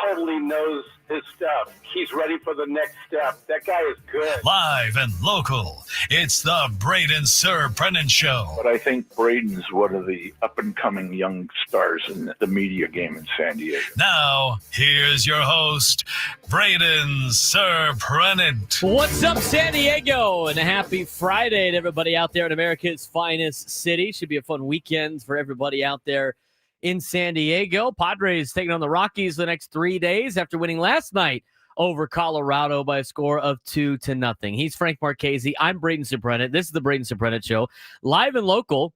totally knows his stuff. He's ready for the next step. That guy is good. Live and local, it's the Braden Surprenant Show. But I think Braden's one of the up-and-coming young stars in the media game in San Diego. Now, here's your host, Braden Surprenant. What's up, San Diego? And a happy Friday to everybody out there in America's finest city. Should be a fun weekend for everybody out there in San Diego. Padres taking on the Rockies the next 3 days after winning last night over Colorado by a score of 2-0. He's Frank Marchese. I'm Braden Surprenant. This is the Braden Surprenant Show, live and local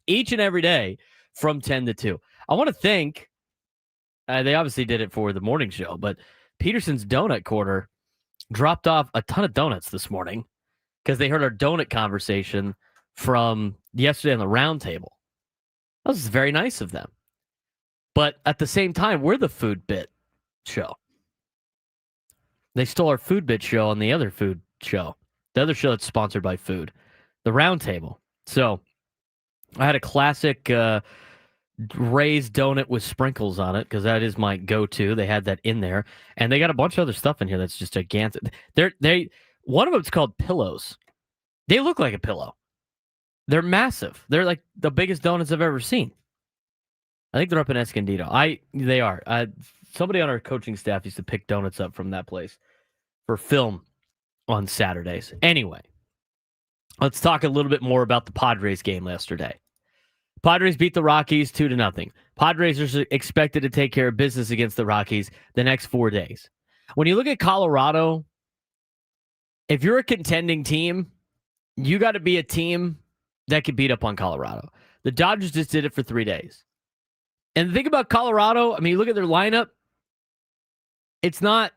each and every day from 10 to 2. I want to thank, they obviously did it for the morning show, but Peterson's Donut Corner dropped off a ton of donuts this morning because they heard our donut conversation from yesterday on the round table. That was very nice of them. But at the same time, we're the Food Bit show. They stole our Food Bit show on the other food show, the other show that's sponsored by food, the round table. So I had a classic raised donut with sprinkles on it because that is my go-to. They had that in there, and they got a bunch of other stuff in here that's just gigantic. One of them's called pillows. They look like a pillow. They're massive. They're like the biggest donuts I've ever seen. I think they're up in Escondido. They are. Somebody on our coaching staff used to pick donuts up from that place for film on Saturdays. Anyway, let's talk a little bit more about the Padres game yesterday. Padres beat the Rockies 2-0. Padres are expected to take care of business against the Rockies the next 4 days. When you look at Colorado, if you're a contending team, you got to be a team that could beat up on Colorado. The Dodgers just did it for 3 days. And the thing about Colorado, I mean, you look at their lineup, it's not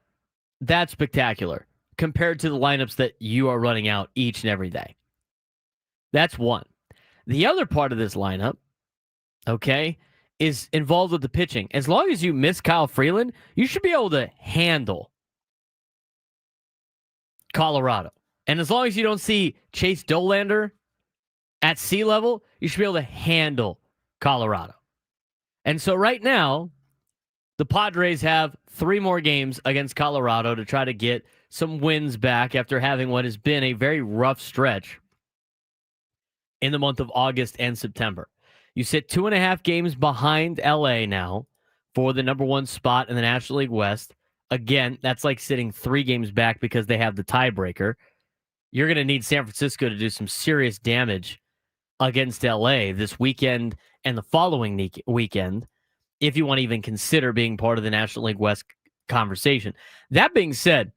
that spectacular compared to the lineups that you are running out each and every day. That's one. The other part of this lineup, okay, is involved with the pitching. As long as you miss Kyle Freeland, you should be able to handle Colorado. And as long as you don't see Chase Dolander at sea level, you should be able to handle Colorado. And so right now, the Padres have 3 more games against Colorado to try to get some wins back after having what has been a very rough stretch in the month of August and September. You sit 2.5 games behind LA now for the number 1 spot in the National League West. Again, that's like sitting 3 games back because they have the tiebreaker. You're going to need San Francisco to do some serious damage against LA this weekend and the following weekend if you want to even consider being part of the National League West conversation. That being said,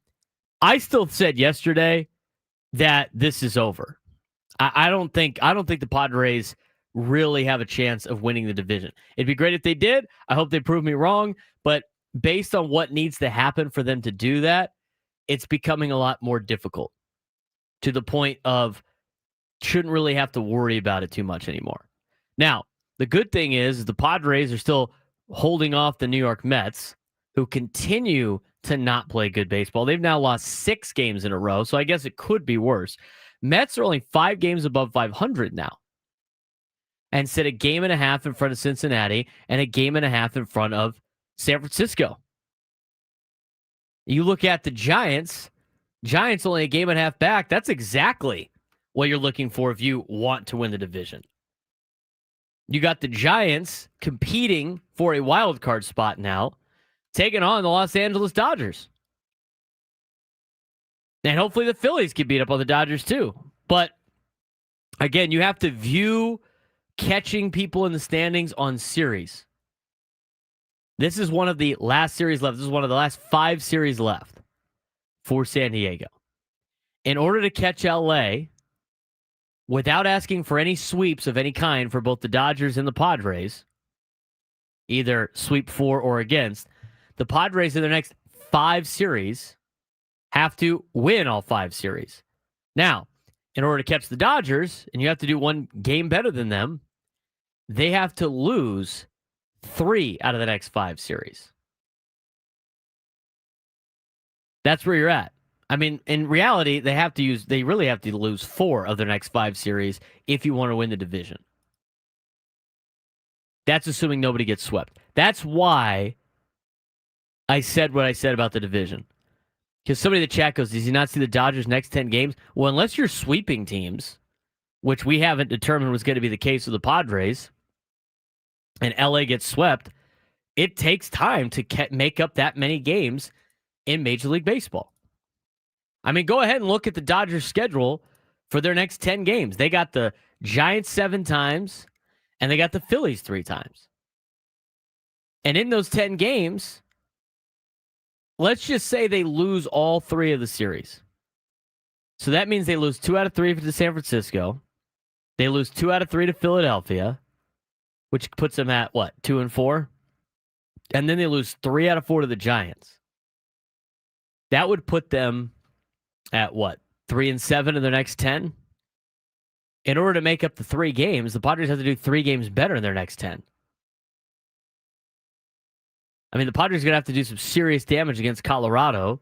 I still said yesterday that this is over. I don't think the Padres really have a chance of winning the division. It'd be great if they did. I hope they prove me wrong, but based on what needs to happen for them to do that, it's becoming a lot more difficult to the point of shouldn't really have to worry about it too much anymore. Now, the good thing is the Padres are still holding off the New York Mets, who continue to not play good baseball. They've now lost 6 games in a row, so I guess it could be worse. Mets are only 5 games above 500 now and sit a game and a half in front of Cincinnati and a game and a half in front of San Francisco. You look at the Giants only a game and a half back. That's exactly what you're looking for if you want to win the division. You got the Giants competing for a wild card spot now, taking on the Los Angeles Dodgers. And hopefully the Phillies can beat up on the Dodgers too. But again, you have to view catching people in the standings on series. This is one of the last series left. This is one of the last 5 series left for San Diego. In order to catch LA, without asking for any sweeps of any kind for both the Dodgers and the Padres, either sweep for or against, the Padres in their next 5 series have to win all 5 series. Now, in order to catch the Dodgers, and you have to do 1 game better than them, they have to lose 3 out of the next 5 series. That's where you're at. I mean, in reality, they really have to lose 4 of their next 5 series if you want to win the division. That's assuming nobody gets swept. That's why I said what I said about the division. Because somebody in the chat goes, does he not see the Dodgers' next 10 games? Well, unless you're sweeping teams, which we haven't determined was going to be the case with the Padres, and LA gets swept, it takes time to make up that many games in Major League Baseball. I mean, go ahead and look at the Dodgers' schedule for their next 10 games. They got the Giants 7 times, and they got the Phillies 3 times. And in those 10 games, let's just say they lose all 3 of the series. So that means they lose 2 out of 3 to San Francisco. They lose 2 out of 3 to Philadelphia, which puts them at, 2-4? And then they lose 3 out of 4 to the Giants. That would put them at 3-7 in their next 10? In order to make up the 3 games, the Padres have to do 3 games better in their next 10. I mean, the Padres are going to have to do some serious damage against Colorado,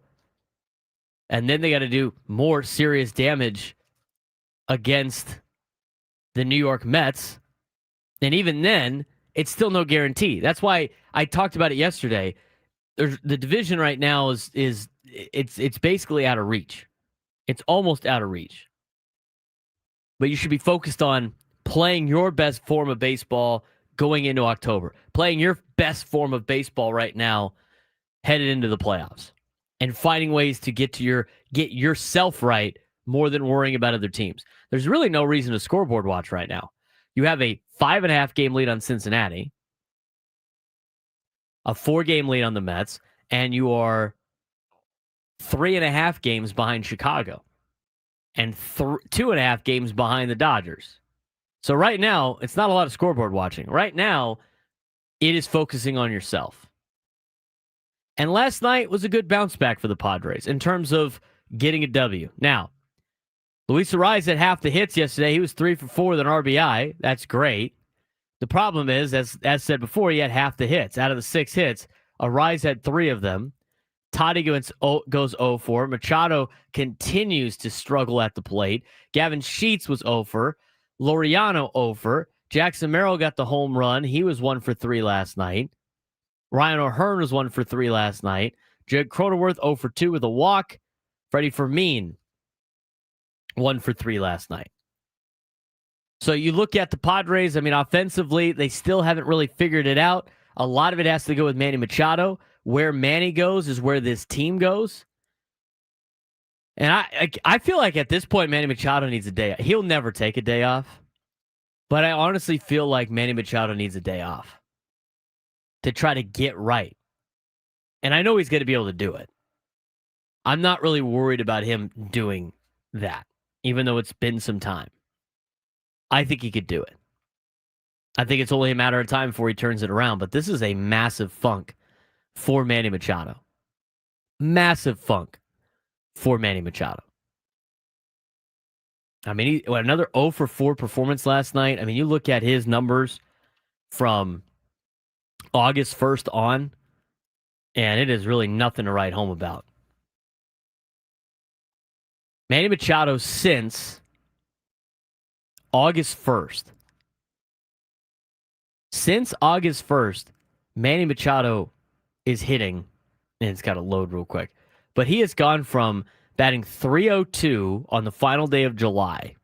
and then they got to do more serious damage against the New York Mets. And even then, it's still no guarantee. That's why I talked about it yesterday. The division right now is it's basically out of reach. It's almost out of reach. But you should be focused on playing your best form of baseball going into October. Playing your best form of baseball right now headed into the playoffs. And finding ways to get yourself right more than worrying about other teams. There's really no reason to scoreboard watch right now. You have a 5.5 game lead on Cincinnati, a 4 game lead on the Mets, and you are 3.5 games behind Chicago and 2.5 games behind the Dodgers. So right now, it's not a lot of scoreboard watching. Right now, it is focusing on yourself. And last night was a good bounce back for the Padres in terms of getting a W. Now, Luis Arraez had half the hits yesterday. He was 3 for 4 with an RBI. That's great. The problem is, as said before, he had half the hits. Out of the 6 hits, Arraez had 3 of them. Toddy goes 0-4. Machado continues to struggle at the plate. Gavin Sheets was 0-for. Laureano 0-for. Jackson Merrill got the home run. He was 1 for 3 last night. Ryan O'Hearn was 1 for 3 last night. Jed Cronenworth 0 for 2 with a walk. Freddie Fermin 1 for 3 last night. So you look at the Padres, I mean, offensively, they still haven't really figured it out. A lot of it has to go with Manny Machado. Where Manny goes is where this team goes. And I feel like at this point, Manny Machado needs a day off. He'll never take a day off. But I honestly feel like Manny Machado needs a day off to try to get right. And I know he's going to be able to do it. I'm not really worried about him doing that, even though it's been some time. I think he could do it. I think it's only a matter of time before he turns it around. But this is a massive funk for Manny Machado. Massive funk for Manny Machado. I mean, another 0 for 4 performance last night. I mean, you look at his numbers from August 1st on, and it is really nothing to write home about. Manny Machado since August 1st. Since August 1st, Manny Machado is hitting, and it's got to load real quick, but he has gone from batting .302 on the final day of July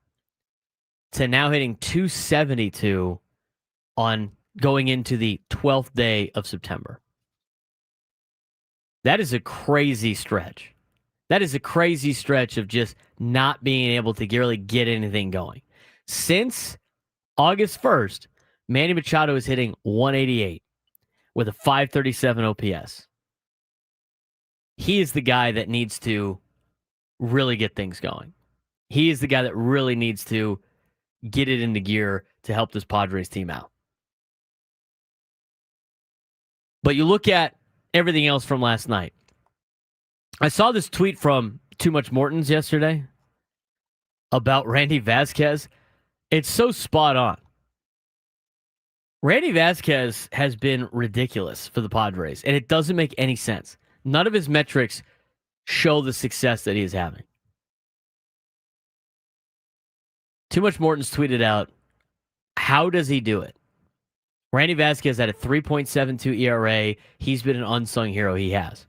to now hitting .272 on going into the 12th day of September. That is a crazy stretch. That is a crazy stretch of just not being able to really get anything going. Since August 1st, Manny Machado is hitting .188 with a .537 OPS. He is the guy that needs to really get things going. He is the guy that really needs to get it into gear to help this Padres team out. But you look at everything else from last night. I saw this tweet from Too Much Morton's yesterday about Randy Vasquez. It's so spot on. Randy Vasquez has been ridiculous for the Padres, and it doesn't make any sense. None of his metrics show the success that he is having. Too Much Morton's tweeted out, how does he do it? Randy Vasquez had a 3.72 ERA. He's been an unsung hero. He has.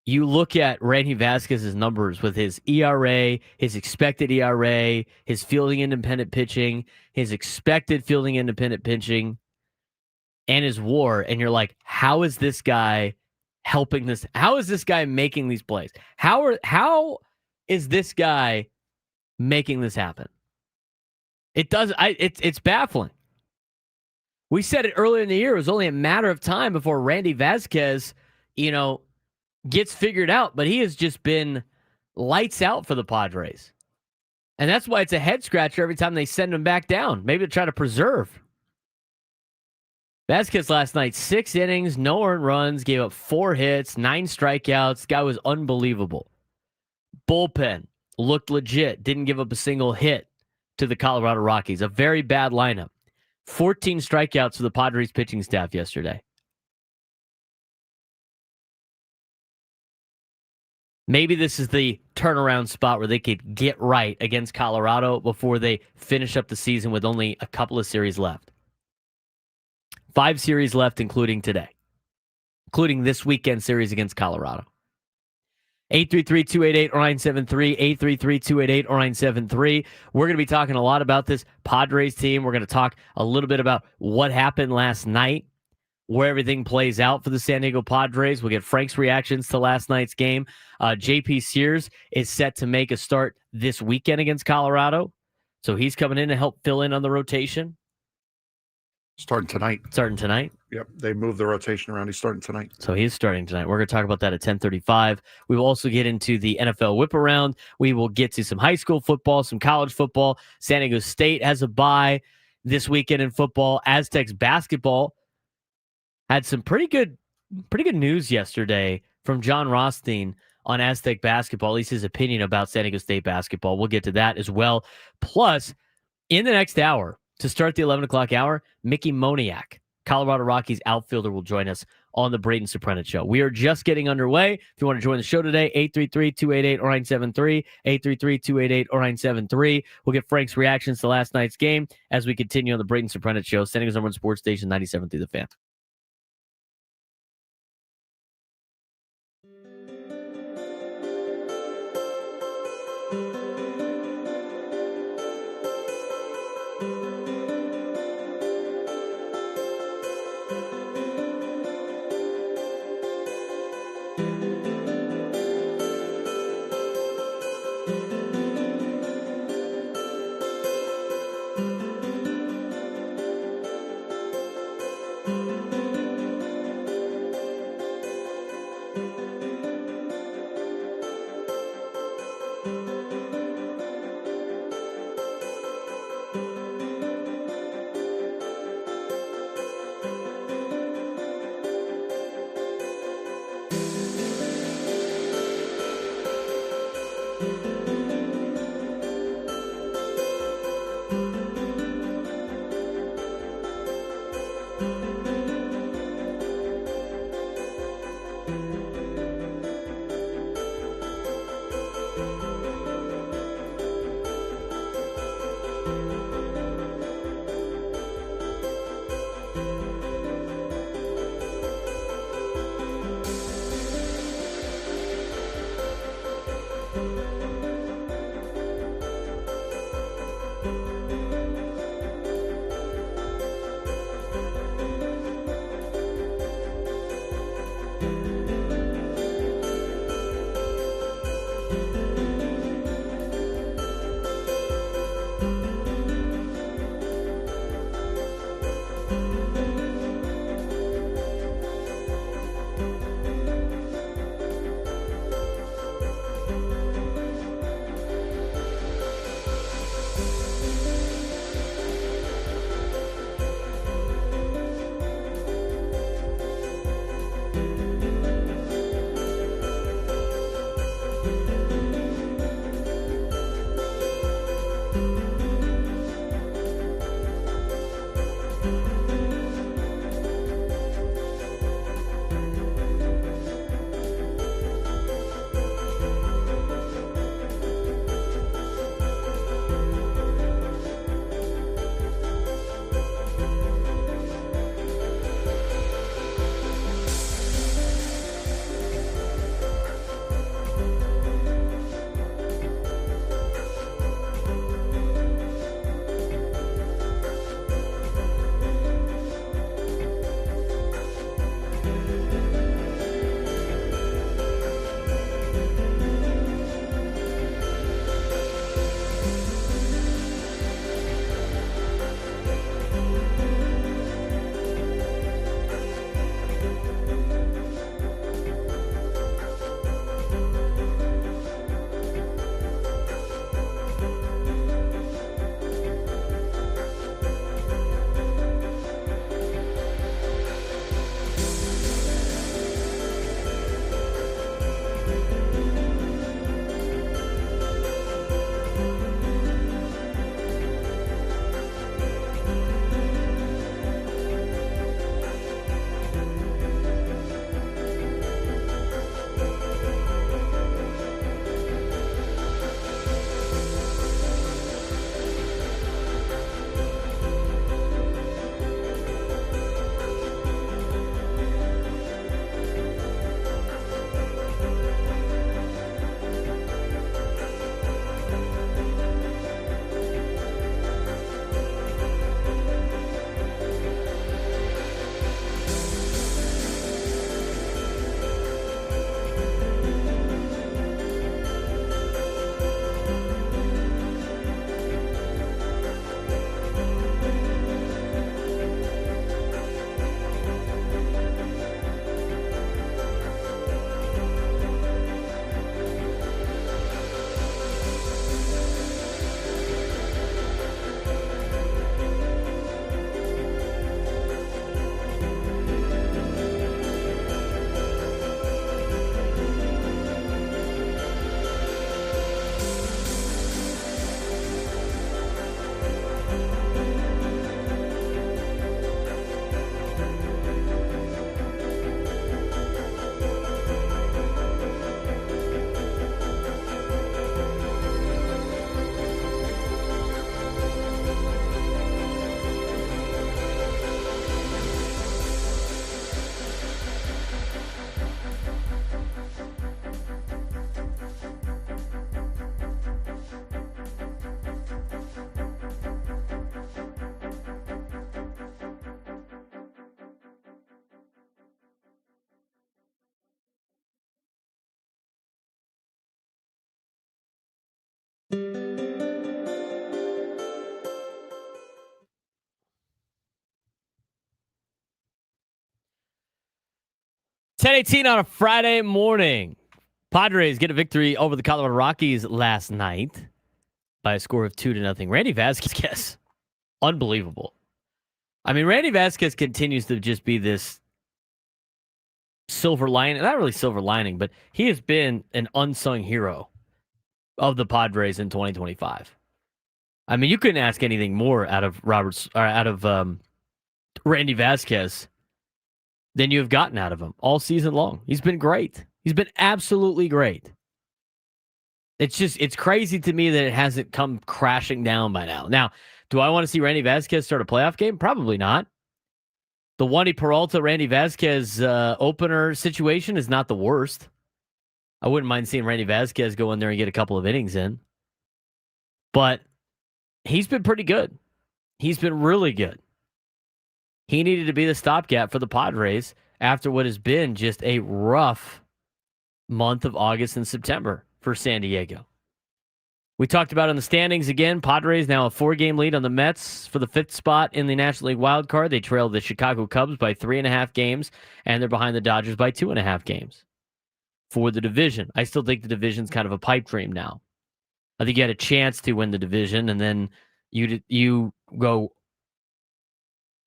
You look at Randy Vasquez's numbers with his ERA, his expected ERA, his fielding independent pitching, his expected fielding independent pitching, and his WAR, and you're like, how is this guy helping this? How is this guy making these plays? How is this guy making this happen? It's baffling. We said it earlier in the year. It was only a matter of time before Randy Vasquez, gets figured out, but he has just been lights out for the Padres. And that's why it's a head scratcher every time they send him back down. Maybe to try to preserve. Vasquez last night, 6 innings, no earned runs, gave up 4 hits, 9 strikeouts. Guy was unbelievable. Bullpen looked legit, didn't give up a single hit to the Colorado Rockies. A very bad lineup. 14 strikeouts for the Padres pitching staff yesterday. Maybe this is the turnaround spot where they could get right against Colorado before they finish up the season with only a couple of series left. 5 series left, including today, including this weekend series against Colorado. 833-288-0973, 833-288-0973. We're going to be talking a lot about this Padres team. We're going to talk a little bit about what happened last night, where everything plays out for the San Diego Padres. We'll get Frank's reactions to last night's game. JP Sears is set to make a start this weekend against Colorado, so he's coming in to help fill in on the rotation. Starting tonight. Yep, they moved the rotation around. He's starting tonight. So he's starting tonight. We're going to talk about that at 10:35. We will also get into the NFL whip around. We will get to some high school football, some college football. San Diego State has a bye this weekend in football. Aztecs basketball had some pretty good news yesterday from John Rothstein on Aztec basketball, at least his opinion about San Diego State basketball. We'll get to that as well. Plus, in the next hour, to start the 11 o'clock hour, Mickey Moniak, Colorado Rockies outfielder, will join us on the Braden Surprenant Show. We are just getting underway. If you want to join the show today, 833-288-0973, 833-288-0973. We'll get Frank's reactions to last night's game as we continue on the Braden Surprenant Show, San Diego's number one sports station, 97 through the Fan. 10:18 on a Friday morning. Padres get a victory over the Colorado Rockies last night by a score of 2-0. Randy Vasquez, unbelievable. I mean, Randy Vasquez continues to just be this silver lining, not really silver lining, but he has been an unsung hero of the Padres in 2025. I mean, you couldn't ask anything more out of Randy Vasquez than you have gotten out of him all season long. He's been great. He's been absolutely great. It's crazy to me that it hasn't come crashing down by now. Now, do I want to see Randy Vasquez start a playoff game? Probably not. The Wandy Peralta, Randy Vasquez opener situation is not the worst. I wouldn't mind seeing Randy Vasquez go in there and get a couple of innings in. But he's been pretty good. He's been really good. He needed to be the stopgap for the Padres after what has been just a rough month of August and September for San Diego. We talked about in the standings again. Padres now a 4-game lead on the Mets for the 5th spot in the National League wild card. They trail the Chicago Cubs by 3.5 games, and they're behind the Dodgers by 2.5 games for the division. I still think the division's kind of a pipe dream now. I think you had a chance to win the division, and then you go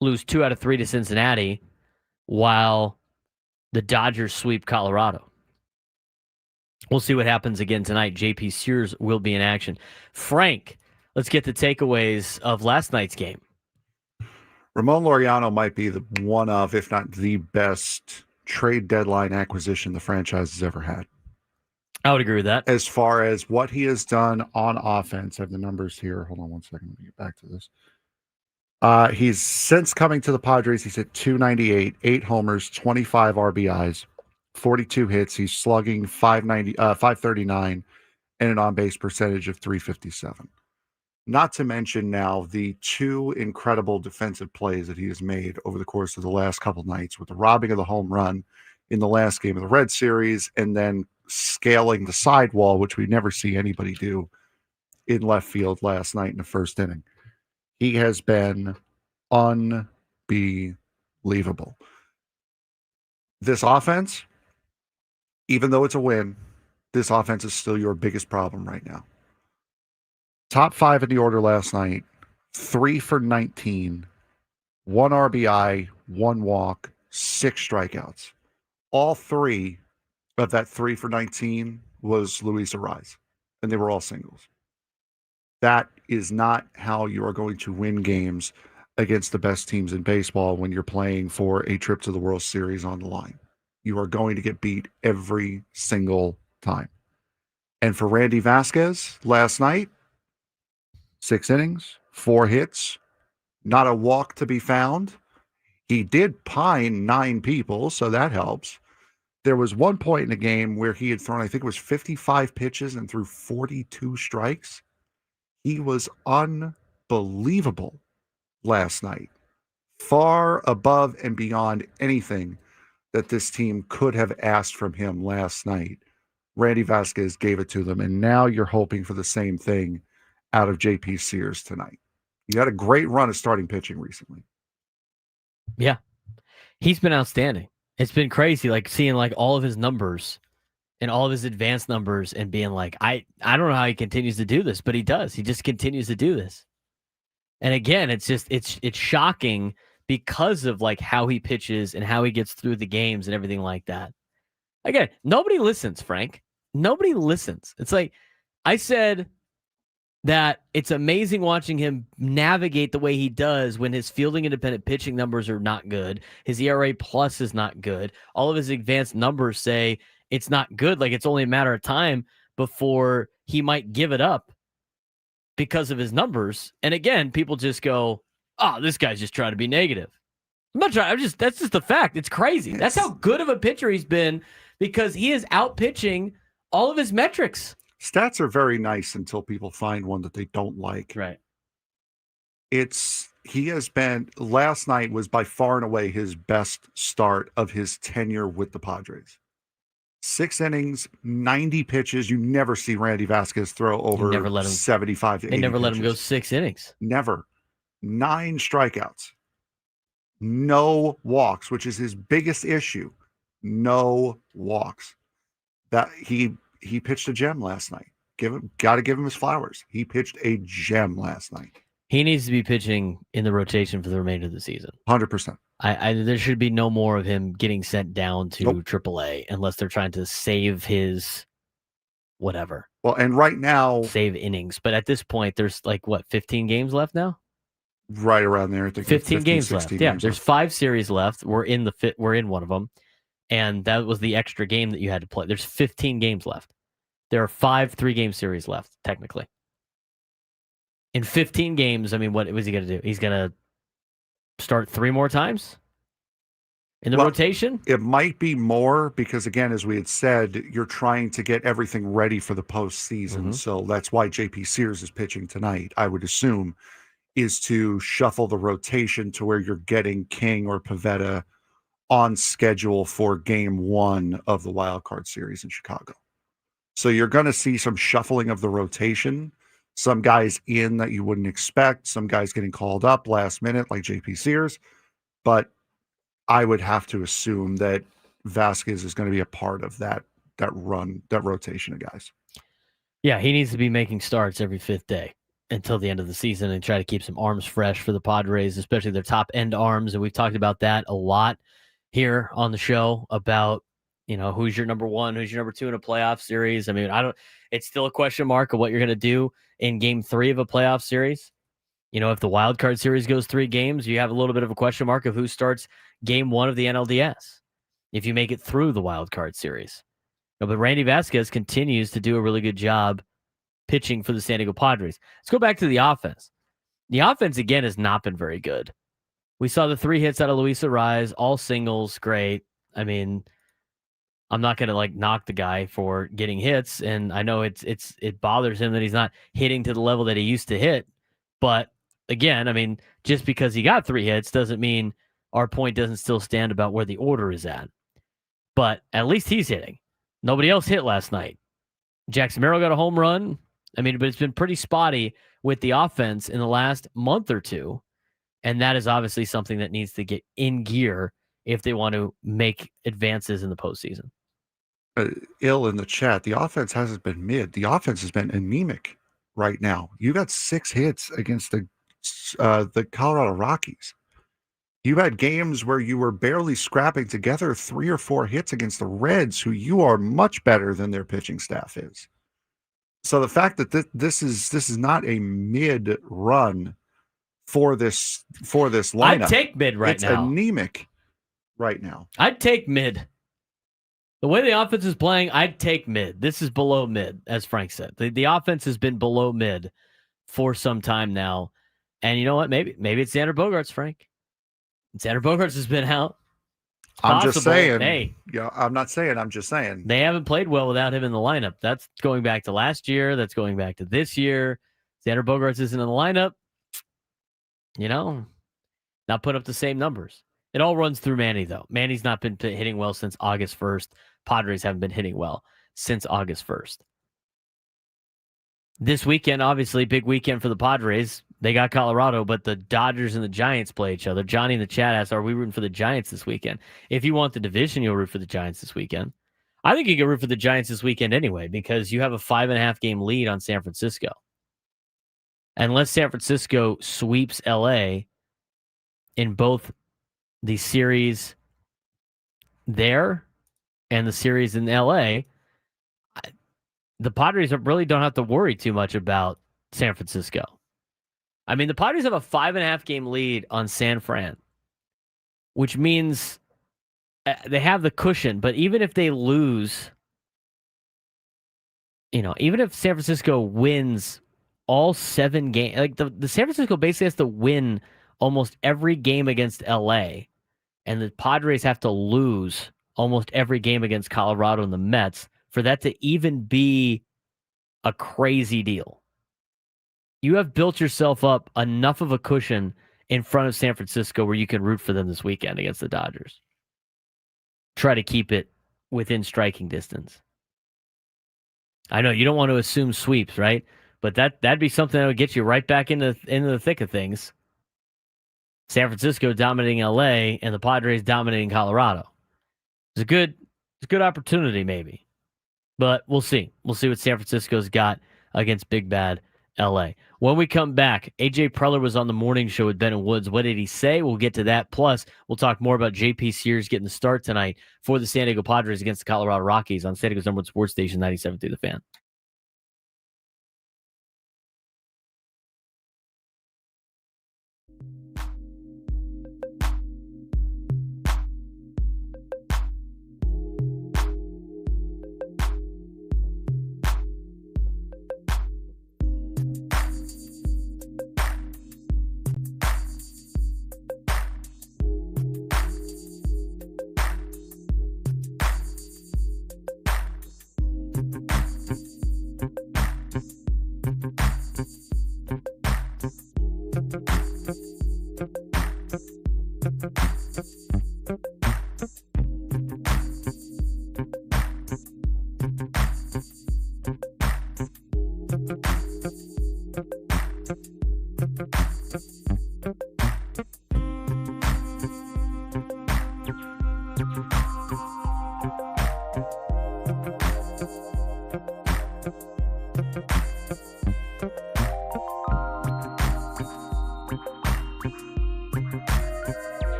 lose 2 out of 3 to Cincinnati while the Dodgers sweep Colorado. We'll see what happens again tonight. JP Sears will be in action. Frank, let's get the takeaways of last night's game. Ramon Laureano might be the one of, if not the best trade deadline acquisition the franchise has ever had. I would agree with that. As far as what he has done on offense, I have the numbers here. Hold on one second. Let me get back to this. He's since coming to the Padres, he's hit 298, 8 homers, 25 RBIs, 42 hits. He's slugging 539 and an on-base percentage of 357. Not to mention now the 2 incredible defensive plays that he has made over the course of the last couple nights with the robbing of the home run in the last game of the Red Series and then scaling the sidewall, which we never see anybody do in left field last night in the first inning. He has been unbelievable. This offense, even though it's a win, this offense is still your biggest problem right now. Top 5 in the order last night, 3 for 19, 1 RBI, 1 walk, 6 strikeouts. All 3 of that 3 for 19 was Luis Arraez, and they were all singles. That is not how you are going to win games against the best teams in baseball when you're playing for a trip to the World Series on the line. You are going to get beat every single time. And for Randy Vasquez last night, 6 innings, 4 hits, not a walk to be found. He did pine 9 people, so that helps. There was one point in the game where he had thrown, I think it was 55 pitches and threw 42 strikes. He was unbelievable last night. Far above and beyond anything that this team could have asked from him last night. Randy Vasquez gave it to them, and now you're hoping for the same thing out of JP Sears tonight. You had a great run of starting pitching recently. Yeah. He's been outstanding. It's been crazy, like seeing like all of his numbers and all of his advanced numbers and being like, I don't know how he continues to do this, but he does. He just continues to do this. And again, it's shocking because of like how he pitches and how he gets through the games and everything like that. Again, nobody listens, Frank. Nobody listens. It's like I said that it's amazing watching him navigate the way he does when his fielding independent pitching numbers are not good. His ERA plus is not good. All of his advanced numbers say it's not good. Like it's only a matter of time before he might give it up because of his numbers. And again, people just go, oh, this guy's just trying to be negative. I'm not trying. That's just the fact. It's crazy. That's how good of a pitcher he's been because he is out pitching all of his metrics. Stats are very nice until people find one that they don't like. Right. He has been, last night was by far and away his best start of his tenure with the Padres. 6 innings, 90 pitches. You never see Randy Vasquez throw over 75 to 80 They never let him go pitches. 6 innings. Never. 9 strikeouts. No walks, which is his biggest issue. No walks. That he pitched a gem last night. Got to give him his flowers. He pitched a gem last night. He needs to be pitching in the rotation for the remainder of the season. 100%. There should be no more of him getting sent down to AAA unless they're trying to save his whatever. Well, and right now, save innings. But at this point, there's 15 games left now? Right around there. I think 15 games left. Yeah, there's left. 5 series left. We're in one of them. And that was the extra game that you had to play. There's 15 games left. There are 5 3-game series left, technically. In 15 games, I mean, what was he going to do? He's going to start 3 more times in the rotation? It might be more because, again, as we had said, you're trying to get everything ready for the postseason. Mm-hmm. So that's why JP Sears is pitching tonight, I would assume, is to shuffle the rotation to where you're getting King or Pivetta on schedule for game 1 of the wild card series in Chicago. So you're going to see some shuffling of the rotation, some guys in that you wouldn't expect, some guys getting called up last minute like JP Sears. But I would have to assume that Vasquez is going to be a part of that rotation of guys. Yeah, he needs to be making starts every 5th day until the end of the season and try to keep some arms fresh for the Padres, especially their top end arms. And we've talked about that a lot here on the show about, who's your number 1, who's your number 2 in a playoff series. I mean, it's still a question mark of what you're going to do in game 3 of a playoff series. If the wild card series goes 3 games, you have a little bit of a question mark of who starts game 1 of the NLDS if you make it through the wild card series. But Randy Vasquez continues to do a really good job pitching for the San Diego Padres. Let's go back to the offense. The offense, again, has not been very good. We saw the 3 hits out of Luis Arraez, all singles, great. I mean, I'm not going to knock the guy for getting hits, and I know it bothers him that he's not hitting to the level that he used to hit. But again, I mean, just because he got 3 hits doesn't mean our point doesn't still stand about where the order is at. But at least he's hitting. Nobody else hit last night. Jackson Merrill got a home run. I mean, but it's been pretty spotty with the offense in the last month or two. And that is obviously something that needs to get in gear if they want to make advances in the postseason. Ill in the chat, the offense hasn't been mid. The offense has been anemic right now. You got 6 hits against the Colorado Rockies. You had games where you were barely scrapping together 3 or 4 hits against the Reds, who you are much better than their pitching staff is. So the fact that this is not a mid run for this lineup, I'd take mid now. It's anemic right now. I'd take mid. The way the offense is playing, I'd take mid. This is below mid, as Frank said. The offense has been below mid for some time now. And you know what? Maybe it's Xander Bogaerts, Frank. Xander Bogaerts has been out. I'm just saying. Hey, yeah, I'm not saying. I'm just saying. They haven't played well without him in the lineup. That's going back to last year. That's going back to this year. Xander Bogaerts isn't in the lineup. Not put up the same numbers. It all runs through Manny, though. Manny's not been hitting well since August 1st. Padres haven't been hitting well since August 1st. This weekend, obviously, big weekend for the Padres. They got Colorado, but the Dodgers and the Giants play each other. Johnny in the chat asks, are we rooting for the Giants this weekend? If you want the division, you'll root for the Giants this weekend. I think you can root for the Giants this weekend anyway, because you have a 5.5 game lead on San Francisco. Unless San Francisco sweeps LA in both the series there and the series in LA, the Padres really don't have to worry too much about San Francisco. I mean, the Padres have a 5.5 game lead on San Fran, which means they have the cushion. But even if they lose, even if San Francisco wins all 7 games, the San Francisco basically has to win almost every game against LA, and the Padres have to lose almost every game against Colorado and the Mets for that to even be a crazy deal. You have built yourself up enough of a cushion in front of San Francisco where you can root for them this weekend against the Dodgers. Try to keep it within striking distance. I know you don't want to assume sweeps, right? But that'd be something that would get you right back into the thick of things. San Francisco dominating LA and the Padres dominating Colorado. It's a good opportunity, maybe. But we'll see. We'll see what San Francisco's got against Big Bad LA. When we come back, AJ Preller was on the morning show with Ben and Woods. What did he say? We'll get to that. Plus, we'll talk more about JP Sears getting the start tonight for the San Diego Padres against the Colorado Rockies on San Diego's number one sports station, 97.3 The Fan.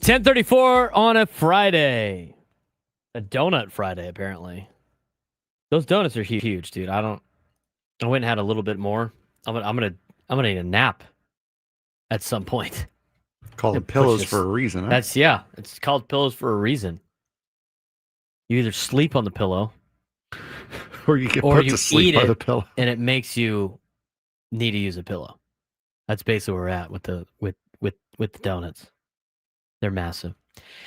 $10:34 on a Friday. A donut Friday, apparently. Those donuts are huge, dude. I went and had a little bit more. I'm gonna need a nap at some point. Call them pillows for a reason. Huh? It's called pillows for a reason. You either sleep on the pillow, or you get put to sleep by the pillow, and it makes you need to use a pillow. That's basically where we're at with the donuts. They're massive.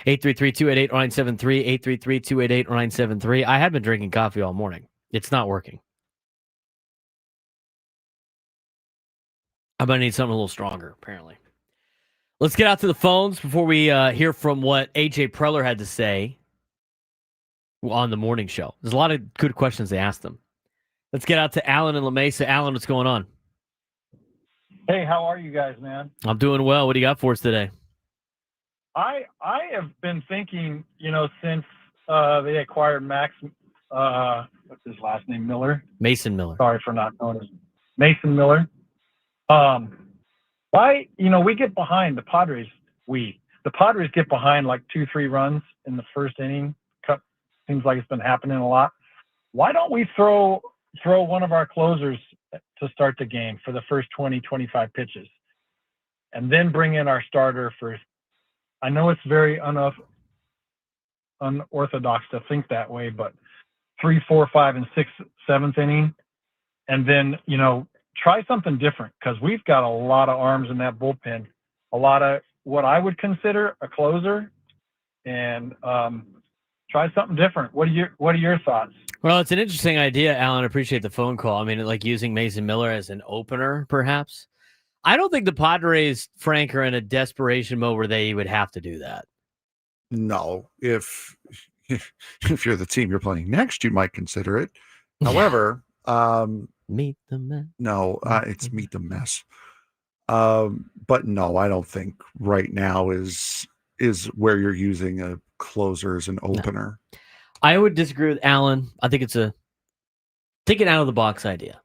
833-288-0973, 833-288-0973. I have been drinking coffee all morning. It's not working. I'm going to need something a little stronger, apparently. Let's get out to the phones before we hear from what AJ Preller had to say on the morning show. There's a lot of good questions they asked him. Let's get out to Alan in La Mesa. Alan, what's going on? Hey, how are you guys, man? I'm doing well. What do you got for us today? I have been thinking, since they acquired Max, what's his last name, Miller? Mason Miller. Sorry for not knowing his Mason Miller. Why, we get behind the Padres. The Padres get behind like 2-3 runs in the first inning. Seems like it's been happening a lot. Why don't we throw one of our closers to start the game for the first 20-25 pitches, and then bring in our starter for? I know it's very unorthodox to think that way, but 3, 4, 5, and 6, 7th inning, and then try something different, because we've got a lot of arms in that bullpen, a lot of what I would consider a closer, and try something different. What are your thoughts? Well, it's an interesting idea, Alan. I appreciate the phone call. I mean, like using Mason Miller as an opener, perhaps. I don't think the Padres, Frank, are in a desperation mode where they would have to do that. No, if you're the team you're playing next, you might consider it. However, meet the mess. No, it's meet the mess. But no, I don't think right now is where you're using a closer as an opener. No. I would disagree with Alan. I think it's an out of the box idea.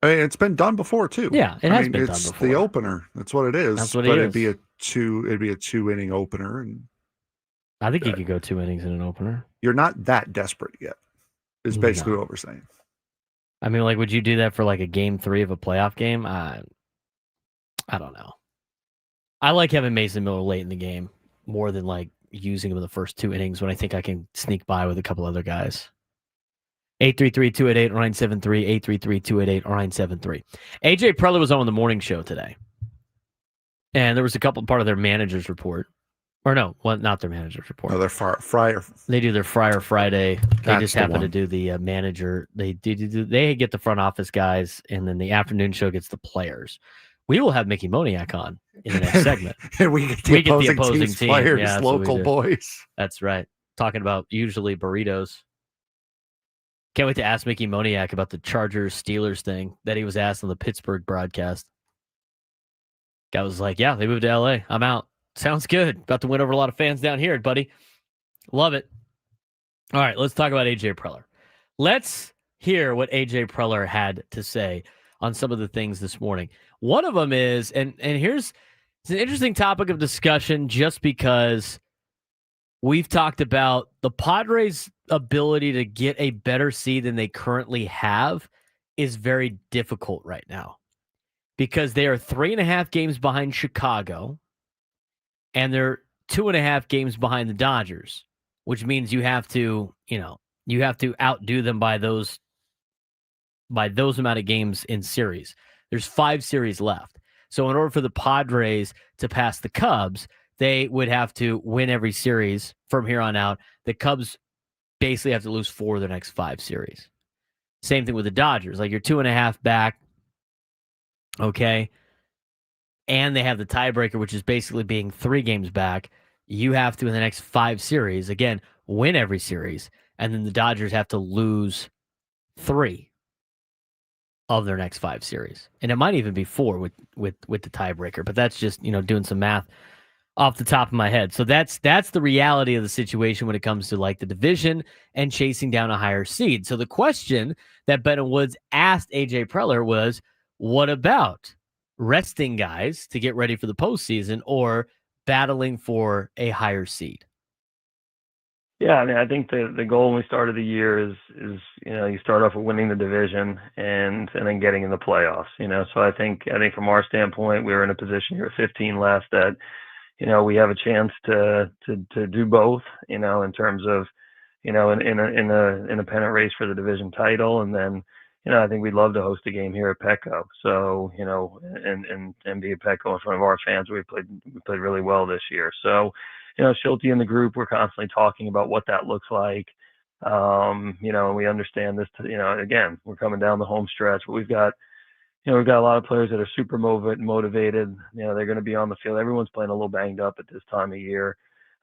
I mean, it's been done before too. Yeah, it has been done before. It's the opener. That's what it is. That's what but it is. It'd be a 2-inning opener, and I think you could go 2 innings in an opener. You're not that desperate yet. Is basically what we're saying. I mean, like, would you do that for like a game 3 of a playoff game? I don't know. I like having Mason Miller late in the game more than like using him in the first 2 innings when I think I can sneak by with a couple other guys. 833-288-0973, 833-288-0973. AJ Preller was on the morning show today. And there was a couple part of their manager's report. Or no, well, not their manager's report. No, their Friar. They do their Friar Friday. They That's just the happen one. to do the manager. They get the front office guys, and then the afternoon show gets the players. We will have Mickey Moniak on in the next segment. And we get the opposing team's team. players, Yeah, that's what we local do. boys. That's right. Talking about usually burritos. Can't wait to ask Mickey Moniak about the Chargers-Steelers thing that he was asked on the Pittsburgh broadcast. Guy was like, yeah, they moved to L.A. I'm out. Sounds good. About to win over a lot of fans down here, buddy. Love it. All right, let's talk about AJ Preller. Let's hear what AJ Preller had to say on some of the things this morning. One of them is, and it's an interesting topic of discussion just because we've talked about the Padres' ability to get a better seed than they currently have is very difficult right now because they are 3.5 games behind Chicago and they're 2.5 games behind the Dodgers, which means you have to outdo them by those by those amount of games in series. There's 5 series left. So in order for the Padres to pass the Cubs, they would have to win every series from here on out. The Cubs basically have to lose 4 of their next 5 series. Same thing with the Dodgers. Like, you're 2.5 back, okay? And they have the tiebreaker, which is basically being 3 games back. You have to, in the next 5 series, again, win every series. And then the Dodgers have to lose 3 of their next 5 series. And it might even be 4 with the tiebreaker, but that's just, doing some math off the top of my head. So that's the reality of the situation when it comes to like the division and chasing down a higher seed. So the question that Ben and Woods asked AJ Preller was, what about resting guys to get ready for the postseason or battling for a higher seed? Yeah, I mean, I think the goal when we started the year is you start off with winning the division and then getting in the playoffs. So I think from our standpoint, we were in a position here with 15 left that we have a chance to do both. In terms of in a pennant race for the division title, and then I think we'd love to host a game here at Petco. So and be at Petco in front of our fans. We played really well this year. So. Schulte and the group, we're constantly talking about what that looks like. And we understand this, again, we're coming down the home stretch, but we've got a lot of players that are super motivated. They're going to be on the field. Everyone's playing a little banged up at this time of year.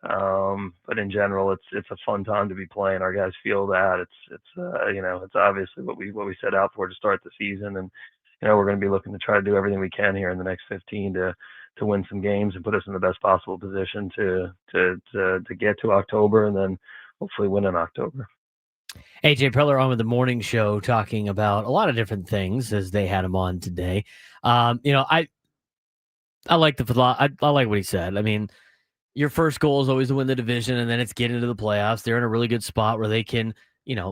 But in general, it's a fun time to be playing. Our guys feel that it's obviously what we set out for to start the season. And, we're going to be looking to try to do everything we can here in the next 15 to win some games and put us in the best possible position to get to October and then hopefully win in October. AJ Preller on with the morning show talking about a lot of different things as they had him on today. I like I like what he said. I mean, your first goal is always to win the division, and then it's get into the playoffs. They're in a really good spot where they can,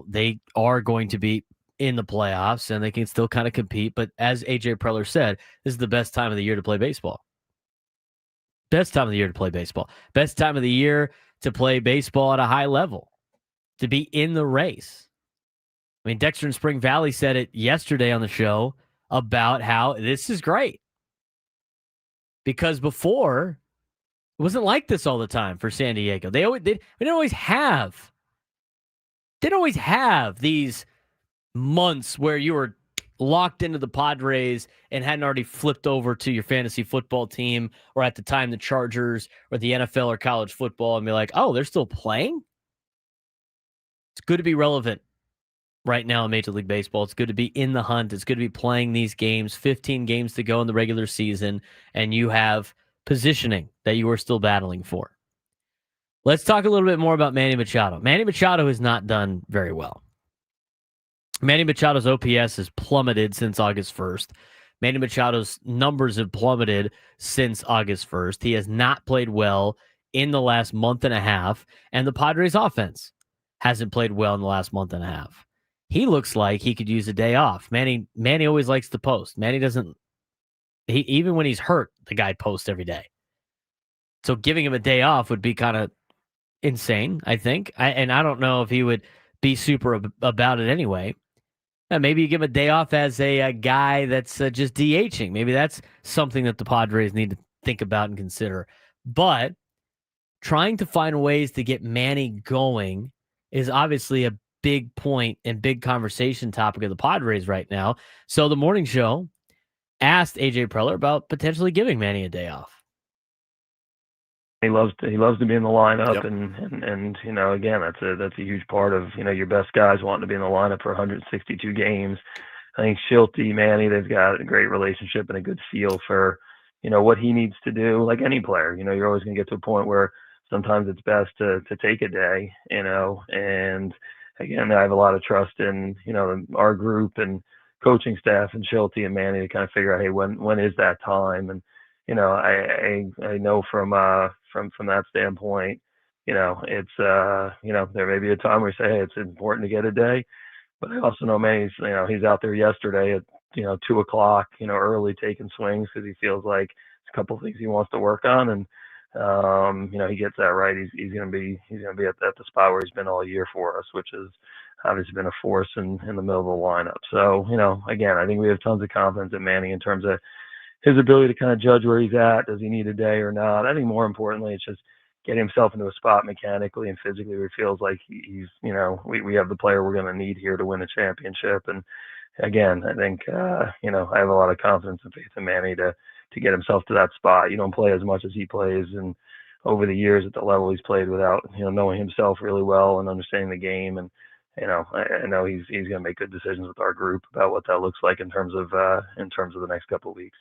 they are going to be in the playoffs and they can still kind of compete. But as AJ Preller said, this is the best time of the year to play baseball. Best time of the year to play baseball. Best time of the year to play baseball at a high level, to be in the race. I mean, Dexter in Spring Valley said it yesterday on the show about how this is great. Because before, it wasn't like this all the time for San Diego. They didn't always have these months where you were locked into the Padres and hadn't already flipped over to your fantasy football team, or at the time the Chargers or the NFL or college football, and be like, oh, they're still playing? It's good to be relevant right now in Major League Baseball. It's good to be in the hunt. It's good to be playing these games, 15 games to go in the regular season, and you have positioning that you are still battling for. Let's talk a little bit more about Manny Machado. Manny Machado has not done very well. Manny Machado's OPS has plummeted since August 1st. Manny Machado's numbers have plummeted since August 1st. He has not played well in the last month and a half, and the Padres offense hasn't played well in the last month and a half. He looks like he could use a day off. Manny always likes to post. Manny doesn't, even when he's hurt, the guy posts every day. So giving him a day off would be kind of insane, I think. And I don't know if he would be super about it anyway. Maybe you give him a day off as a guy that's just DHing. Maybe that's something that the Padres need to think about and consider. But trying to find ways to get Manny going is obviously a big point and big conversation topic of the Padres right now. So the morning show asked AJ Preller about potentially giving Manny a day off. He loves to be in the lineup, Yep. and again, that's a huge part of your best guys wanting to be in the lineup for 162 games. I think Schulte, Manny, they've got a great relationship and a good feel for what he needs to do. Like any player, you're always going to get to a point where sometimes it's best to take a day, and again, I have a lot of trust in our group and coaching staff and Schulte and Manny to kind of figure out, hey, when is that time? And I know from that standpoint, it's there may be a time where you say, hey, it's important to get a day, but I also know Manny's he's out there yesterday at 2:00 early taking swings because he feels like there's a couple of things he wants to work on, and he gets that right. He's gonna be at the spot where he's been all year for us, which is obviously been a force in the middle of the lineup. So, again, I think we have tons of confidence in Manny in terms of his ability to kind of judge where he's at. Does he need a day or not? I think more importantly, it's just getting himself into a spot mechanically and physically where he feels like he's, we have the player we're going to need here to win a championship. And again, I think, I have a lot of confidence and faith in Manny to get himself to that spot. You don't play as much as he plays, and over the years at the level he's played without, knowing himself really well and understanding the game. And, I know he's going to make good decisions with our group about what that looks like in terms of the next couple of weeks.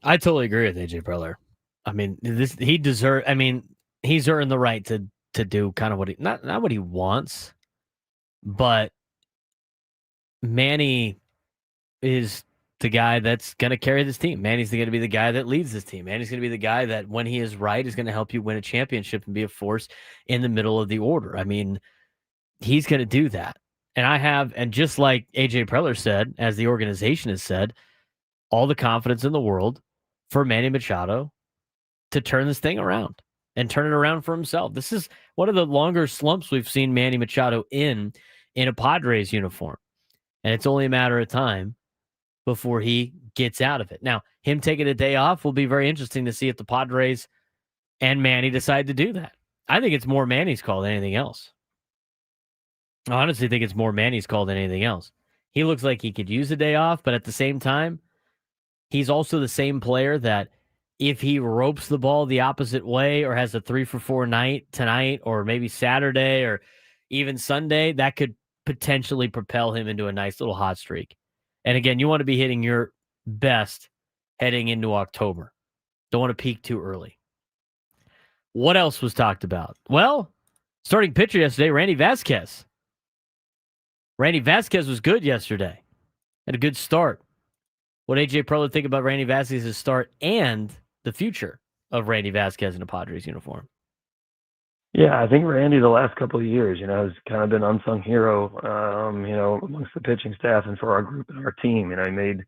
I totally agree with AJ Preller. I mean, he's earned the right to do kind of what he not what he wants, but Manny is the guy that's going to carry this team. Manny's going to be the guy that leads this team. Manny's going to be the guy that, when he is right, is going to help you win a championship and be a force in the middle of the order. I mean, he's going to do that. And just like AJ Preller said, as the organization has said, all the confidence in the world for Manny Machado to turn this thing around and turn it around for himself. This is one of the longer slumps we've seen Manny Machado in a Padres uniform. And it's only a matter of time before he gets out of it. Now, him taking a day off will be very interesting to see if the Padres and Manny decide to do that. I think it's more Manny's call than anything else. I honestly think it's more Manny's call than anything else. He looks like he could use a day off, but at the same time, he's also the same player that if he ropes the ball the opposite way or has a 3-for-4 night tonight or maybe Saturday or even Sunday, that could potentially propel him into a nice little hot streak. And again, you want to be hitting your best heading into October. Don't want to peak too early. What else was talked about? Well, starting pitcher yesterday, Randy Vasquez. Randy Vasquez was good yesterday. Had a good start. What AJ Preller think about Randy Vasquez's start and the future of Randy Vasquez in a Padres uniform? Yeah, I think Randy the last couple of years, has kind of been unsung hero, amongst the pitching staff and for our group and our team. He made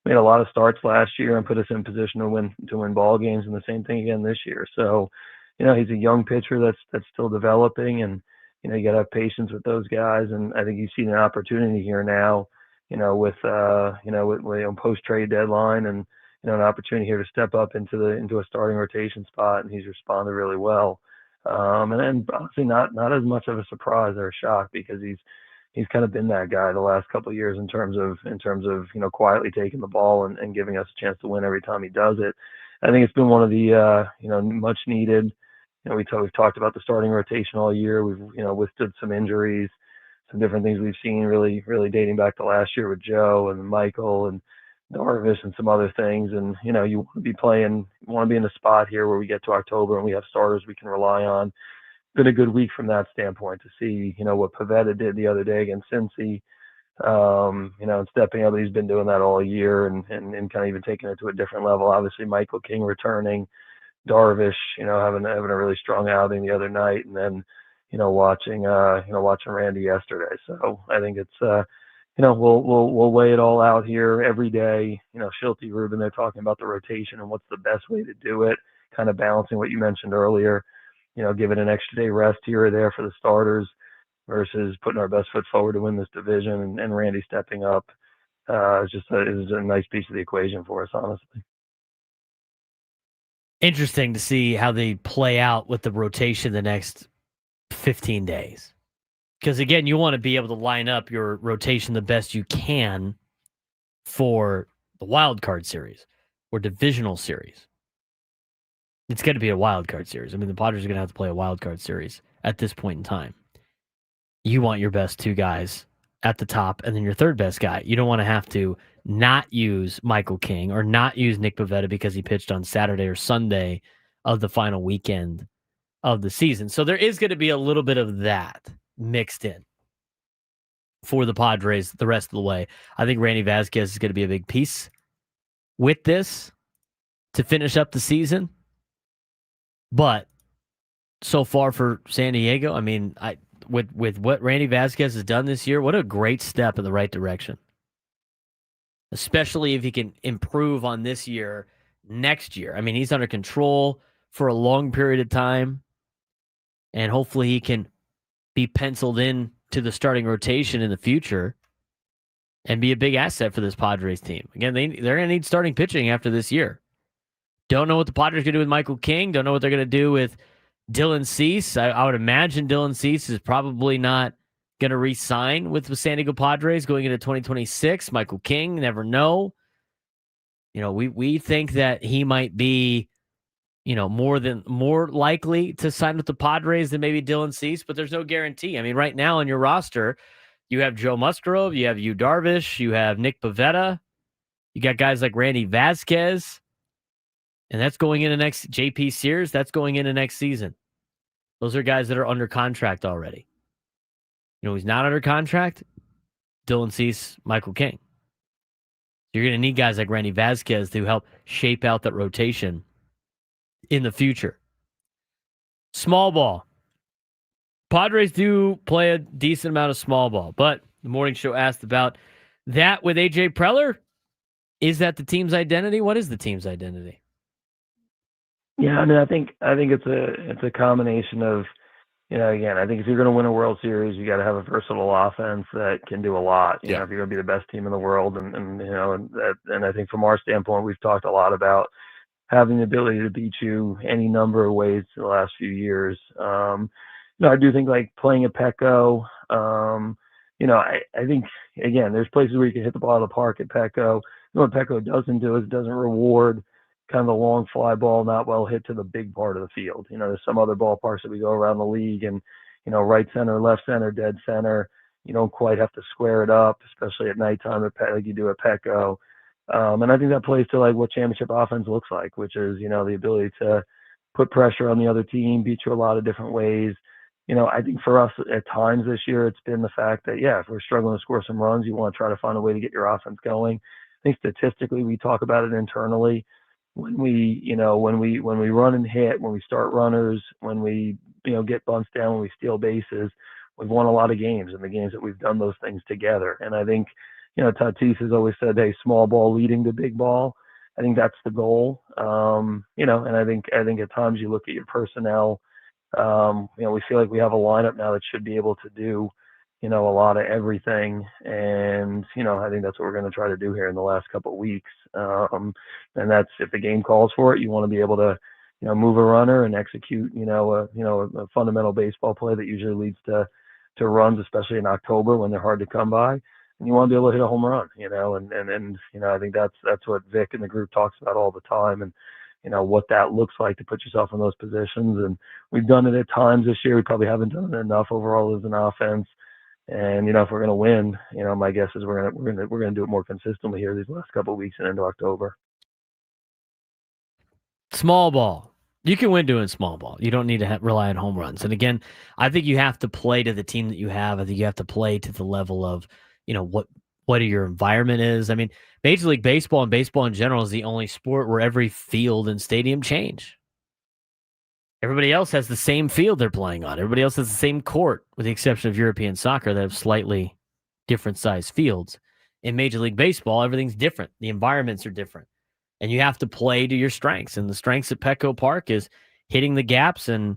a lot of starts last year and put us in position to win ball games, and the same thing again this year. So, he's a young pitcher that's still developing, and you got to have patience with those guys. And I think he's seen an opportunity here now, with post trade deadline and an opportunity here to step up into a starting rotation spot, and he's responded really well. And then honestly, not as much of a surprise or a shock, because he's kind of been that guy the last couple of years in terms of quietly taking the ball and giving us a chance to win every time he does it. I think it's been one of the much needed. We've talked about the starting rotation all year. We've withstood some injuries, some different things we've seen really dating back to last year with Joe and Michael and Darvish and some other things. And, you want to be in a spot here where we get to October and we have starters we can rely on. Been a good week from that standpoint to see, what Pavetta did the other day against Cincy, and stepping up. He's been doing that all year and kind of even taking it to a different level. Obviously, Michael King returning, Darvish, having a really strong outing the other night, and then, watching Randy yesterday. So I think it's, we'll weigh it all out here every day. Schulte, Rubin, they're talking about the rotation and what's the best way to do it, kind of balancing what you mentioned earlier, giving an extra day rest here or there for the starters versus putting our best foot forward to win this division. And Randy stepping up is a nice piece of the equation for us, honestly. Interesting to see how they play out with the rotation the next 15 days. Because, again, you want to be able to line up your rotation the best you can for the wild card series or divisional series. It's going to be a wild card series. I mean, the Padres are going to have to play a wild card series at this point in time. You want your best two guys at the top and then your third best guy. You don't want to have to not use Michael King or not use Nick Pivetta because he pitched on Saturday or Sunday of the final weekend of the season. So there is going to be a little bit of that mixed in for the Padres the rest of the way. I think Randy Vasquez is going to be a big piece with this to finish up the season. But so far for San Diego, I mean, with what Randy Vasquez has done this year, what a great step in the right direction. Especially if he can improve on this year next year. I mean, he's under control for a long period of time, and hopefully he can be penciled in to the starting rotation in the future and be a big asset for this Padres team. Again, they're going to need starting pitching after this year. Don't know what the Padres are going to do with Michael King. Don't know what they're going to do with Dylan Cease. I would imagine Dylan Cease is probably not going to re-sign with the San Diego Padres going into 2026. Michael King, never know. We think that he might be, more likely to sign with the Padres than maybe Dylan Cease, but there's no guarantee. I mean, right now on your roster, you have Joe Musgrove, you have Yu Darvish, you have Nick Pivetta, you got guys like Randy Vasquez, and that's going into next JP Sears. That's going into next season. Those are guys that are under contract already. He's not under contract. Dylan Cease, Michael King. You're going to need guys like Randy Vasquez to help shape out that rotation in the future. Small ball. Padres do play a decent amount of small ball, but the morning show asked about that with AJ Preller. Is that the team's identity? What is the team's identity? Yeah, I mean, I think it's a combination of, again, I think if you're going to win a World Series, you got to have a versatile offense that can do a lot. If you're going to be the best team in the world, and I think from our standpoint, we've talked a lot about having the ability to beat you any number of ways in the last few years. I do think like playing at Petco. I think again, there's places where you can hit the ball out of the park at Petco. What Petco doesn't do is it doesn't reward kind of the long fly ball, not well hit to the big part of the field. There's some other ballparks that we go around the league and, right center, left center, dead center, you don't quite have to square it up, especially at nighttime like you do at Petco. And I think that plays to like what championship offense looks like, which is, the ability to put pressure on the other team, beat you a lot of different ways. I think for us at times this year, it's been the fact that, if we're struggling to score some runs, you want to try to find a way to get your offense going. I think statistically, we talk about it internally. When we run and hit, when we start runners, when we, get bunts down, when we steal bases, we've won a lot of games in the games that we've done those things together. And I think, Tatis has always said, hey, small ball leading to big ball. I think that's the goal. And I think at times you look at your personnel, we feel like we have a lineup now that should be able to do, a lot of everything. And, I think that's what we're going to try to do here in the last couple of weeks. And that's, if the game calls for it, you want to be able to, move a runner and execute, a fundamental baseball play that usually leads to runs, especially in October when they're hard to come by. And you want to be able to hit a home run, and I think that's what Vic and the group talks about all the time. And, what that looks like to put yourself in those positions. And we've done it at times this year. We probably haven't done it enough overall as an offense. And, if we're going to win, my guess is we're going to do it more consistently here these last couple of weeks and into October. Small ball. You can win doing small ball. You don't need to rely on home runs. And again, I think you have to play to the team that you have. I think you have to play to the level of, what your environment is. I mean, Major League Baseball and baseball in general is the only sport where every field and stadium change. Everybody else has the same field they're playing on. Everybody else has the same court, with the exception of European soccer that have slightly different size fields. In Major League Baseball, everything's different. The environments are different. And you have to play to your strengths. And the strengths at Petco Park is hitting the gaps. And,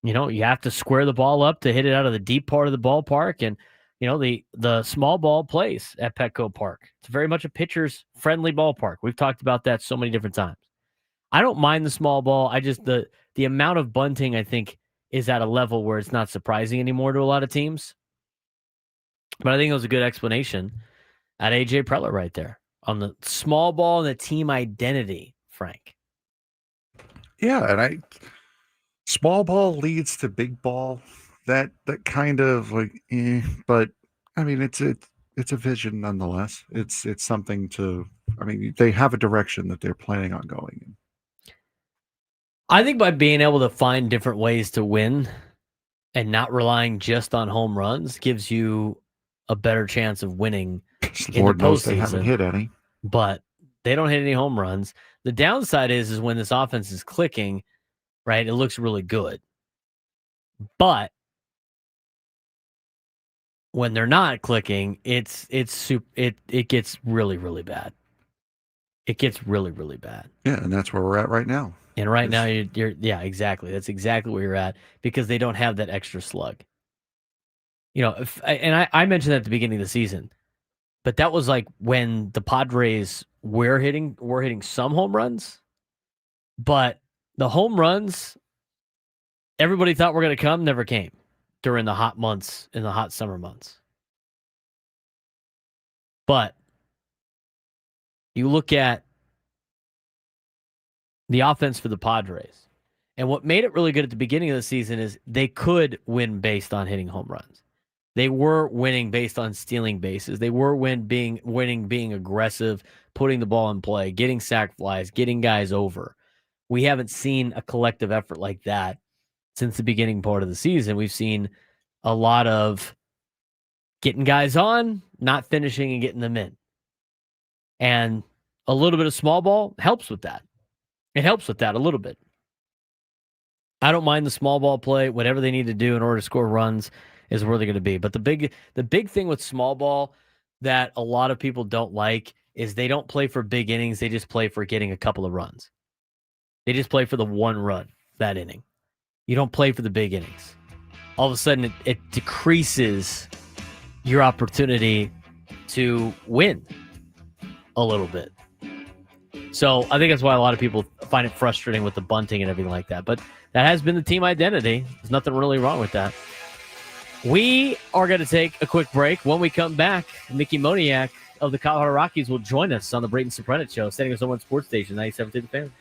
you have to square the ball up to hit it out of the deep part of the ballpark. And, the small ball plays at Petco Park. It's very much a pitcher's friendly ballpark. We've talked about that so many different times. I don't mind the small ball. I just, the amount of bunting, I think, is at a level where it's not surprising anymore to a lot of teams. But I think it was a good explanation at AJ Preller right there on the small ball and the team identity, Frank. Yeah, and small ball leads to big ball. That kind of like, but I mean, it's a vision nonetheless. It's something to. I mean, they have a direction that they're planning on going in. I think by being able to find different ways to win and not relying just on home runs gives you a better chance of winning. Lord knows they haven't hit any, but they don't hit any home runs. The downside is when this offense is clicking, right? It looks really good, but when they're not clicking, it gets really, really bad. It gets really, really bad. Yeah, and that's where we're at right now. And right now, you're exactly. That's exactly where you're at because they don't have that extra slug. I mentioned that at the beginning of the season, but that was like when the Padres were hitting some home runs, but the home runs everybody thought were going to come never came during the hot months, in the hot summer months. But you look at the offense for the Padres, and what made it really good at the beginning of the season is they could win based on hitting home runs. They were winning based on stealing bases. They were winning being aggressive, putting the ball in play, getting sac flies, getting guys over. We haven't seen a collective effort like that since the beginning part of the season. We've seen a lot of getting guys on, not finishing and getting them in. And a little bit of small ball helps with that. It helps with that a little bit. I don't mind the small ball play. Whatever they need to do in order to score runs is where they're going to be. But the big thing with small ball that a lot of people don't like is they don't play for big innings. They just play for getting a couple of runs. They just play for the one run that inning. You don't play for the big innings. All of a sudden, it decreases your opportunity to win a little bit. So I think that's why a lot of people find it frustrating with the bunting and everything like that. But that has been the team identity. There's nothing really wrong with that. We are going to take a quick break. When we come back, Mickey Moniak of the Colorado Rockies will join us on the Braden Surprenant Show, standing us on one sports station, 97.3 The Fan.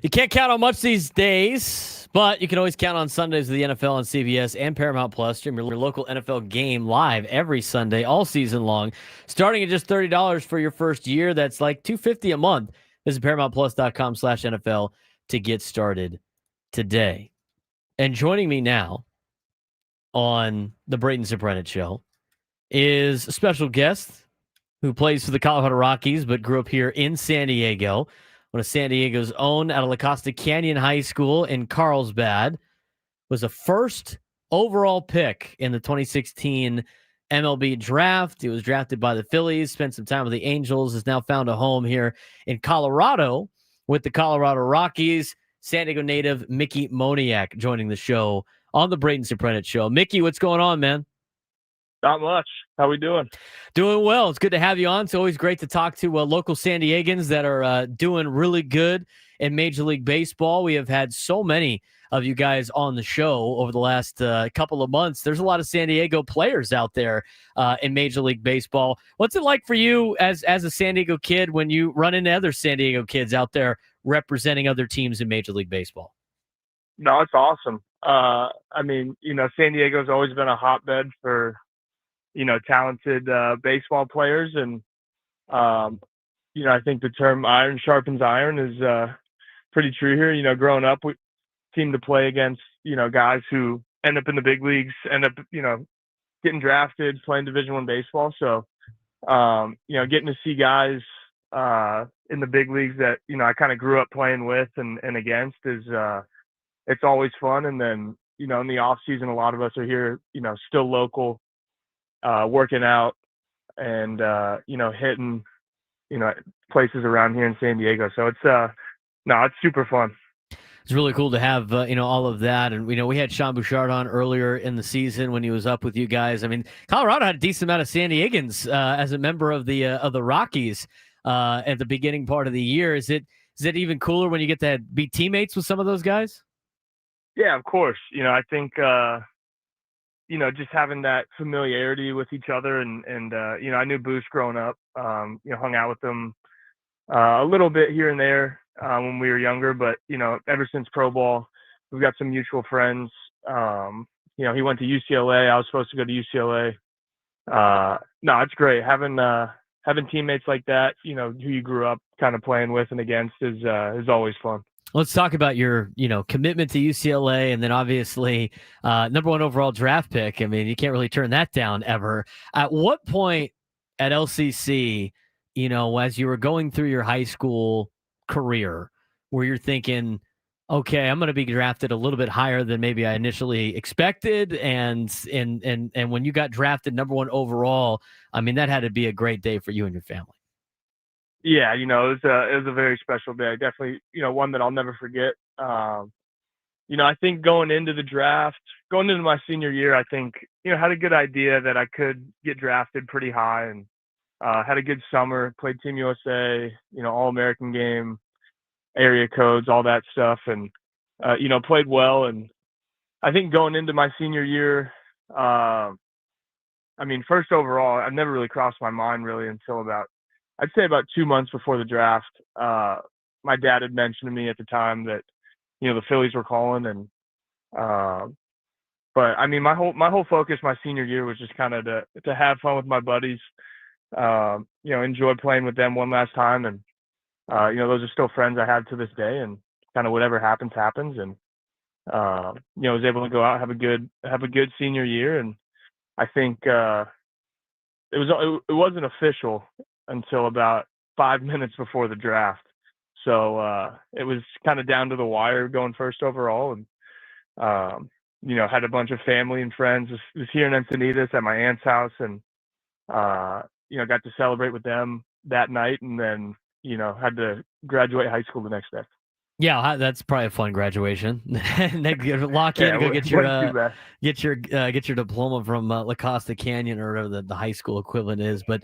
You can't count on much these days, but you can always count on Sundays with the NFL on CBS and Paramount Plus. Stream your local NFL game live every Sunday, all season long, starting at just $30 for your first year. That's like $250 a month. Visit ParamountPlus.com/NFL to get started today. And joining me now on the Braden Surprenant Show is a special guest who plays for the Colorado Rockies but grew up here in San Diego. One of San Diego's own, out of La Costa Canyon High School in Carlsbad, was a first overall pick in the 2016 MLB draft. He was drafted by the Phillies, spent some time with the Angels, has now found a home here in Colorado with the Colorado Rockies. San Diego native Mickey Moniak joining the show on the Braden Surprenant Show. Mickey, what's going on, man? Not much. How we doing? Doing well. It's good to have you on. It's always great to talk to local San Diegans that are doing really good in Major League Baseball. We have had so many of you guys on the show over the last couple of months. There's a lot of San Diego players out there in Major League Baseball. What's it like for you as a San Diego kid when you run into other San Diego kids out there representing other teams in Major League Baseball? No, it's awesome. San Diego's always been a hotbed for talented baseball players. And, I think the term iron sharpens iron is pretty true here. Growing up, we seem to play against, guys who end up in the big leagues, end up, getting drafted, playing Division I baseball. So, getting to see guys in the big leagues that, I kind of grew up playing with and against is it's always fun. And then, in the off season, a lot of us are here, still local, working out and, hitting, places around here in San Diego. So it's super fun. It's really cool to have, all of that. And, we had Sean Bouchard on earlier in the season when he was up with you guys. I mean, Colorado had a decent amount of San Diegans as a member of the Rockies at the beginning part of the year. Is it even cooler when you get to be teammates with some of those guys? Yeah, of course. I think, just having that familiarity with each other and I knew Boosh growing up, hung out with him a little bit here and there when we were younger, but, ever since pro ball, we've got some mutual friends. He went to UCLA. I was supposed to go to UCLA. No, it's great. Having teammates like that, who you grew up kind of playing with and against is always fun. Let's talk about your, commitment to UCLA and then obviously number one overall draft pick. I mean, you can't really turn that down ever. At what point at LCC, as you were going through your high school career, where you're thinking, okay, I'm going to be drafted a little bit higher than maybe I initially expected, and when you got drafted number one overall, I mean, that had to be a great day for you and your family. Yeah, it was a very special day. Definitely, one that I'll never forget. I think going into my senior year, I think, had a good idea that I could get drafted pretty high and had a good summer, played Team USA, All-American game, area codes, all that stuff. And, played well. And I think going into my senior year, first overall, I've never really crossed my mind really until I'd say about 2 months before the draft. My dad had mentioned to me at the time that, the Phillies were calling, and but my whole focus my senior year was just kind of to have fun with my buddies, enjoy playing with them one last time, and those are still friends I have to this day, and kind of whatever happens. And was able to go out, have a good senior year. And I think it wasn't official until about 5 minutes before the draft. So it was kind of down to the wire going first overall. And, had a bunch of family and friends. Was here in Encinitas at my aunt's house, and, got to celebrate with them that night, and then, had to graduate high school the next day. Yeah, that's probably a fun graduation. And then lock in and go get your diploma from La Costa Canyon or whatever the high school equivalent is. But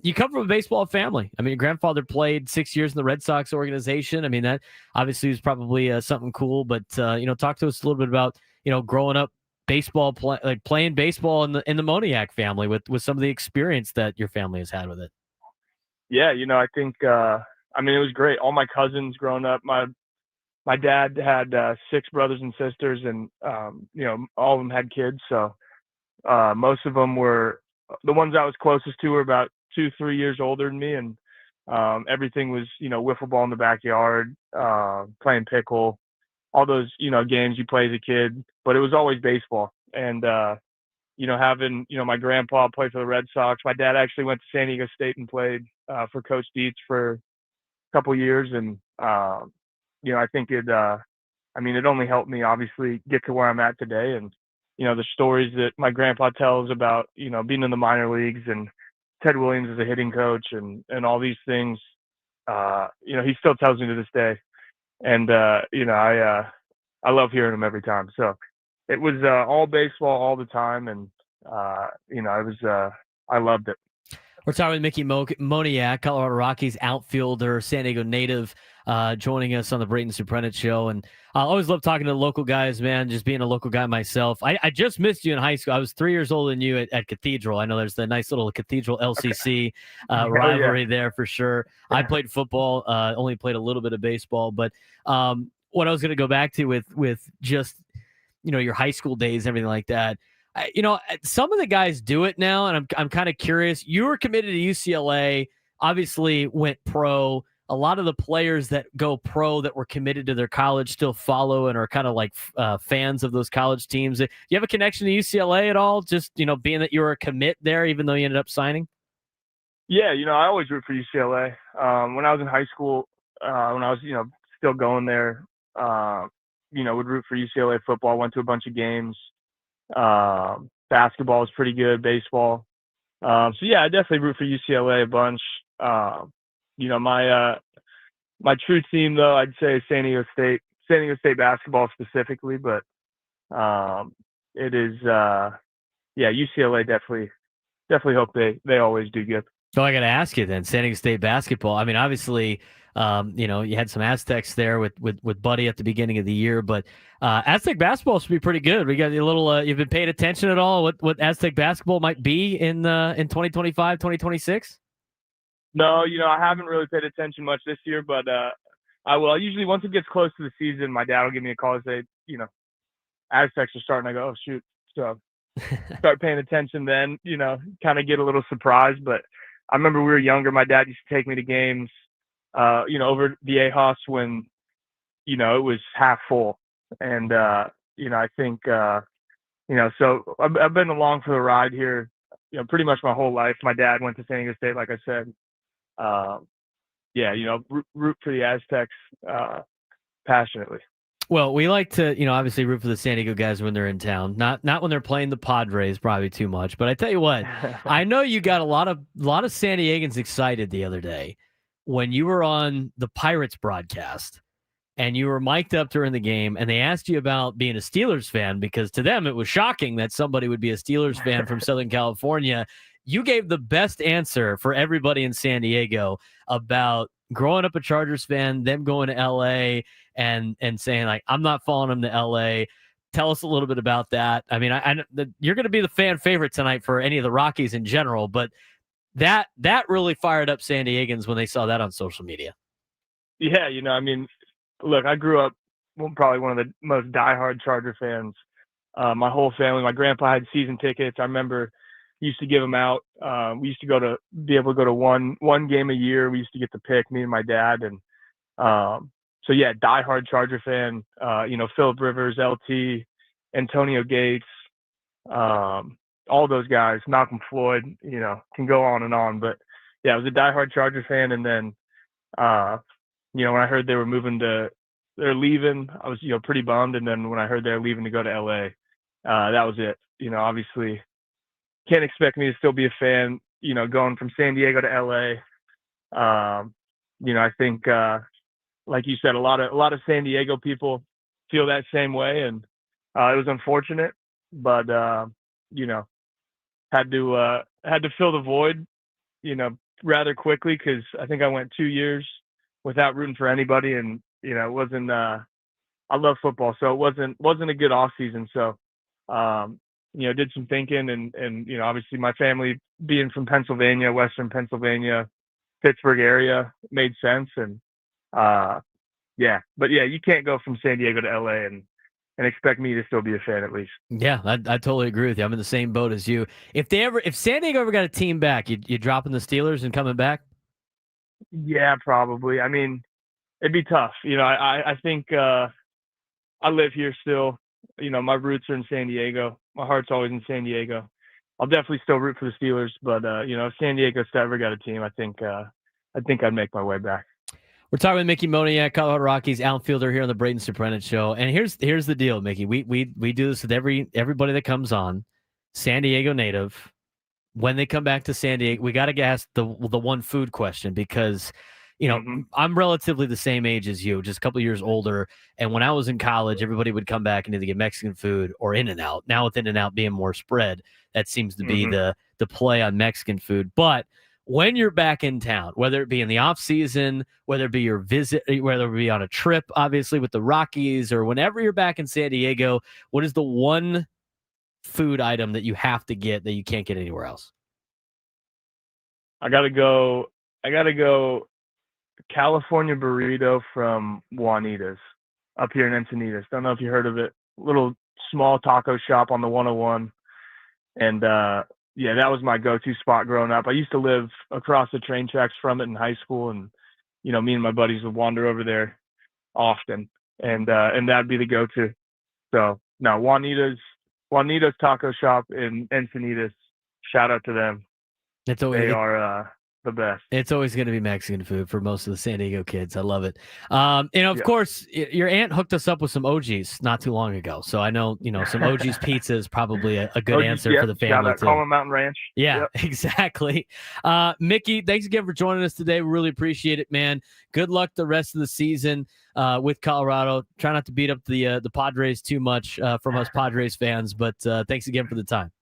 you come from a baseball family. I mean, your grandfather played 6 years in the Red Sox organization. I mean, that obviously was probably something cool. But talk to us a little bit about growing up playing baseball in the Moniac family with some of the experience that your family has had with it. Yeah, I think it was great. All my cousins growing up, my dad had 6 brothers and sisters, and all of them had kids. So most of them were the ones I was closest to were about 2-3 years older than me, and everything was wiffle ball in the backyard, playing pickle, all those games you play as a kid. But it was always baseball, and having my grandpa play for the Red Sox. My dad actually went to San Diego State and played for Coach Dietz for a couple years, and I think it only helped me obviously get to where I'm at today. And, the stories that my grandpa tells about, being in the minor leagues and Ted Williams as a hitting coach and all these things, he still tells me to this day. And, I love hearing them every time. So it was all baseball all the time. And, I loved it. We're talking with Mickey Moniak, Colorado Rockies outfielder, San Diego native, joining us on the Braden Surprenant show. And I always love talking to the local guys, man, just being a local guy myself. I just missed you in high school. I was 3 years older than you at Cathedral. I know there's the nice little Cathedral LCC rivalry there for sure. I played football, only played a little bit of baseball. But what I was going to go back to with just, your high school days, everything like that, some of the guys do it now, and I'm kind of curious. You were committed to UCLA, obviously went pro. A lot of the players that go pro that were committed to their college still follow and are kind of like fans of those college teams. Do you have a connection to UCLA at all? Just, being that you were a commit there, even though you ended up signing? Yeah, I always root for UCLA. When I was in high school, when I was, still going there, would root for UCLA football, went to a bunch of games. Basketball is pretty good, baseball. So yeah, I definitely root for UCLA a bunch. My true team though, I'd say San Diego State basketball specifically, but it is UCLA definitely hope they always do good. So I got to ask you then, San Diego State basketball. I mean, obviously, you had some Aztecs there with Buddy at the beginning of the year, but Aztec basketball should be pretty good. We got a little. You've been paying attention at all? What Aztec basketball might be in 2025, 2026? No, I haven't really paid attention much this year, but I will. Usually, once it gets close to the season, my dad will give me a call and say, Aztecs are starting. I go, oh shoot, so start paying attention then. Kind of get a little surprised, but. I remember we were younger. My dad used to take me to games, over the AHOS when, it was half full. And, I think, so I've been along for the ride here, pretty much my whole life. My dad went to San Diego State, like I said. Root for the Aztecs passionately. Well, we like to, obviously root for the San Diego guys when they're in town. Not when they're playing the Padres, probably too much. But I tell you what, I know you got a lot of San Diegans excited the other day when you were on the Pirates broadcast and you were mic'd up during the game, and they asked you about being a Steelers fan because to them it was shocking that somebody would be a Steelers fan from Southern California. You gave the best answer for everybody in San Diego about growing up a Chargers fan, them going to LA and saying, like, I'm not following them to LA. Tell us a little bit about that. I mean, you're going to be the fan favorite tonight for any of the Rockies in general, but that really fired up San Diegans when they saw that on social media. Yeah, look, I grew up probably one of the most diehard Charger fans. My whole family, my grandpa had season tickets. I remember he used to give them out. We used to be able to go to one game a year. We used to get to pick, me and my dad. And so yeah, diehard Charger fan. Phillip Rivers, LT, Antonio Gates, all those guys, Malcolm Floyd, can go on and on. But yeah, I was a diehard Charger fan. And then, when I heard they're leaving, I was, pretty bummed. And then when I heard they're leaving to go to LA, that was it. Obviously can't expect me to still be a fan, going from San Diego to LA. I think, like you said, a lot of San Diego people feel that same way. And it was unfortunate, but, had to fill the void, rather quickly, because I think I went 2 years without rooting for anybody, and it wasn't. I love football, so it wasn't a good off season. So, did some thinking, and obviously my family being from Pennsylvania, Western Pennsylvania, Pittsburgh area, made sense, and you can't go from San Diego to LA and expect me to still be a fan at least. Yeah, I totally agree with you. I'm in the same boat as you. If San Diego ever got a team back, you dropping the Steelers and coming back? Yeah, probably. I mean, it'd be tough. I think I live here still. My roots are in San Diego. My heart's always in San Diego. I'll definitely still root for the Steelers, but if San Diego ever got a team, I think I'd make my way back. We're talking with Mickey Moniak, Colorado Rockies outfielder here on the Braden Surprenant Show. And here's the deal, Mickey. We do this with everybody that comes on, San Diego native. When they come back to San Diego, we got to ask the one food question, because I'm relatively the same age as you, just a couple of years older. And when I was in college, everybody would come back and either get Mexican food or In-N-Out. Now with In-N-Out being more spread, that seems to be the play on Mexican food. But when you're back in town, whether it be in the off season, whether it be your visit, whether it be on a trip, obviously with the Rockies, or whenever you're back in San Diego, what is the one food item that you have to get that you can't get anywhere else? I gotta go California burrito from Juanita's up here in Encinitas. Don't know if you heard of it. Little small taco shop on the 101. And that was my go-to spot growing up. I used to live across the train tracks from it in high school, and me and my buddies would wander over there often, and that'd be the go-to. So no, Juanita's taco shop in Encinitas. Shout out to them. They are the best. It's always going to be Mexican food for most of the San Diego kids. I love it. Of course, your aunt hooked us up with some OGs not too long ago. So I know, some OGs pizza is probably a good answer for the family too. Coleman Mountain Ranch. Yeah, exactly. Mickey, thanks again for joining us today. We really appreciate it, man. Good luck the rest of the season with Colorado. Try not to beat up the Padres too much from us Padres fans, but thanks again for the time.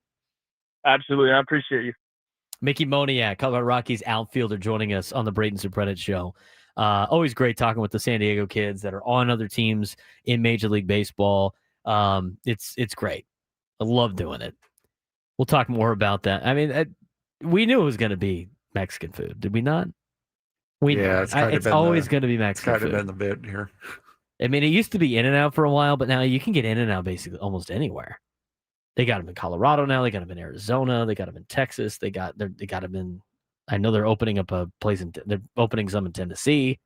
Absolutely. I appreciate you. Mickey Moniak, Colorado Rockies outfielder, joining us on the Braden Surprenant Show. Always great talking with the San Diego kids that are on other teams in Major League Baseball. It's great. I love doing it. We'll talk more about that. I mean, we knew it was going to be Mexican food, did we not? It's always going to be Mexican food. It's kind of been the bit here. I mean, it used to be In-N-Out for a while, but now you can get In-N-Out basically almost anywhere. They got them in Colorado now. They got them in Arizona. They got them in Texas. They got them in. I know they're opening up a place they're opening some in Tennessee.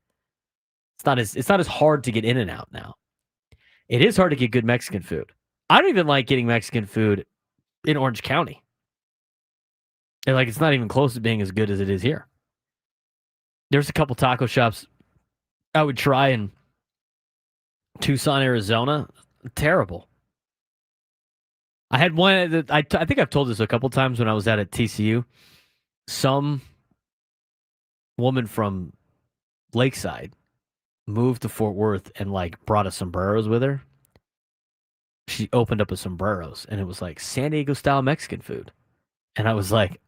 It's not as hard to get In-N-Out now. It is hard to get good Mexican food. I don't even like getting Mexican food in Orange County. And it's not even close to being as good as it is here. There's a couple taco shops I would try in Tucson, Arizona. Terrible. I had one that I think I've told this a couple times when I was at TCU. Some woman from Lakeside moved to Fort Worth and brought us sombreros with her. She opened up a sombreros and it was San Diego style Mexican food. And I was like,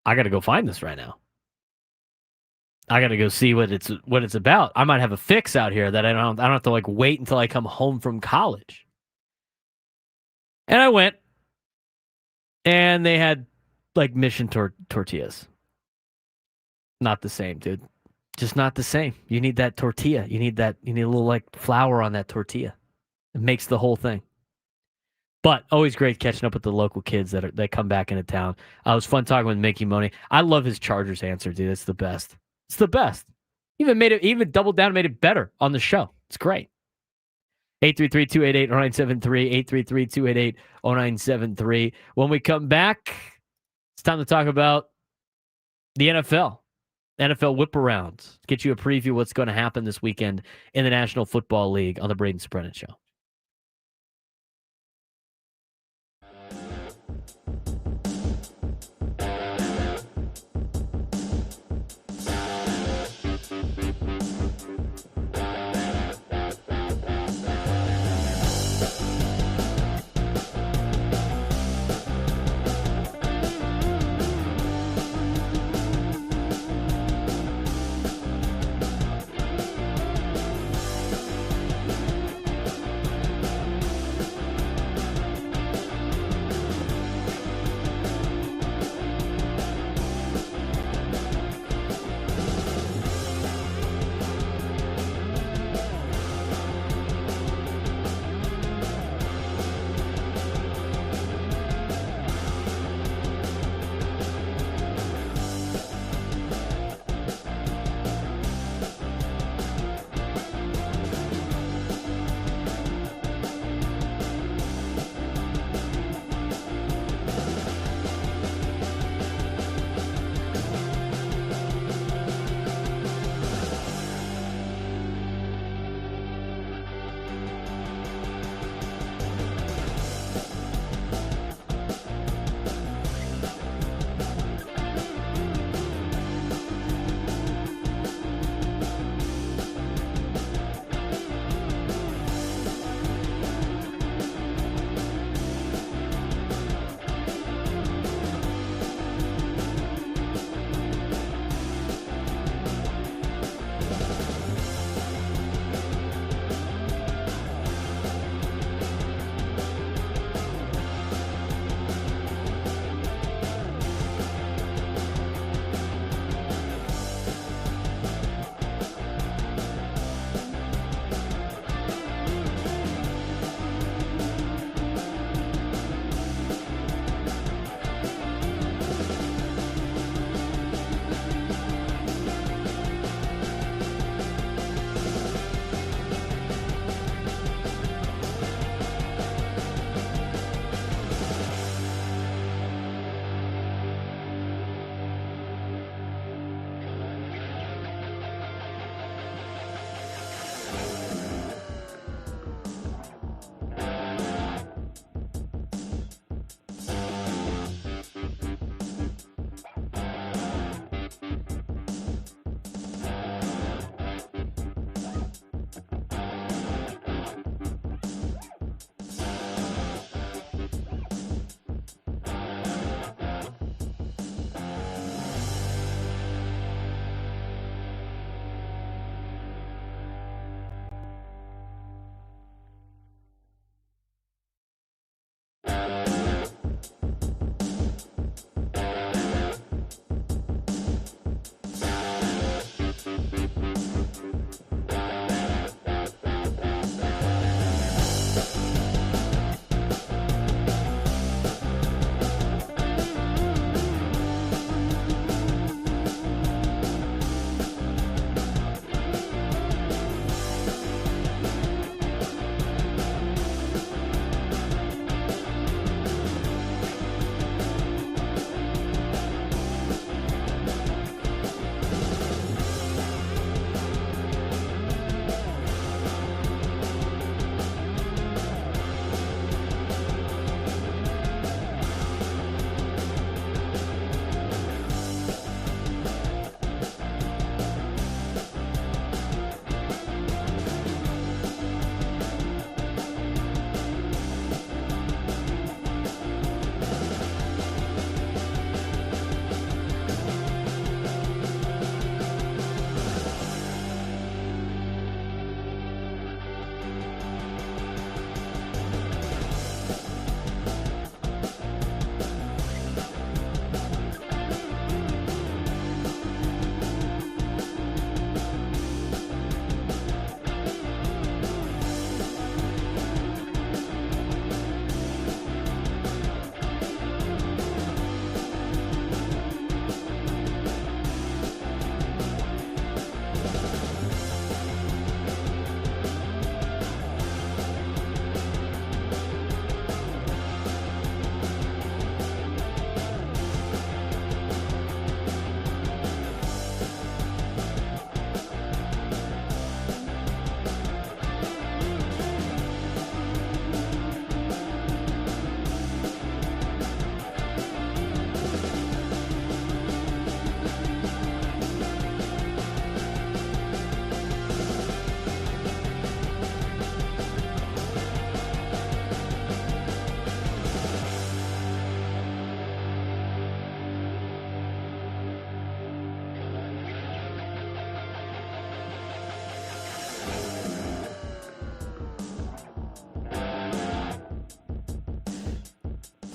I got to go find this right now. I got to go see what it's about. I might have a fix out here that I don't have to wait until I come home from college. And I went. And they had Mission tortillas. Not the same, dude. Just not the same. You need that tortilla. You need a little flour on that tortilla. It makes the whole thing. But always great catching up with the local kids that come back into town. It was fun talking with Mickey Moniak. I love his Chargers answer, dude. It's the best. It's the best. Even doubled down and made it better on the show. It's great. 833-288-0973, 833-288-0973. When we come back, it's time to talk about the NFL whip around. Get you a preview of what's going to happen this weekend in the National Football League on the Braden Surprenant Show.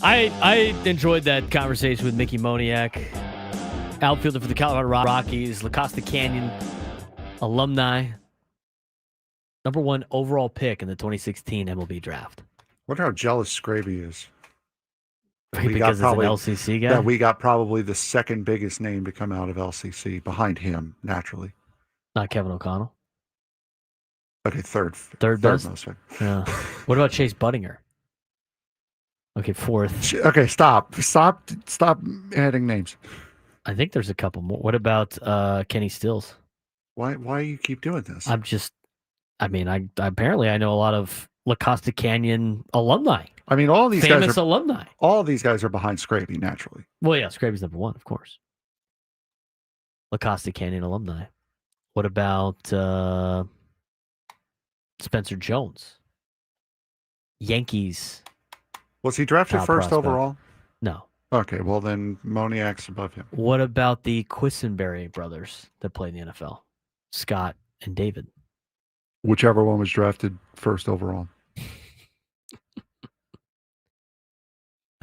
I enjoyed that conversation with Mickey Moniak, outfielder for the Colorado Rockies, La Costa Canyon alumni, number 1 overall pick in the 2016 MLB draft. Wonder how jealous Scraby is. Because it's an LCC guy? That we got probably the second biggest name to come out of LCC behind him, naturally. Not Kevin O'Connell. Okay, third best? most. Yeah. What about Chase Buttinger? Okay, 4th. Okay, stop adding names. I think there's a couple more. What about Kenny Stills? Why you keep doing this? I apparently I know a lot of La Costa Canyon alumni. I mean, all these famous guys are alumni. All these guys are behind Scraby, naturally. Well, yeah, Scraby's number 1, of course. La Costa Canyon alumni. What about Spencer Jones? Yankees. Was he drafted Top first prospect. overall? No. Okay, well then Moniac's above him. What about the Quisenberry brothers that play in the NFL? Scott and David. Whichever one was drafted first overall.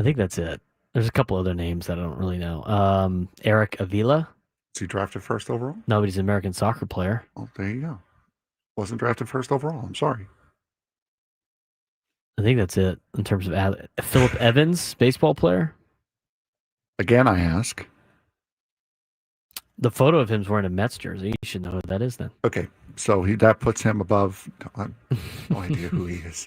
I think that's it. There's a couple other names that I don't really know. Eric Avila. Was he drafted first overall? No, but he's an American soccer player. Oh, there you go. Wasn't drafted first overall. I'm sorry. I think that's it in terms of Philip Evans, baseball player. Again, I ask. The photo of him's wearing a Mets jersey. You should know who that is then. Okay, so that puts him above. I have no idea who he is.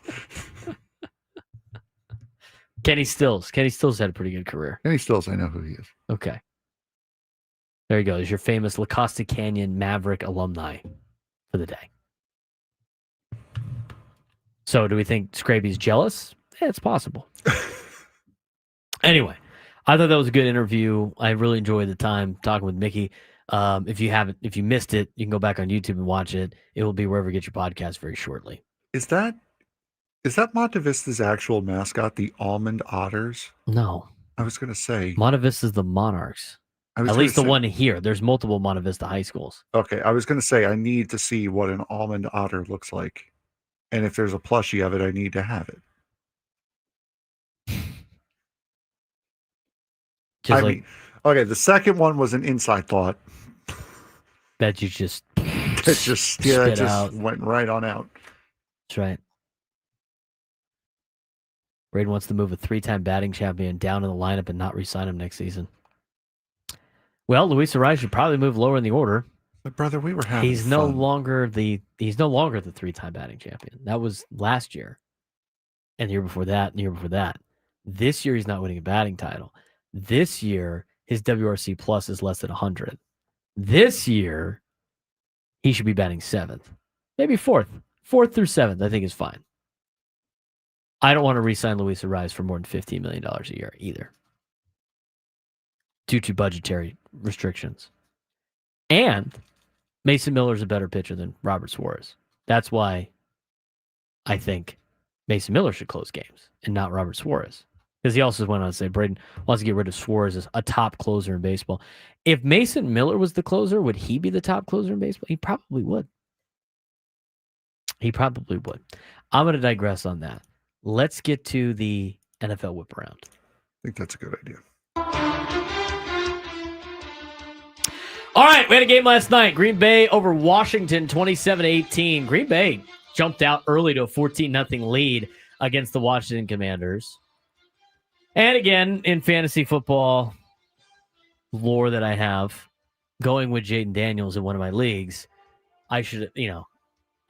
Kenny Stills. Kenny Stills had a pretty good career. Kenny Stills, I know who he is. Okay. There you go. There's your famous La Costa Canyon Maverick alumni for the day. So do we think Scraby's jealous? Yeah, it's possible. Anyway, I thought that was a good interview. I really enjoyed the time talking with Mickey. If you missed it, you can go back on YouTube and watch it. It will be wherever you get your podcast very shortly. Is that Monte Vista's actual mascot, the Almond Otters? No. I was going to say. Monte Vista's the Monarchs. At least the one here. There's multiple Monte Vista high schools. Okay, I was going to say I need to see what an almond otter looks like. And if there's a plushie of it, I need to have it. Okay, the second one was an inside thought. That you just went right on out. That's right. Braden wants to move a 3-time batting champion down in the lineup and not re-sign him next season. Well, Luis Ariz should probably move lower in the order. But brother, we were having He's no longer the 3-time batting champion. That was last year. And the year before that, and the year before that. This year he's not winning a batting title. This year his WRC plus is less than 100. This year he should be batting 7th. Maybe 4th. 4th through 7th I think is fine. I don't want to re-sign Luis Ariz for more than $15 million a year either, due to budgetary restrictions. And Mason Miller's a better pitcher than Robert Suarez. That's why I think Mason Miller should close games and not Robert Suarez. Because he also went on to say Braden wants to get rid of Suarez as a top closer in baseball. If Mason Miller was the closer, would he be the top closer in baseball? He probably would. I'm going to digress on that. Let's get to the NFL whip around. I think that's a good idea. All right, we had a game last night. Green Bay over Washington, 27-18. Green Bay jumped out early to a 14-0 lead against the Washington Commanders. And again, in fantasy football lore that I have, going with Jaden Daniels in one of my leagues, I should,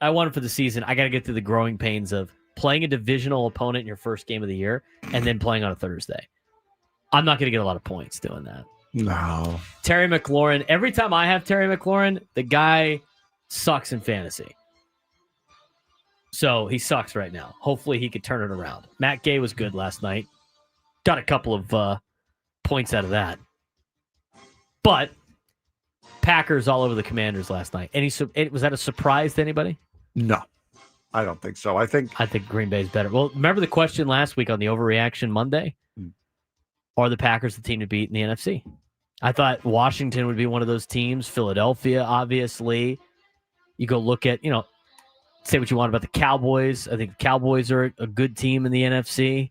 I won for the season. I got to get through the growing pains of playing a divisional opponent in your first game of the year and then playing on a Thursday. I'm not going to get a lot of points doing that. No. Terry McLaurin. Every time I have Terry McLaurin, the guy sucks in fantasy. So he sucks right now. Hopefully he could turn it around. Matt Gay was good last night. Got a couple of points out of that. But Packers all over the Commanders last night. Was that a surprise to anybody? No, I don't think so. I think Green Bay's better. Well, remember the question last week on the Overreaction Monday? Are the Packers the team to beat in the NFC? I thought Washington would be one of those teams. Philadelphia, obviously. You go look at, say what you want about the Cowboys. I think the Cowboys are a good team in the NFC.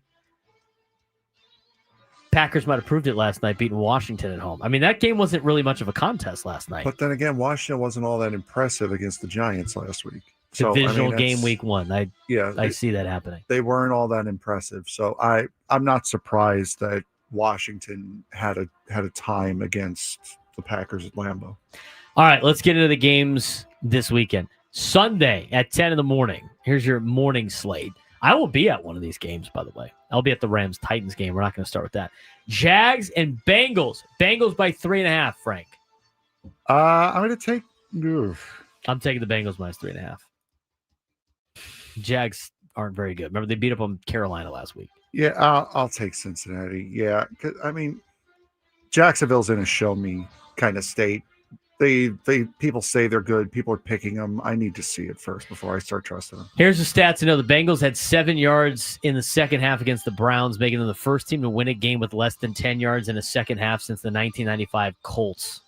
Packers might have proved it last night, beating Washington at home. I mean, that game wasn't really much of a contest last night. But then again, Washington wasn't all that impressive against the Giants last week. So, Divisional game week 1. I see that happening. They weren't all that impressive. So I'm not surprised that Washington had a time against the Packers at Lambeau. All right, let's get into the games this weekend. Sunday at 10 in the morning. Here's your morning slate. I will be at one of these games, by the way. I'll be at the Rams-Titans game. We're not going to start with that. Jags and Bengals. Bengals by 3.5, Frank. I'm going to take... I'm taking the Bengals minus 3.5. Jags aren't very good. Remember, they beat up on Carolina last week. Yeah, I'll take Cincinnati. Yeah, 'cause, I mean, Jacksonville's in a show-me kind of state. They people say they're good. People are picking them. I need to see it first before I start trusting them. Here's the stats to know. The Bengals had 7 yards in the second half against the Browns, making them the first team to win a game with less than 10 yards in the second half since the 1995 Colts.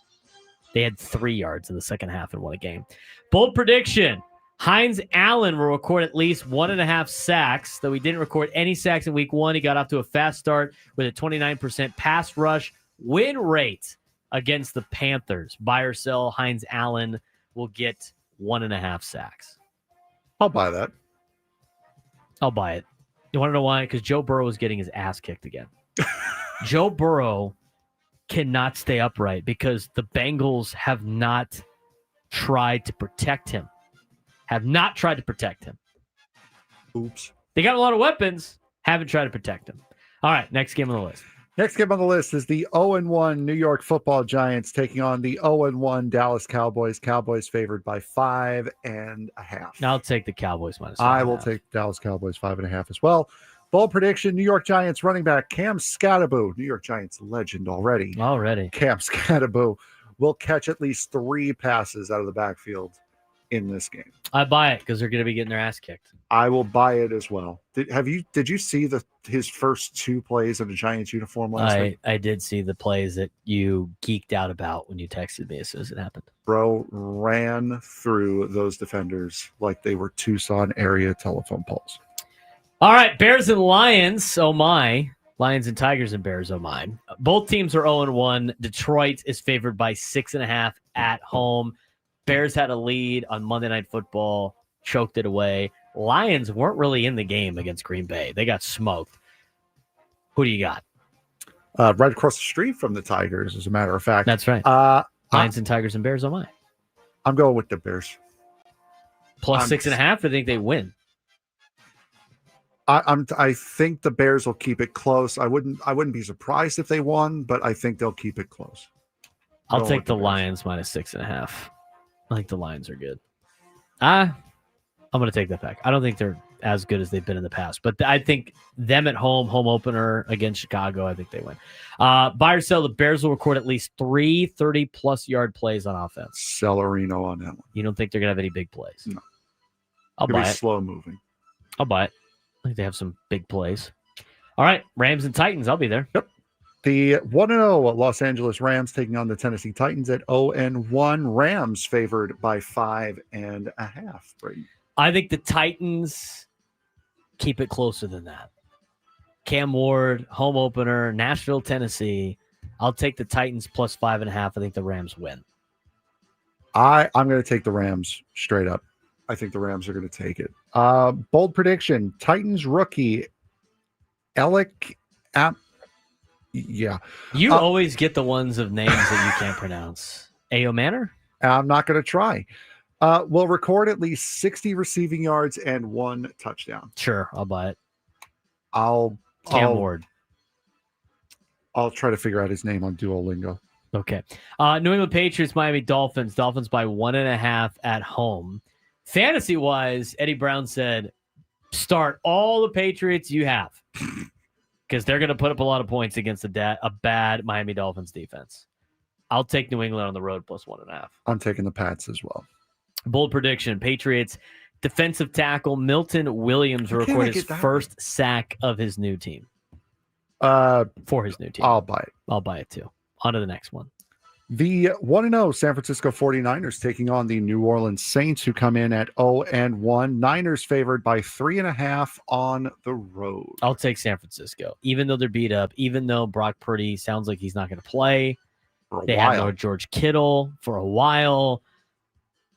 They had 3 yards in the second half and won a game. Bold prediction. Hines Allen will record at least 1.5 sacks, though he didn't record any sacks in week 1. He got off to a fast start with a 29% pass rush win rate against the Panthers. Buy or sell, Hines Allen will get 1.5 sacks. I'll buy that. I'll buy it. You want to know why? Because Joe Burrow is getting his ass kicked again. Joe Burrow cannot stay upright because the Bengals have not tried to protect him. Oops. They got a lot of weapons, haven't tried to protect him. All right, next game on the list. Next game on the list is the 0-1 New York Football Giants taking on the 0-1 Dallas Cowboys. Cowboys favored by 5.5. I'll take the Cowboys minus 5.5. I will take Dallas Cowboys 5.5 as well. Bold prediction: New York Giants running back Cam Scatterbo, New York Giants legend already. Cam Scatterbo will catch at least 3 passes out of the backfield in this game. I buy it because they're going to be getting their ass kicked. I will buy it as well. Did you see his first 2 plays in a Giants uniform last night? I did see the plays that you geeked out about when you texted me as soon as it happened. Bro ran through those defenders like they were Tucson area telephone poles. All right, Bears and Lions. Oh my. Lions and Tigers and Bears. Oh my. Both teams are 0-1. Detroit is favored by 6.5 at home. Bears had a lead on Monday Night Football, choked it away. Lions weren't really in the game against Green Bay. They got smoked. Who do you got? Right across the street from the Tigers, as a matter of fact. That's right. Lions and Tigers and Bears. Oh my. I'm going with the Bears. Plus 6.5. I think they win. I think the Bears will keep it close. I wouldn't be surprised if they won, but I think they'll keep it close. I'll take the Lions minus 6.5. I think the Lions are good. I'm going to take that back. I don't think they're as good as they've been in the past, but I think them at home opener against Chicago, I think they win. Buy or sell, the Bears will record at least 3 30-plus yard plays on offense. Celerino on that one. You don't think they're going to have any big plays? No. I'll buy it. Slow moving. I'll buy it. I think they have some big plays. All right, Rams and Titans. I'll be there. Yep. The 1-0 Los Angeles Rams taking on the Tennessee Titans at 0-1. Rams favored by 5.5. Braden. I think the Titans keep it closer than that. Cam Ward, home opener, Nashville, Tennessee. I'll take the Titans plus 5.5. I think the Rams win. I'm going to take the Rams straight up. I think the Rams are going to take it. Bold prediction: Titans rookie Alec App. Yeah. You always get the ones of names that you can't pronounce. Ayo Manor? I'm not going to try. Will record at least 60 receiving yards and 1 touchdown. Sure, I'll buy it. Cam Ward. I'll try to figure out his name on Duolingo. Okay. New England Patriots, Miami Dolphins. Dolphins by 1.5 at home. Fantasy-wise, Eddie Brown said, start all the Patriots you have. Because they're going to put up a lot of points against a bad Miami Dolphins defense. I'll take New England on the road plus 1.5. I'm taking the Pats as well. Bold prediction: Patriots defensive tackle Milton Williams will record his first sack of his new team. For his new team. I'll buy it. I'll buy it too. On to the next one. The 1-0 San Francisco 49ers taking on the New Orleans Saints, who come in at 0-1. Niners favored by 3.5 on the road. I'll take San Francisco, even though they're beat up, even though Brock Purdy sounds like he's not going to play. They have no George Kittle for a while.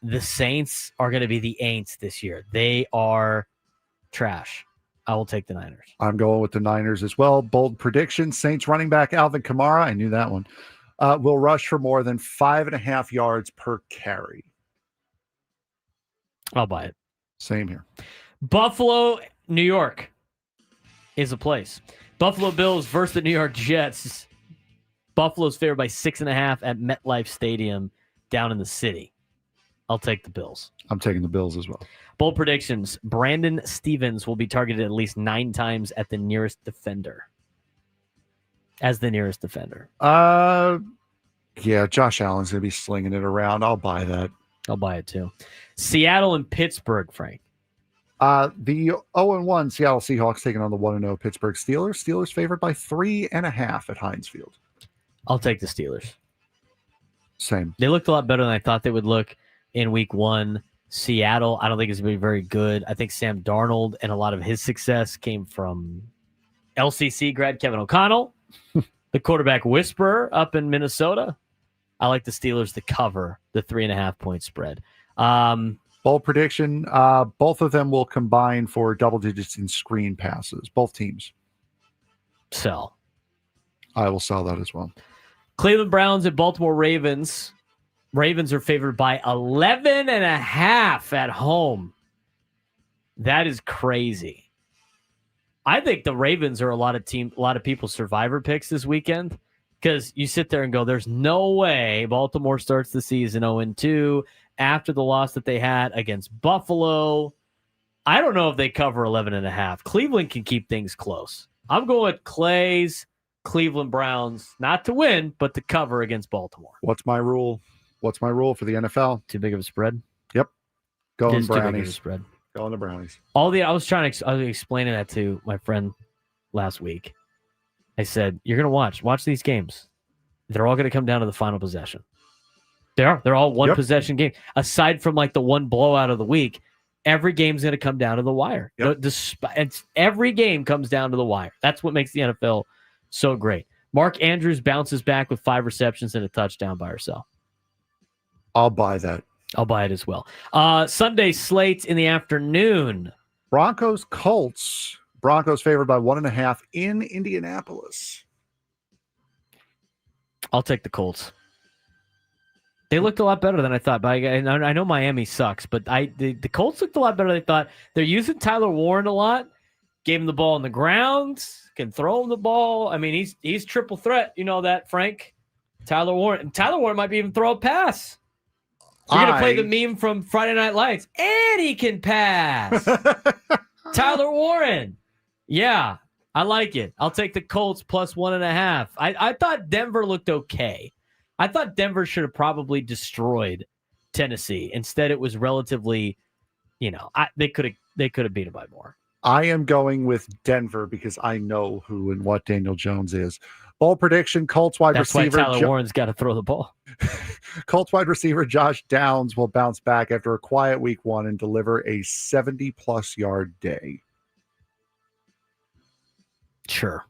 The Saints are going to be the Aints this year. They are trash. I will take the Niners. I'm going with the Niners as well. Bold prediction. Saints running back Alvin Kamara, I knew that one, will rush for more than 5.5 yards per carry. I'll buy it. Same here. Buffalo, New York is a place. Buffalo Bills versus the New York Jets. Buffalo's favored by 6.5 at MetLife Stadium down in the city. I'll take the Bills. I'm taking the Bills as well. Bold predictions. Brandon Stevens will be targeted at least 9 times at the nearest defender. As the nearest defender. Yeah, Josh Allen's going to be slinging it around. I'll buy that. I'll buy it too. Seattle and Pittsburgh, Frank. The 0-1 Seattle Seahawks taking on the 1-0 Pittsburgh Steelers. Steelers favored by 3.5 at Heinz Field. I'll take the Steelers. Same. They looked a lot better than I thought they would look in week 1. Seattle, I don't think is going to be very good. I think Sam Darnold and a lot of his success came from LCC grad Kevin O'Connell, the quarterback whisperer up in Minnesota. I like the Steelers to cover the 3.5 point spread. Bold prediction. Both of them will combine for double digits in screen passes. Both teams. Sell. I will sell that as well. Cleveland Browns and Baltimore Ravens. Ravens are favored by 11.5 at home. That is crazy. I think the Ravens are a lot of people's survivor picks this weekend, because you sit there and go, there's no way Baltimore starts the season 0-2 after the loss that they had against Buffalo. I don't know if they cover 11.5. Cleveland can keep things close. I'm going with Clay's Cleveland Browns, not to win, but to cover against Baltimore. What's my rule? What's my rule for the NFL? Too big of a spread? Yep. Going Too big of a Brownies. spread. Going the Brownies. I was explaining that to my friend last week. I said, you're going to watch these games. They're all going to come down to the final possession. They're all one possession game. Aside from like the one blowout of the week, every game's going to come down to the wire. Yep. Every game comes down to the wire. That's what makes the NFL so great. Mark Andrews bounces back with 5 receptions and a touchdown by herself. I'll buy that. I'll buy it as well. Sunday slate in the afternoon. Broncos Colts. Broncos favored by 1.5 in Indianapolis. I'll take the Colts. They looked a lot better than I thought. But I know Miami sucks, but the Colts looked a lot better than I thought. They're using Tyler Warren a lot. Gave him the ball on the ground. Can throw him the ball. I mean, he's triple threat. You know that, Frank. Tyler Warren might be even throw a pass. You're going to play the meme from Friday Night Lights. And he can pass. Tyler Warren. Yeah, I like it. I'll take the Colts plus 1.5. I thought Denver looked okay. I thought Denver should have probably destroyed Tennessee. Instead, it was relatively, they could have beat it by more. I am going with Denver because I know who and what Daniel Jones is. Bold prediction, Colts wide receiver. That's why Tyler Warren's got to throw the ball. Colts wide receiver Josh Downs will bounce back after a quiet week 1 and deliver a 70-plus yard day. Sure.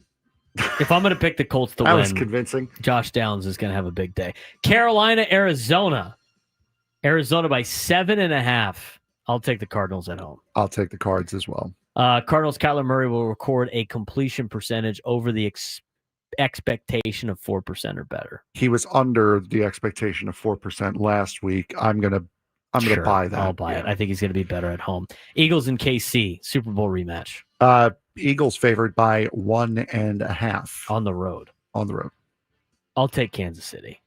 If I'm going to pick the Colts to that win, was convincing. Josh Downs is going to have a big day. Carolina, Arizona. Arizona by 7.5. I'll take the Cardinals at home. I'll take the Cards as well. Cardinals, Kyler Murray will record a completion percentage over the expectation of 4% or better. He was under the expectation of 4% last week. I'm gonna buy that. I'll buy it. I think he's gonna be better at home. Eagles and KC Super Bowl rematch. Eagles favored by 1.5 on the road. I'll take Kansas City.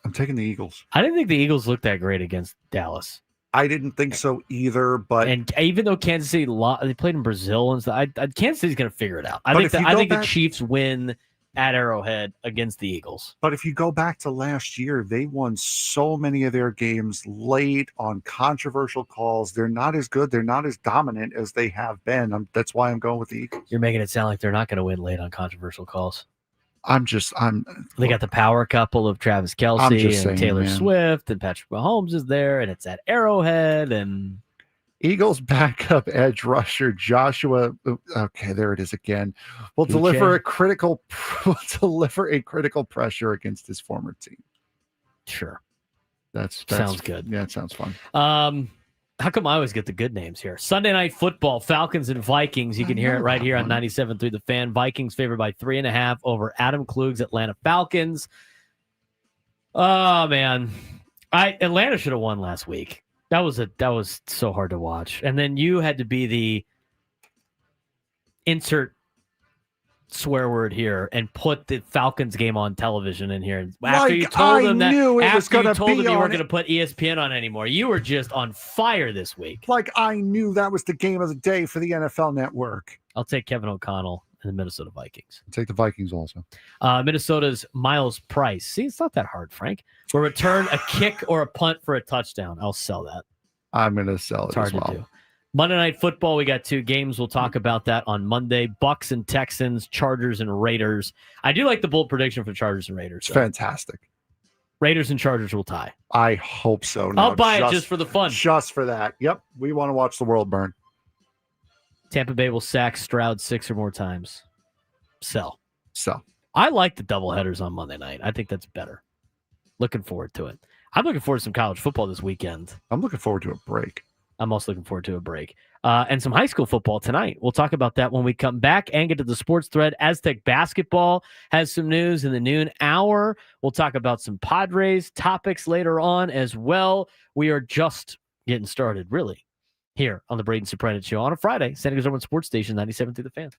I'm taking the Eagles. I didn't think the Eagles looked that great against Dallas. I didn't think so either, but even though Kansas City they played in Brazil and stuff, Kansas City's going to figure it out. I think the Chiefs win at Arrowhead against the Eagles. But if you go back to last year, they won so many of their games late on controversial calls. They're not as good. They're not as dominant as they have been. That's why I'm going with the Eagles. You're making it sound like they're not going to win late on controversial calls. They got the power couple of Travis I'm Kelce just and saying, Taylor man. Swift, and Patrick Mahomes is there, and it's at Arrowhead, and Eagles backup edge rusher Joshua. Okay, there it is again. Will Uche. deliver a critical pressure against his former team. Sure. That's Sounds good. Yeah, it sounds fun. How come I always get the good names here? Sunday Night Football, Falcons and Vikings. You can hear it right here on 97.3 The Fan. Vikings favored by 3.5 over Adam Klug's Atlanta Falcons. Oh, man. Atlanta should have won last week. That was so hard to watch. And then you had to be the insert swear word here and put the Falcons game on television in here. After you told them that, you weren't going to put ESPN on anymore. You were just on fire this week. Like I knew that was the game of the day for the NFL Network. I'll take Kevin O'Connell and the Minnesota Vikings. I'll take the Vikings also. Minnesota's Miles Price. See, it's not that hard, Frank. Will return a kick or a punt for a touchdown. I'll sell that. I'm going to sell it It's hard as well. to do. Monday Night Football, we got 2 games. We'll talk about that on Monday. Bucks and Texans, Chargers and Raiders. I do like the bold prediction for Chargers and Raiders. It's fantastic. Raiders and Chargers will tie. I hope so. No, I'll buy it just for the fun. Just for that. Yep. We want to watch the world burn. Tampa Bay will sack Stroud 6 or more times. Sell. I like the doubleheaders on Monday night. I think that's better. Looking forward to it. I'm looking forward to some college football this weekend. I'm looking forward to a break. I'm also looking forward to a break. And some high school football tonight. We'll talk about that when we come back and get to the sports thread. Aztec basketball has some news in the noon hour. We'll talk about some Padres topics later on as well. We are just getting started, really, here on the Braden Surprenant Show on a Friday. San Diego's Urban Sports Station, 97 through the Fan.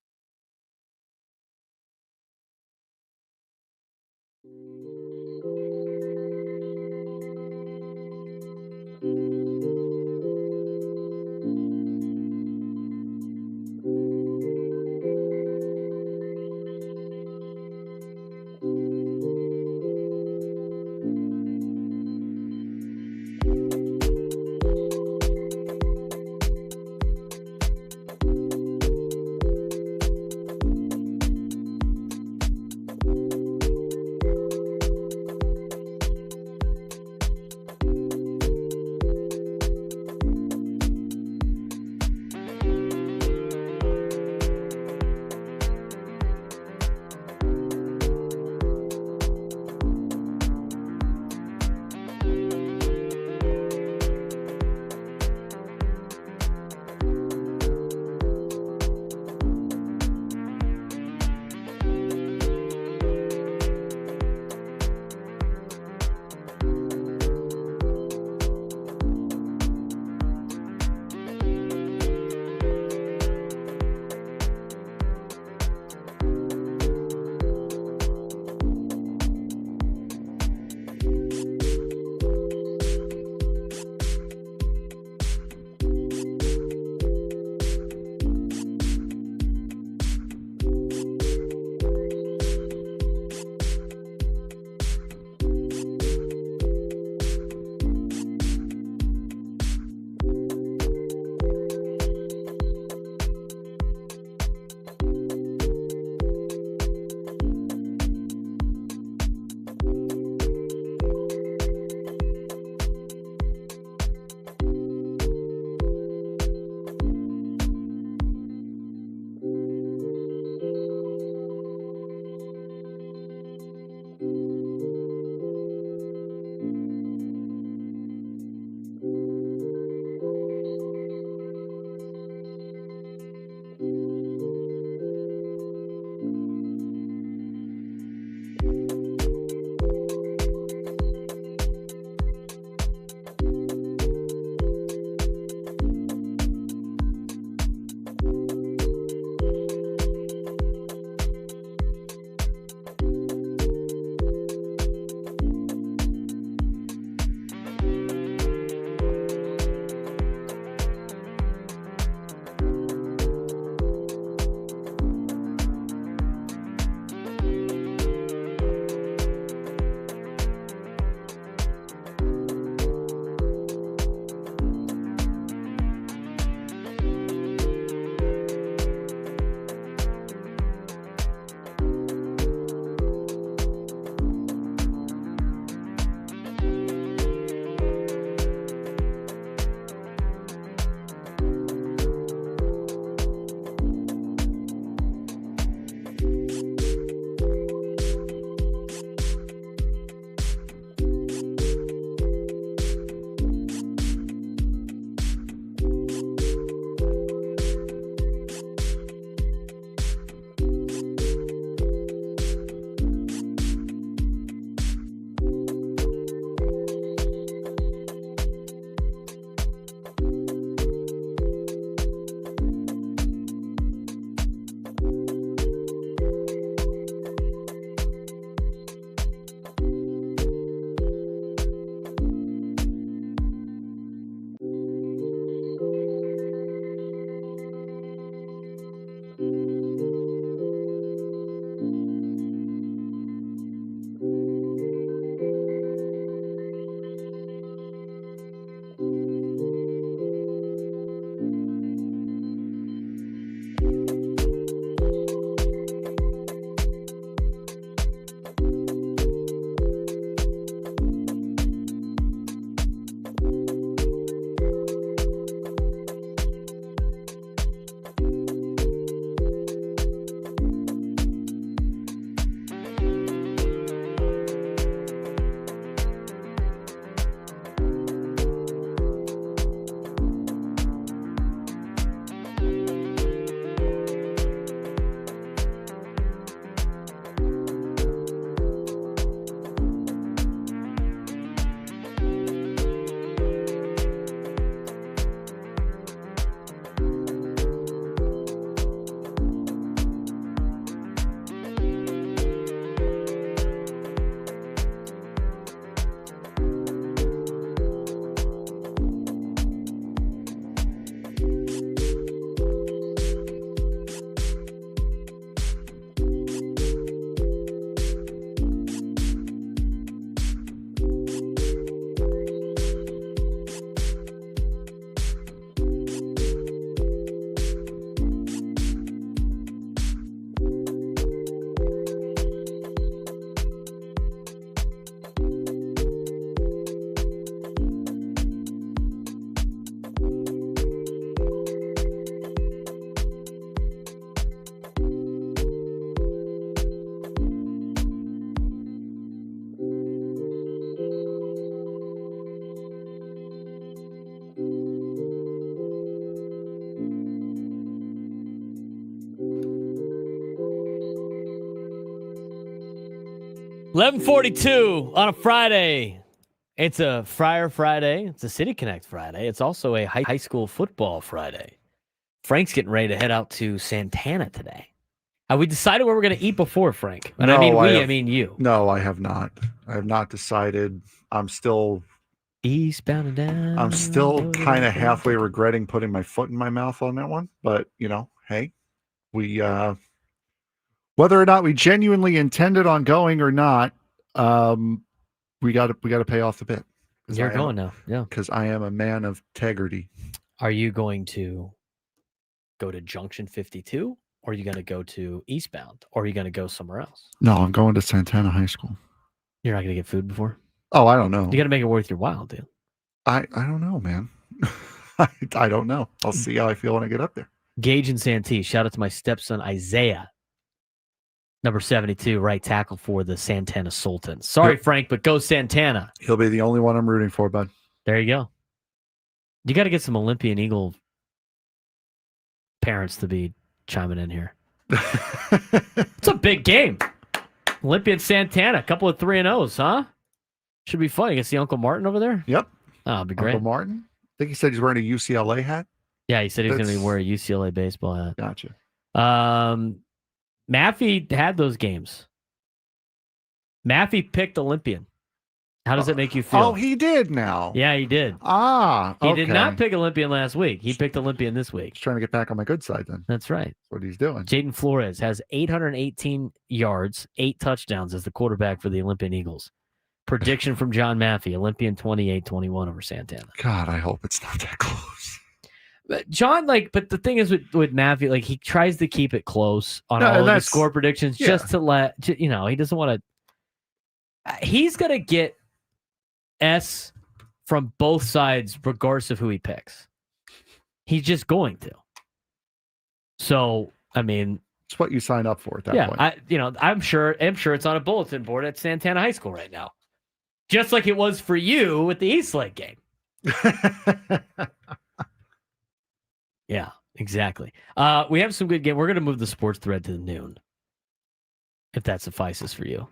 11:42 on a Friday. It's a Friar Friday. It's a City Connect Friday. It's also a high school football Friday. Frank's getting ready to head out to Santana today. Have we decided where we're going to eat before, Frank? And No, I mean you. No, I have not. I have not decided. I'm still eastbound and down. I'm still kind of halfway regretting putting my foot in my mouth on that one. But, hey, we whether or not we genuinely intended on going or not, we got to pay off the bit. You're going now. Yeah. Because I am a man of integrity. Are you going to go to Junction 52? Or are you going to go to eastbound? Or are you going to go somewhere else? No, I'm going to Santana High School. You're not going to get food before? Oh, I don't know. You got to make it worth your while, dude. I don't know, man. I don't know. I'll see how I feel when I get up there. Gage and Santee. Shout out to my stepson, Isaiah. Number 72, right tackle for the Santana Sultans. Sorry, Frank, but go Santana. He'll be the only one I'm rooting for, bud. There you go. You got to get some Olympian Eagle parents to be chiming in here. It's a big game. Olympian Santana, a couple of 3-0s, huh? Should be fun. You can see Uncle Martin over there? Yep. Oh, it'll be great. Uncle Martin? I think he said he's wearing a UCLA hat. Yeah, he said he was going to be wearing a UCLA baseball hat. Gotcha. Maffey had those games. Maffey picked Olympian. How does it make you feel? Oh, he did now. Yeah, he did. Okay. He did not pick Olympian last week. He picked Olympian this week. He's trying to get back on my good side then. That's right. That's what he's doing. Jaden Flores has 818 yards, 8 touchdowns as the quarterback for the Olympian Eagles. Prediction from John Maffey, Olympian 28-21 over Santana. God, I hope it's not that close. But John, but the thing is with Maffey, he tries to keep it close on all of the score predictions just to he doesn't want to. He's going to get S from both sides, regardless of who he picks. He's just going to. So, it's what you sign up for at that point. I'm sure it's on a bulletin board at Santana High School right now, just like it was for you with the Eastlake game. Yeah, exactly. We have some good game. We're going to move the sports thread to noon, if that suffices for you.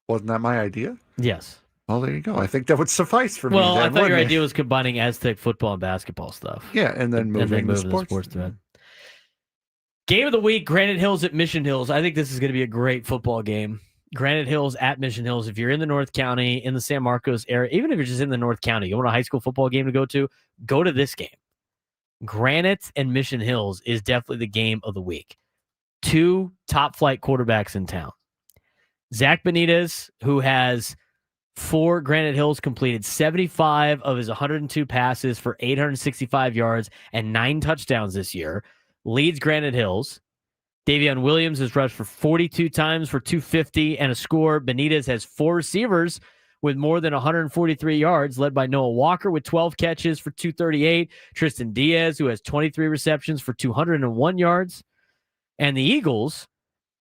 Wasn't that my idea? Yes. Well, there you go. I think that would suffice for me. Well, I thought your idea was combining Aztec football and basketball stuff. Yeah, and then moving the sports thread. Game of the week, Granite Hills at Mission Hills. I think this is going to be a great football game. Granite Hills at Mission Hills. If you're in the North County, in the San Marcos area, even if you're just in the North County, you want a high school football game to go to this game. Granite and Mission Hills is definitely the game of the week. 2 top-flight quarterbacks in town. Zach Benitez, who has for Granite Hills completed 75 of his 102 passes for 865 yards and 9 touchdowns this year, leads Granite Hills. Davion Williams has rushed for 42 times for 250 and a score. Benitez has 4 receivers with more than 143 yards, led by Noah Walker with 12 catches for 238. Tristan Diaz, who has 23 receptions for 201 yards. And the Eagles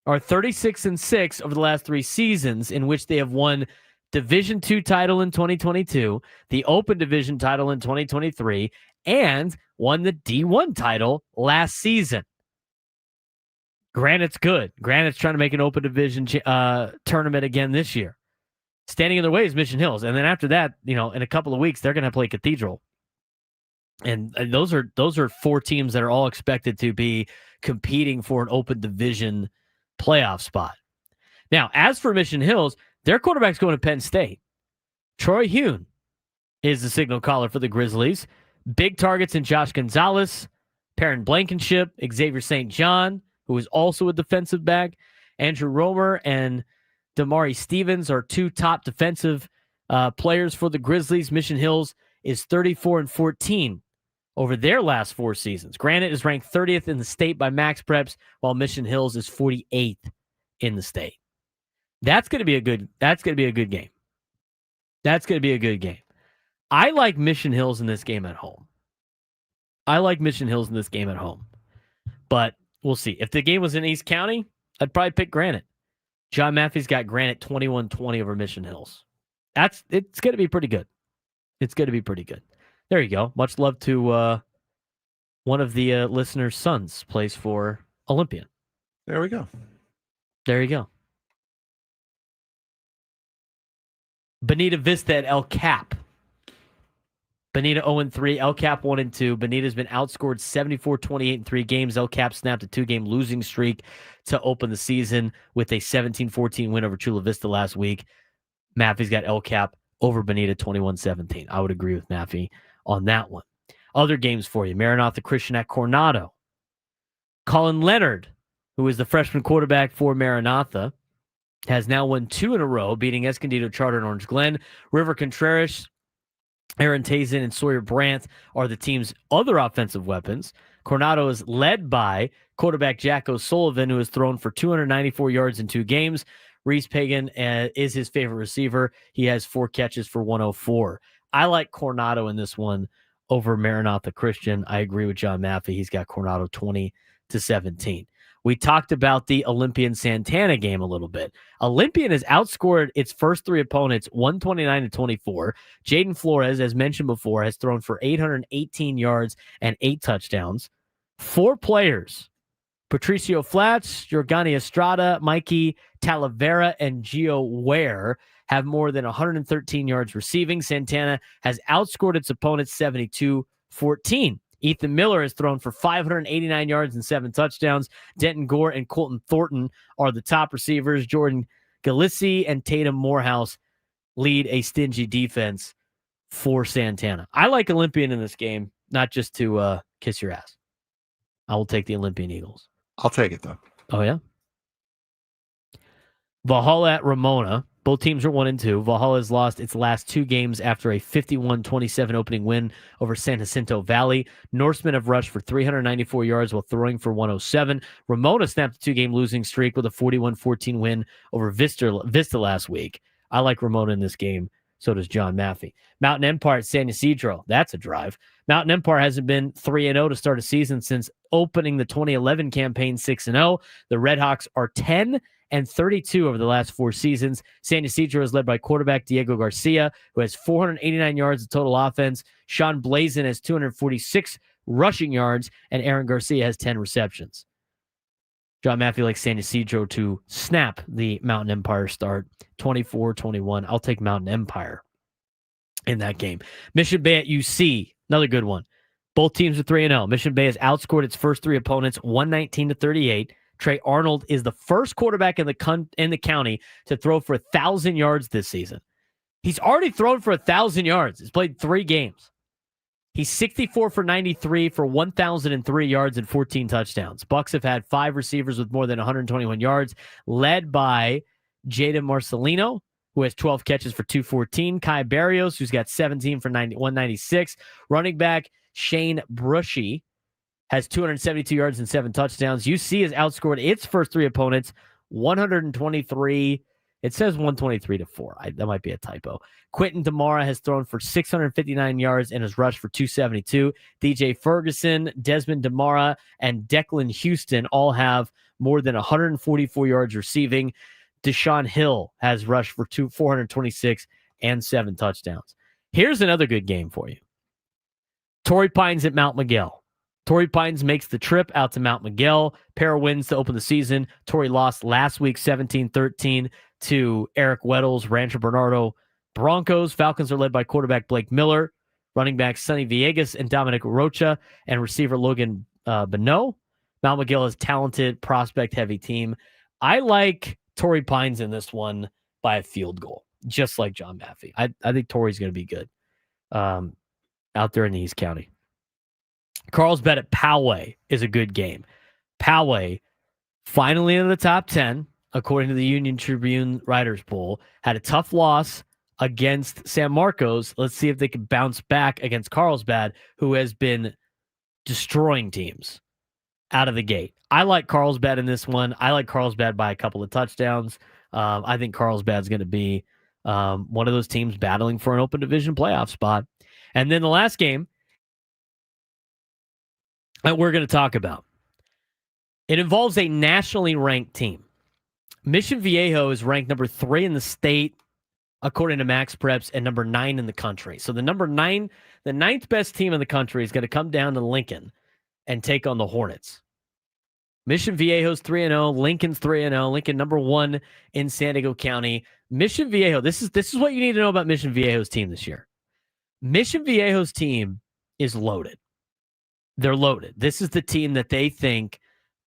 are 36-6 over the last 3 seasons, in which they have won Division II title in 2022, the Open Division title in 2023, and won the D1 title last season. Granite's good. Granite's trying to make an Open Division tournament again this year. Standing in their way is Mission Hills. And then after that, in a couple of weeks, they're going to play Cathedral. And those are 4 teams that are all expected to be competing for an Open Division playoff spot. Now, as for Mission Hills, their quarterback's going to Penn State. Troy Hune is the signal caller for the Grizzlies. Big targets in Josh Gonzalez, Perrin Blankenship, Xavier St. John, who is also a defensive back. Andrew Romer and Damari Stevens are 2 top defensive players for the Grizzlies. Mission Hills is 34-14 over their last 4 seasons. Granite is ranked 30th in the state by Max Preps, while Mission Hills is 48th in the state. That's going to be a good game. That's going to be a good game. I like Mission Hills in this game at home. But we'll see. If the game was in East County, I'd probably pick Granite. John Maffey's got Granite 21-20 over Mission Hills. It's going to be pretty good. There you go. Much love to one of the listeners' sons plays for Olympian. There we go. There you go. Bonita Vista at El Cap. Bonita 0-3, El Cap 1-2. Bonita's been outscored 74-28 in 3 games. El Cap snapped a 2-game losing streak to open the season with a 17-14 win over Chula Vista last week. Maffey's got El Cap over Bonita 21-17. I would agree with Maffey on that one. Other games for you. Maranatha Christian at Coronado. Colin Leonard, who is the freshman quarterback for Maranatha, has now won 2 in a row, beating Escondido Charter and Orange Glen. River Contreras, Aaron Tazen, and Sawyer Brandt are the team's other offensive weapons. Coronado is led by quarterback Jack O'Sullivan, who has thrown for 294 yards in 2 games. Reese Pagan is his favorite receiver. He has 4 catches for 104. I like Coronado in this one over Maranatha Christian. I agree with John Maffey. He's got Coronado 20-17. We talked about the Olympian Santana game a little bit. Olympian has outscored its first 3 opponents 129-24. Jaden Flores, as mentioned before, has thrown for 818 yards and 8 touchdowns. 4 players, Patricio Flats, Jorgani Estrada, Mikey Talavera, and Gio Ware, have more than 113 yards receiving. Santana has outscored its opponents 72-14. Ethan Miller has thrown for 589 yards and 7 touchdowns. Denton Gore and Colton Thornton are the top receivers. Jordan Galissi and Tatum Morehouse lead a stingy defense for Santana. I like Olympian in this game, not just to kiss your ass. I will take the Olympian Eagles. I'll take it, though. Oh, yeah? Valhalla at Ramona. Both teams are 1-2. Valhalla has lost its last 2 games after a 51-27 opening win over San Jacinto Valley. Norsemen have rushed for 394 yards while throwing for 107. Ramona snapped a 2-game losing streak with a 41-14 win over Vista last week. I like Ramona in this game. So does John Maffey. Mountain Empire at San Ysidro. That's a drive. Mountain Empire hasn't been 3-0 to start a season since opening the 2011 campaign 6-0. The Redhawks are 10-32 over the last 4 seasons. San Ysidro is led by quarterback Diego Garcia, who has 489 yards of total offense. Sean Blazin has 246 rushing yards, and Aaron Garcia has 10 receptions. John Maffey likes San Ysidro to snap the Mountain Empire start, 24-21. I'll take Mountain Empire in that game. Mission Bay at UC, another good one. Both teams are 3-0. Mission Bay has outscored its first 3 opponents 119-38. Trey Arnold is the first quarterback in the county to throw for 1,000 yards this season. He's already thrown for 1,000 yards. He's played 3 games. He's 64 for 93 for 1,003 yards and 14 touchdowns. Bucks have had 5 receivers with more than 121 yards, led by Jaden Marcelino, who has 12 catches for 214. Kai Barrios, who's got 17 for 196. Running back Shane Brushy has 272 yards and 7 touchdowns. UC has outscored its first 3 opponents 123. It says 123-4. That might be a typo. Quentin Damara has thrown for 659 yards and has rushed for 272. DJ Ferguson, Desmond Damara, and Declan Houston all have more than 144 yards receiving. Deshaun Hill has rushed for 426 and 7 touchdowns. Here's another good game for you. Torrey Pines at Mount Miguel. Torrey Pines makes the trip out to Mount Miguel. Pair of wins to open the season. Torrey lost last week 17-13 to Eric Weddle's Rancho Bernardo Broncos. Falcons are led by quarterback Blake Miller, running back Sonny Villegas and Dominic Rocha, and receiver Logan Bonneau. Mount Miguel is a talented, prospect-heavy team. I like Torrey Pines in this one by a field goal, just like John Maffey. I think Torrey's going to be good out there in the East County. Carlsbad at Poway is a good game. Poway, finally in the top 10, according to the Union Tribune Writers Poll, had a tough loss against San Marcos. Let's see if they can bounce back against Carlsbad, who has been destroying teams out of the gate. I like Carlsbad in this one. I like Carlsbad by a couple of touchdowns. I think Carlsbad's going to be one of those teams battling for an open division playoff spot. And then the last game that we're going to talk about, it involves a nationally ranked team. Mission Viejo is ranked number 3 in the state, according to Max Preps, and number 9 in the country. So the 9th best team in the country is going to come down to Lincoln and take on the Hornets. Mission Viejo's 3-0. Lincoln's 3-0. Lincoln number 1 in San Diego County. Mission Viejo, this is what you need to know about Mission Viejo's team this year. Mission Viejo's team is loaded. They're loaded. This is the team that they think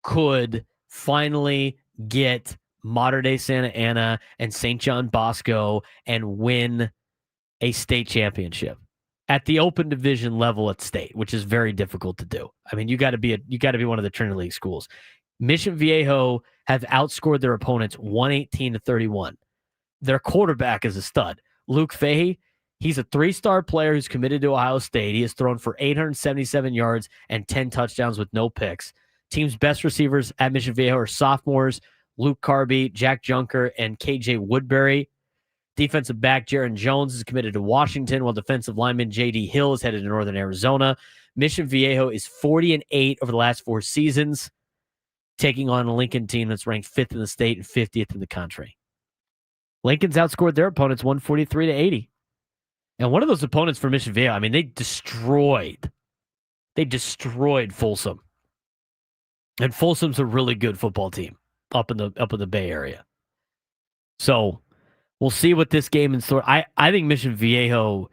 could finally get Mater Dei Santa Ana and St. John Bosco and win a state championship at the open division level at state, which is very difficult to do. I mean, you got to be one of the Trinity League schools. Mission Viejo have outscored their opponents 118-31. Their quarterback is a stud. Luke Fahey, he's a 3-star player who's committed to Ohio State. He has thrown for 877 yards and 10 touchdowns with no picks. Team's best receivers at Mission Viejo are sophomores Luke Carby, Jack Junker, and KJ Woodbury. Defensive back Jaron Jones is committed to Washington, while defensive lineman J.D. Hill is headed to Northern Arizona. Mission Viejo is 40-8 over the last 4 seasons, taking on a Lincoln team that's ranked 5th in the state and 50th in the country. Lincoln's outscored their opponents 143-80. And one of those opponents for Mission Viejo, I mean, they destroyed Folsom. And Folsom's a really good football team up in the Bay Area. So we'll see what this game in store. I think Mission Viejo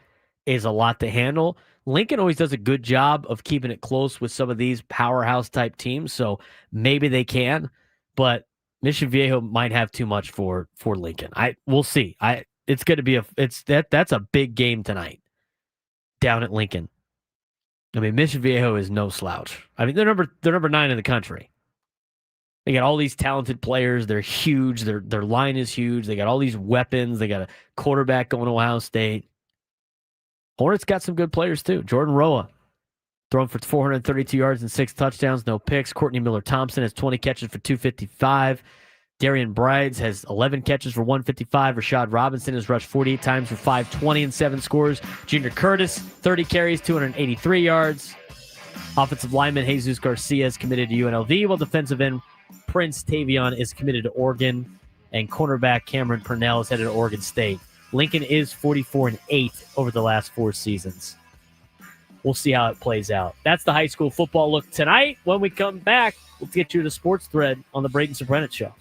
is a lot to handle. Lincoln always does a good job of keeping it close with some of these powerhouse type teams, so maybe they can, but Mission Viejo might have too much for Lincoln. We'll see. It's going to be that's a big game tonight down at Lincoln. I mean, Mission Viejo is no slouch. I mean, they're number 9 in the country. They got all these talented players. They're huge. Their line is huge. They got all these weapons. They got a quarterback going to Ohio State. Hornets got some good players too. Jordan Roa throwing for 432 yards and 6 touchdowns, no picks. Courtney Miller-Thompson has 20 catches for 255. Darian Brides has 11 catches for 155. Rashad Robinson has rushed 48 times for 520 and 7 scores. Junior Curtis, 30 carries, 283 yards. Offensive lineman Jesus Garcia is committed to UNLV, while defensive end Prince Tavion is committed to Oregon, and cornerback Cameron Purnell is headed to Oregon State. Lincoln is 44-8 over the last 4 seasons. We'll see how it plays out. That's the high school football look tonight. When we come back, we'll get you the sports thread on the Braden Surprenant Show.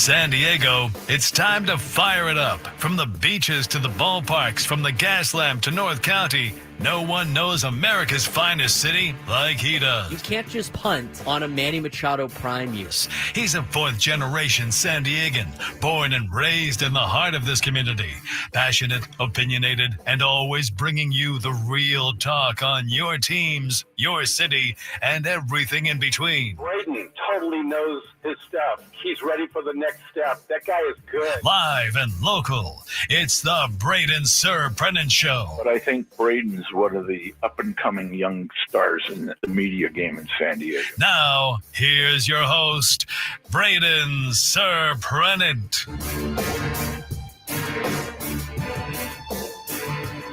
San Diego, it's time to fire it up. From the beaches to the ballparks, from the Gaslamp to North County, no one knows America's finest city like he does. You can't just punt on a Manny Machado prime year. He's a fourth-generation San Diegan, born and raised in the heart of this community. Passionate, opinionated, and always bringing you the real talk on your teams, your city, and everything in between. Braden totally knows his stuff. He's ready for the next step. That guy is good. Live and local, it's the Braden Surprenant Show. But I think Braden's one of the up-and-coming young stars in the media game in San Diego. Now, here's your host, Braden Surprenant.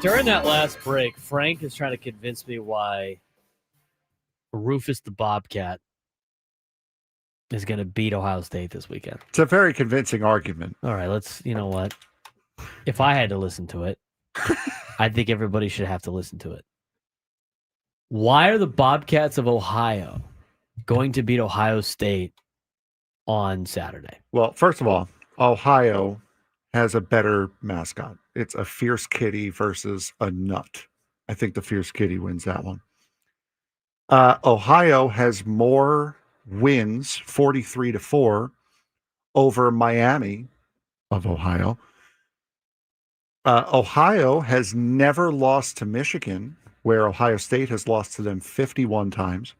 During that last break, Frank is trying to convince me why Rufus the Bobcat is going to beat Ohio State this weekend. It's a very convincing argument. All right, you know what? If I had to listen to it, I think everybody should have to listen to it. Why are the Bobcats of Ohio going to beat Ohio State on Saturday? Well, first of all, Ohio has a better mascot. It's a fierce kitty versus a nut. I think the fierce kitty wins that one. Ohio has more wins, 43-4, over Miami of Ohio. Ohio has never lost to Michigan, where Ohio State has lost to them 51 times.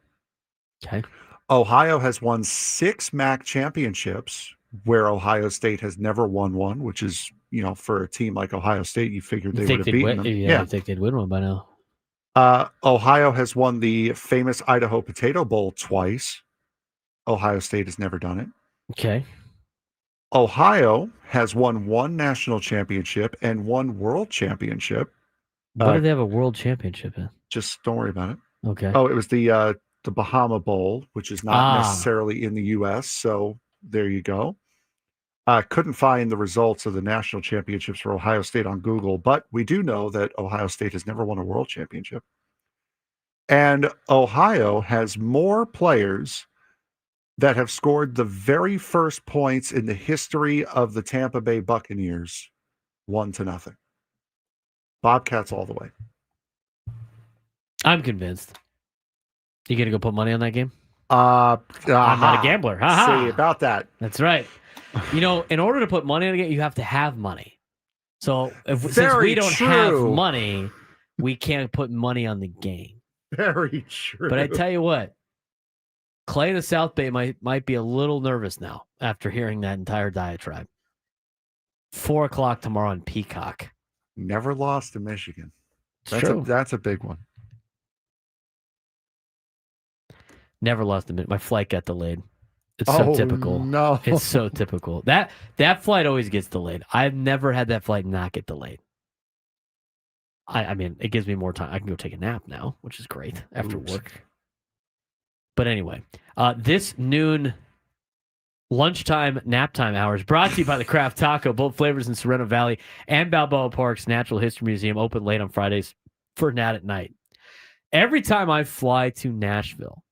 Okay. Ohio has won 6 MAC championships, where Ohio State has never won one, which is, for a team like Ohio State, you figured they would have beaten them. Yeah, I think they'd win one by now. Ohio has won the famous Idaho Potato Bowl twice. Ohio State has never done it. Okay. Ohio has won 1 national championship and 1 world championship. What do they have a world championship in? Just don't worry about it. Okay. Oh, it was the Bahama Bowl, which is not necessarily in the U.S., so there you go. Couldn't find the results of the national championships for Ohio State on Google, but we do know that Ohio State has never won a world championship. And Ohio has more players that have scored the very first points in the history of the Tampa Bay Buccaneers, 1-0. Bobcats all the way. I'm convinced. You going to go put money on that game? I'm not a gambler. See about that. That's right. In order to put money on a game, you have to have money. So since we don't have money, we can't put money on the game. Very true. But I tell you what, Clay in the South Bay might be a little nervous now after hearing that entire diatribe. 4:00 tomorrow on Peacock. Never lost to Michigan. That's a big one. Never lost a minute. My flight got delayed. It's so typical. No. It's so typical. That flight always gets delayed. I've never had that flight not get delayed. I mean, it gives me more time. I can go take a nap now, which is great after work. But anyway, this noon lunchtime nap time hours brought to you by the Craft Taco, both flavors in Sorrento Valley and Balboa Park's Natural History Museum, open late on Fridays for Nat at Night. Every time I fly to Nashville,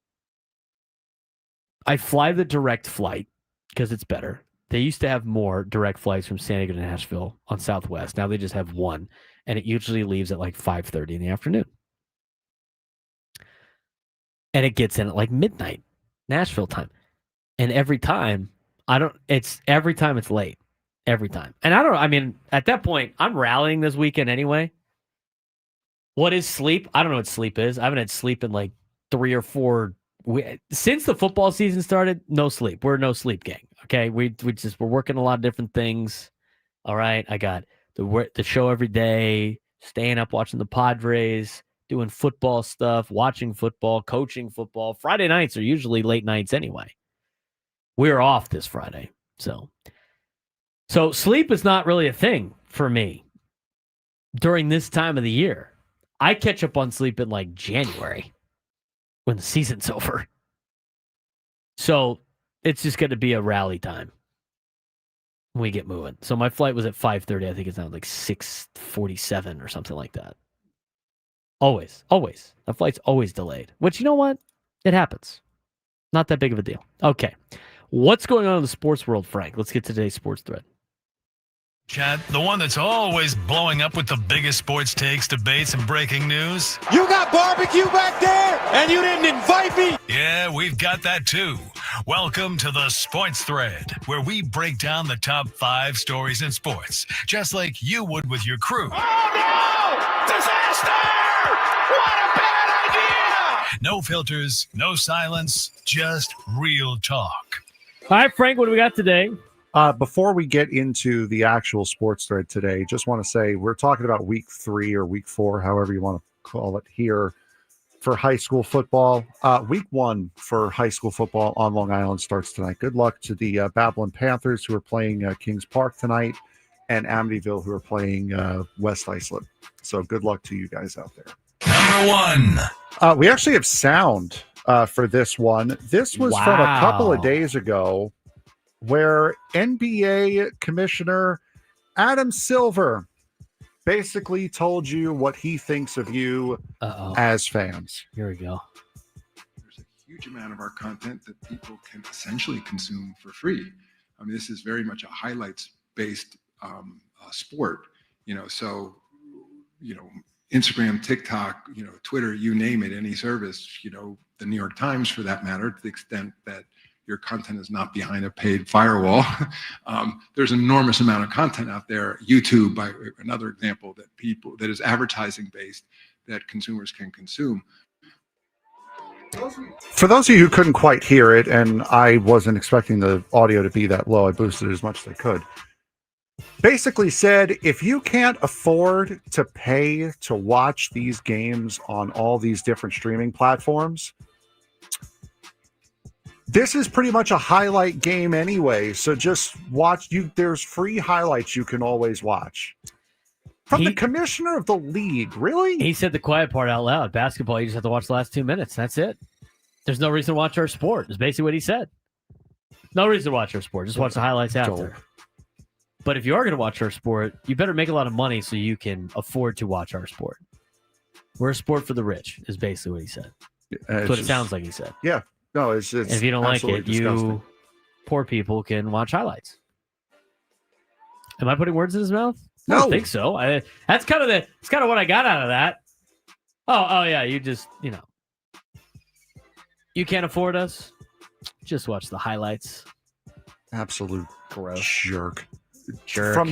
I fly the direct flight because it's better. They used to have more direct flights from San Diego to Nashville on Southwest. Now they just have one, and it usually leaves at like 5:30 in the afternoon. And it gets in at like midnight, Nashville time. And every time it's late. Every time. And at that point, I'm rallying this weekend anyway. What is sleep? I don't know what sleep is. I haven't had sleep in like 3 or 4 since the football season started. No sleep. We're a no sleep gang. Okay, we're working a lot of different things. All right, I got the show every day, staying up watching the Padres, doing football stuff, watching football, coaching football. Friday nights are usually late nights anyway. We're off this Friday, so sleep is not really a thing for me during this time of the year. I catch up on sleep in like January when the season's over. So it's just going to be a rally time when we get moving. So my flight was at 5:30. I think it's now like 6:47 or something like that. Always. The flight's always delayed, which, you know what? It happens. Not that big of a deal. Okay. What's going on in the sports world, Frank? Let's get to today's sports thread. Chad, the one that's always blowing up with the biggest sports takes, debates, and breaking news. You got barbecue back there, and you didn't invite me? Yeah, we've got that too. Welcome to the Sports Thread, where we break down the top 5 stories in sports, just like you would with your crew. Oh, no! Disaster! What a bad idea! No filters, no silence, just real talk. All right, Frank, what do we got today? Before we get into the actual sports thread today, just want to say we're talking about week 3 or week 4, however you want to call it here, for high school football. Week 1 for high school football on Long Island starts tonight. Good luck to the Babylon Panthers, who are playing Kings Park tonight, and Amityville, who are playing West Islip. So good luck to you guys out there. Number 1. We actually have sound for this one. This was from a couple of days ago, where NBA Commissioner Adam Silver basically told you what he thinks of you as fans. Here we go. There's a huge amount of our content that people can essentially consume for free. I mean, this is very much a highlights-based sport, so, Instagram, TikTok, Twitter, you name it, any service, the New York Times for that matter, to the extent that your content is not behind a paid firewall. There's an enormous amount of content out there. YouTube, by another example, that is advertising based, that consumers can consume. For those of you who couldn't quite hear it, and I wasn't expecting the audio to be that low, I boosted it as much as I could. Basically said, if you can't afford to pay to watch these games on all these different streaming platforms, this is pretty much a highlight game anyway, so just watch. There's free highlights you can always watch. From the commissioner of the league, really? He said the quiet part out loud. Basketball, you just have to watch the last 2 minutes. That's it. There's no reason to watch our sport, is basically what he said. No reason to watch our sport. Just watch the highlights after. But if you are going to watch our sport, you better make a lot of money so you can afford to watch our sport. We're a sport for the rich, is basically what he said. That's what it sounds like he said. Yeah. No, it's and if you don't like it, disgusting. You poor people can watch highlights. Am I putting words in his mouth? No. I don't think so. That's kind of what I got out of that. Oh yeah, you just, you can't afford us. Just watch the highlights. Absolute gross jerk. From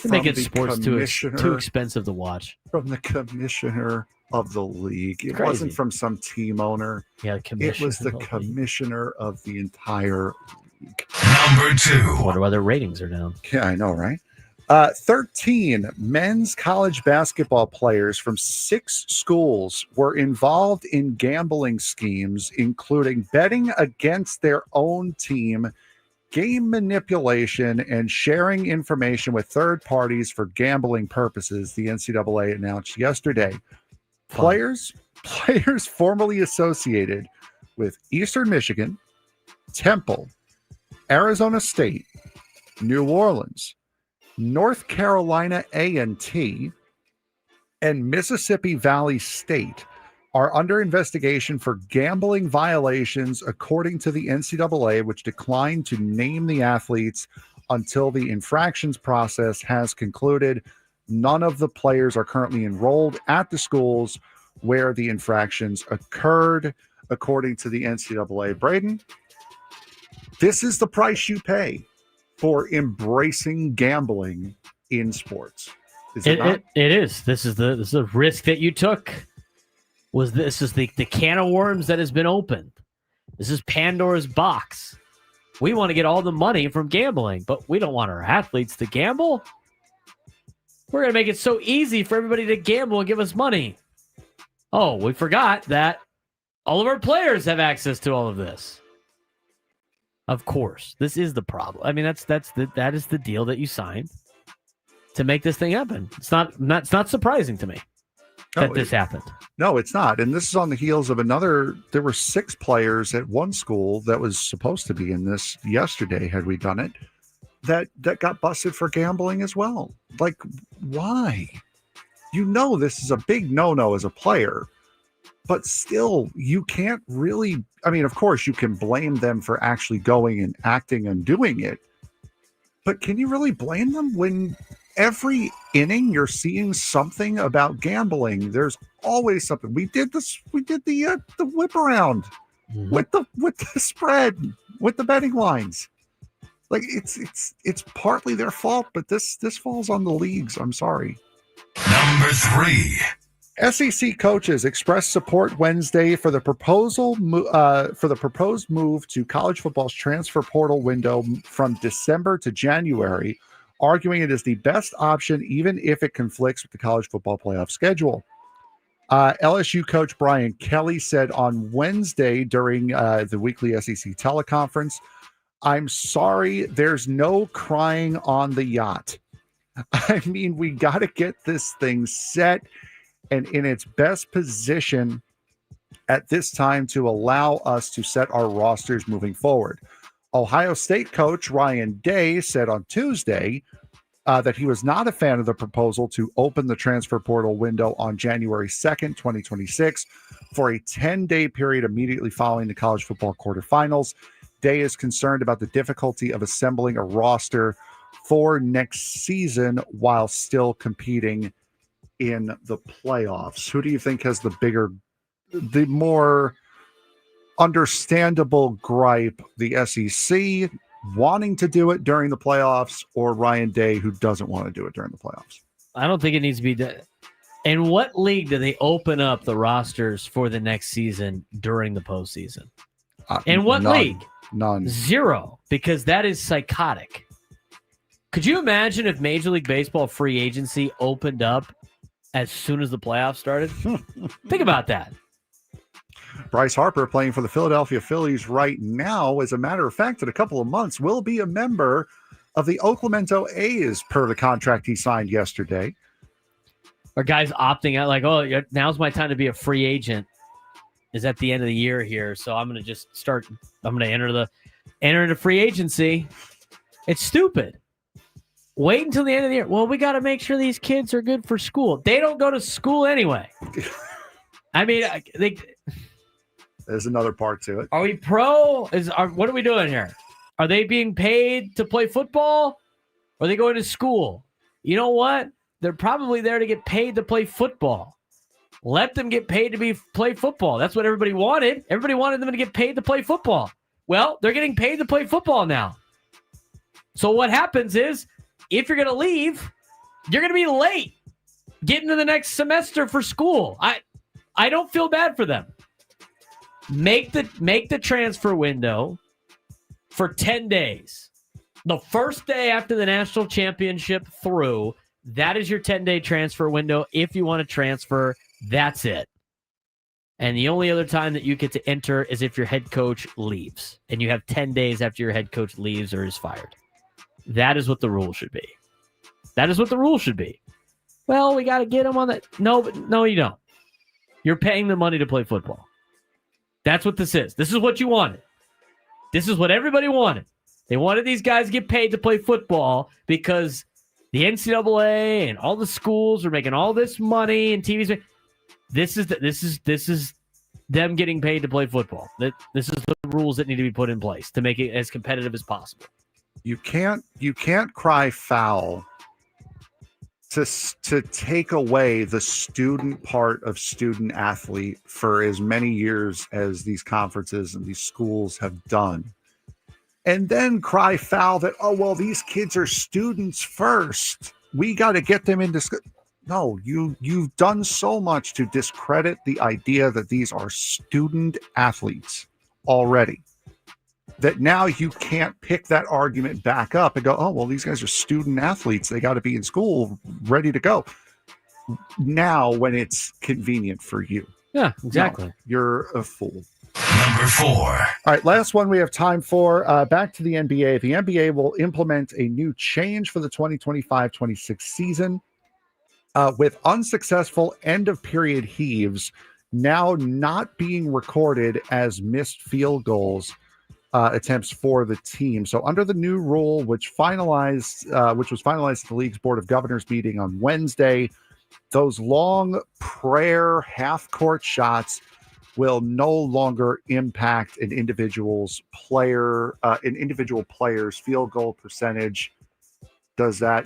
making sports too expensive to watch. From the commissioner of the league. It wasn't from some team owner. Yeah, it was the commissioner of the entire league. Number 2. Wonder why their ratings are down. Yeah, I know, right? 13 men's college basketball players from 6 schools were involved in gambling schemes, including betting against their own team, game manipulation, and sharing information with third parties for gambling purposes, the NCAA announced yesterday. Players formerly associated with Eastern Michigan, Temple, Arizona State, New Orleans, North Carolina A&T, and Mississippi Valley State are under investigation for gambling violations, according to the NCAA, which declined to name the athletes until the infractions process has concluded. None of the players are currently enrolled at the schools where the infractions occurred, according to the NCAA. Braden, this is the price you pay for embracing gambling in sports. Is it not? It is. This is the risk that you took. This is the can of worms that has been opened. This is Pandora's box. We want to get all the money from gambling, but we don't want our athletes to gamble. We're going to make it so easy for everybody to gamble and give us money. Oh, we forgot that all of our players have access to all of this. Of course, this is the problem. I mean, that is the deal that you signed to make this thing happen. It's not surprising to me that this happened. No, it's not. And this is on the heels of there were 6 players at one school that was supposed to be in this yesterday, had we done it, that got busted for gambling as well. Like, why? This is a big no-no as a player. But still, you can't really, I mean, of course, you can blame them for actually going and acting and doing it. But can you really blame them when every inning you're seeing something about gambling? There's always something. We did the whip around with the spread, with the betting lines. Like it's partly their fault, but this falls on the leagues. I'm sorry. Number 3. SEC coaches expressed support Wednesday for the proposed move to college football's transfer portal window from December to January, arguing it is the best option even if it conflicts with the college football playoff schedule. LSU coach Brian Kelly said on Wednesday during the weekly SEC teleconference, "I'm sorry, there's no crying on the yacht. I mean, we got to get this thing set and in its best position at this time to allow us to set our rosters moving forward." Ohio State coach Ryan Day said on Tuesday that he was not a fan of the proposal to open the transfer portal window on January 2nd, 2026, for a 10-day period immediately following the college football quarterfinals. Day is concerned about the difficulty of assembling a roster for next season while still competing in the playoffs. Who do you think has the more understandable gripe? The SEC wanting to do it during the playoffs, or Ryan Day who doesn't want to do it during the playoffs? I don't think it needs to be done. In what league do they open up the rosters for the next season during the postseason? In what league? None. 0, because that is psychotic. Could you imagine if Major League Baseball free agency opened up as soon as the playoffs started? Think about that. Bryce Harper, playing for the Philadelphia Phillies right now, as a matter of fact, in a couple of months, will be a member of the Oakland A's per the contract he signed yesterday. Are guys opting out like, oh, now's my time to be a free agent? Is at the end of the year here, so I'm going to just start. I'm going to enter into free agency. It's stupid. Wait until the end of the year. Well, we got to make sure these kids are good for school. They don't go to school anyway. I mean, there's another part to it. Are we what are we doing here? Are they being paid to play football? Or are they going to school? You know what? They're probably there to get paid to play football. Let them get paid to play football. That's what everybody wanted. Everybody wanted them to get paid to play football. Well, they're getting paid to play football now. So what happens is, if you're going to leave, you're going to be late getting to the next semester for school. I don't feel bad for them. Make the transfer window for 10 days. The first day after the national championship through, that is your 10-day transfer window. If you want to transfer, that's it. And the only other time that you get to enter is if your head coach leaves. And you have 10 days after your head coach leaves or is fired. That is what the rule should be. That is what the rule should be. Well, we got to get them on that. No, you don't. You're paying them money to play football. That's what this is. This is what you wanted. This is what everybody wanted. They wanted these guys to get paid to play football because the NCAA and all the schools are making all this money and TVs. This is them getting paid to play football. This is the rules that need to be put in place to make it as competitive as possible. You can't cry foul to take away the student part of student athlete for as many years as these conferences and these schools have done. And then cry foul that, oh, well, these kids are students first. We got to get them into school. No, you've done so much to discredit the idea that these are student athletes already, that now you can't pick that argument back up and go, oh, well, these guys are student athletes. They got to be in school ready to go. Now, when it's convenient for you. Yeah, exactly. No, you're a fool. Number 4. All right, last one we have time for. Back to the NBA. The NBA will implement a new change for the 2025-26 season with unsuccessful end-of-period heaves now not being recorded as missed field goals attempts for the team. So under the new rule, which was finalized at the league's Board of Governors meeting on Wednesday, those long prayer half-court shots will no longer impact an individual player's field goal percentage. Does that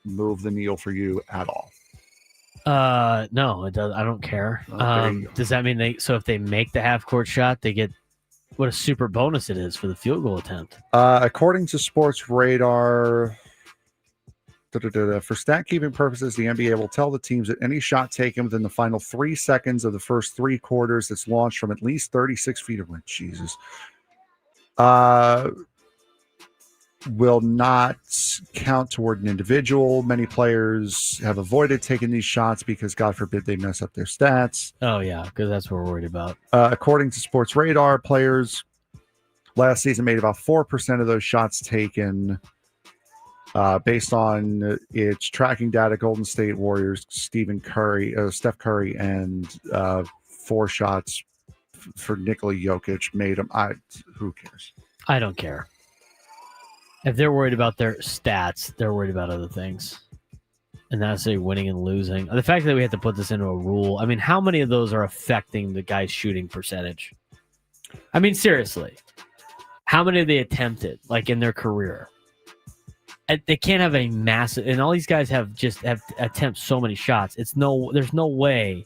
move the needle for you at all? No, it does. I don't care. Okay. Does that mean if they make the half court shot, they get what a super bonus it is for the field goal attempt? According to Sports Radar, for stat keeping purposes, the NBA will tell the teams that any shot taken within the final 3 seconds of the first 3 quarters that's launched from at least 36 feet away, Jesus, will not count toward an individual. Many players have avoided taking these shots because, God forbid, they mess up their stats. Oh, yeah, because that's what we're worried about. According to Sports Radar, players last season made about 4% of those shots taken. Based on its tracking data, Golden State Warriors, Steph Curry, and 4 shots for Nikola Jokic made them. Who cares? I don't care. If they're worried about their stats, they're worried about other things. And that's winning and losing. The fact that we have to put this into a rule, I mean, how many of those are affecting the guy's shooting percentage? I mean, seriously. How many have they attempted, in their career? They can't have a massive, and all these guys have attempt so many shots. There's no way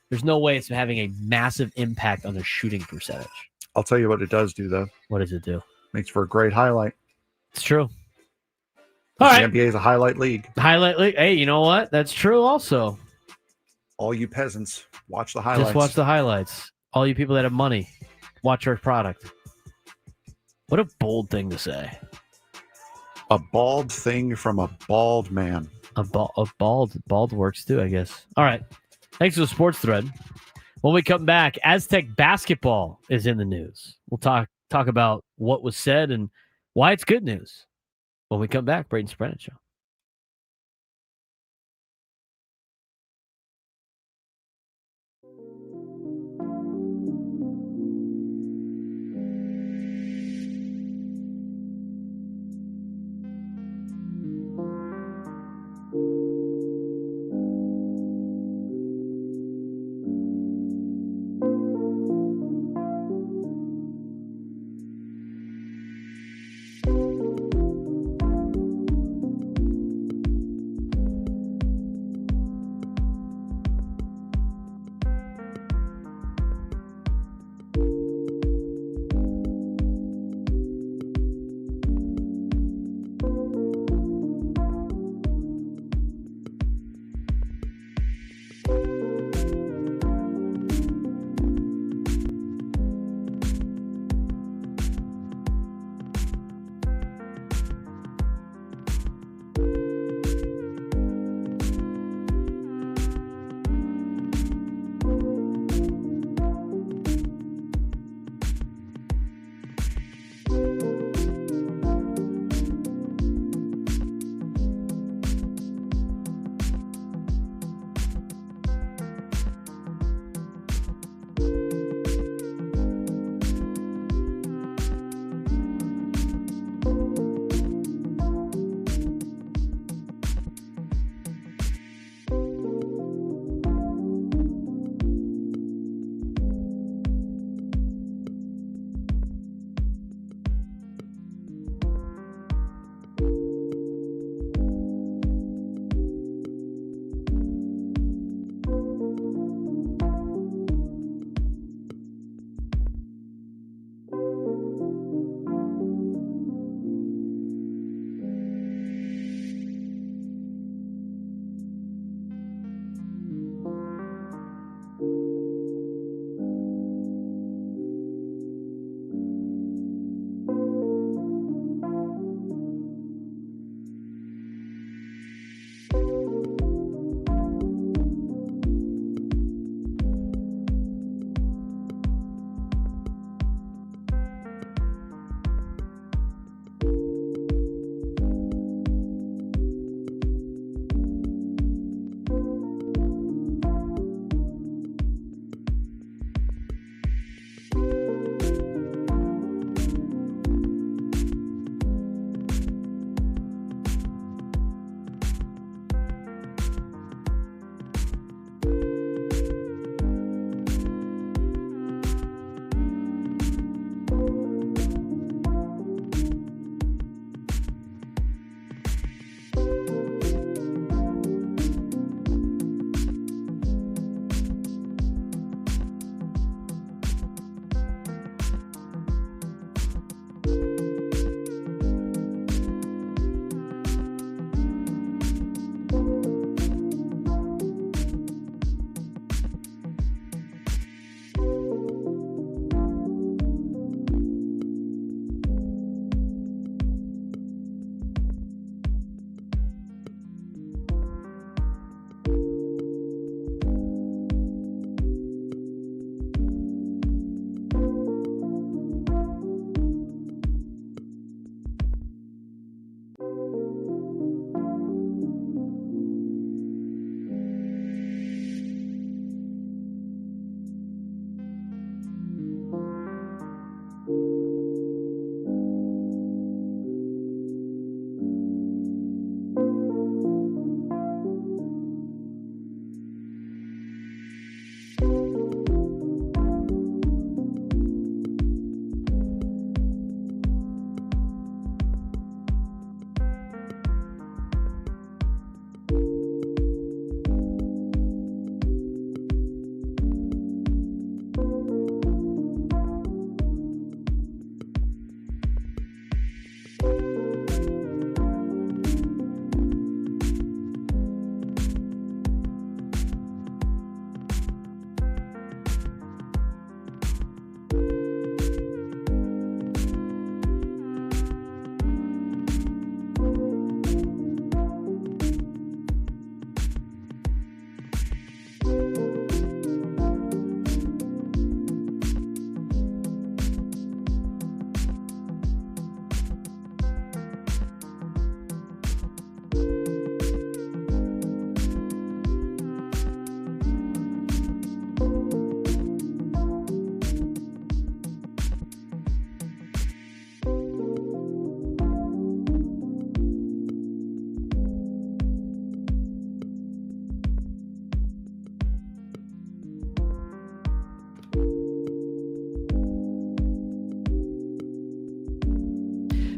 it's having a massive impact on their shooting percentage. I'll tell you what it does do, though. What does it do? Makes for a great highlight. It's true. All right. The NBA is a highlight league. Highlight league. Hey, you know what? That's true also. All you peasants, watch the highlights. Just watch the highlights. All you people that have money, watch our product. What a bold thing to say. A bald thing from a bald man. A bald works too, I guess. All right. Thanks for the sports thread. When we come back, Aztec basketball is in the news. We'll talk about what was said and why it's good news. When we come back, Braden Surprenant Show.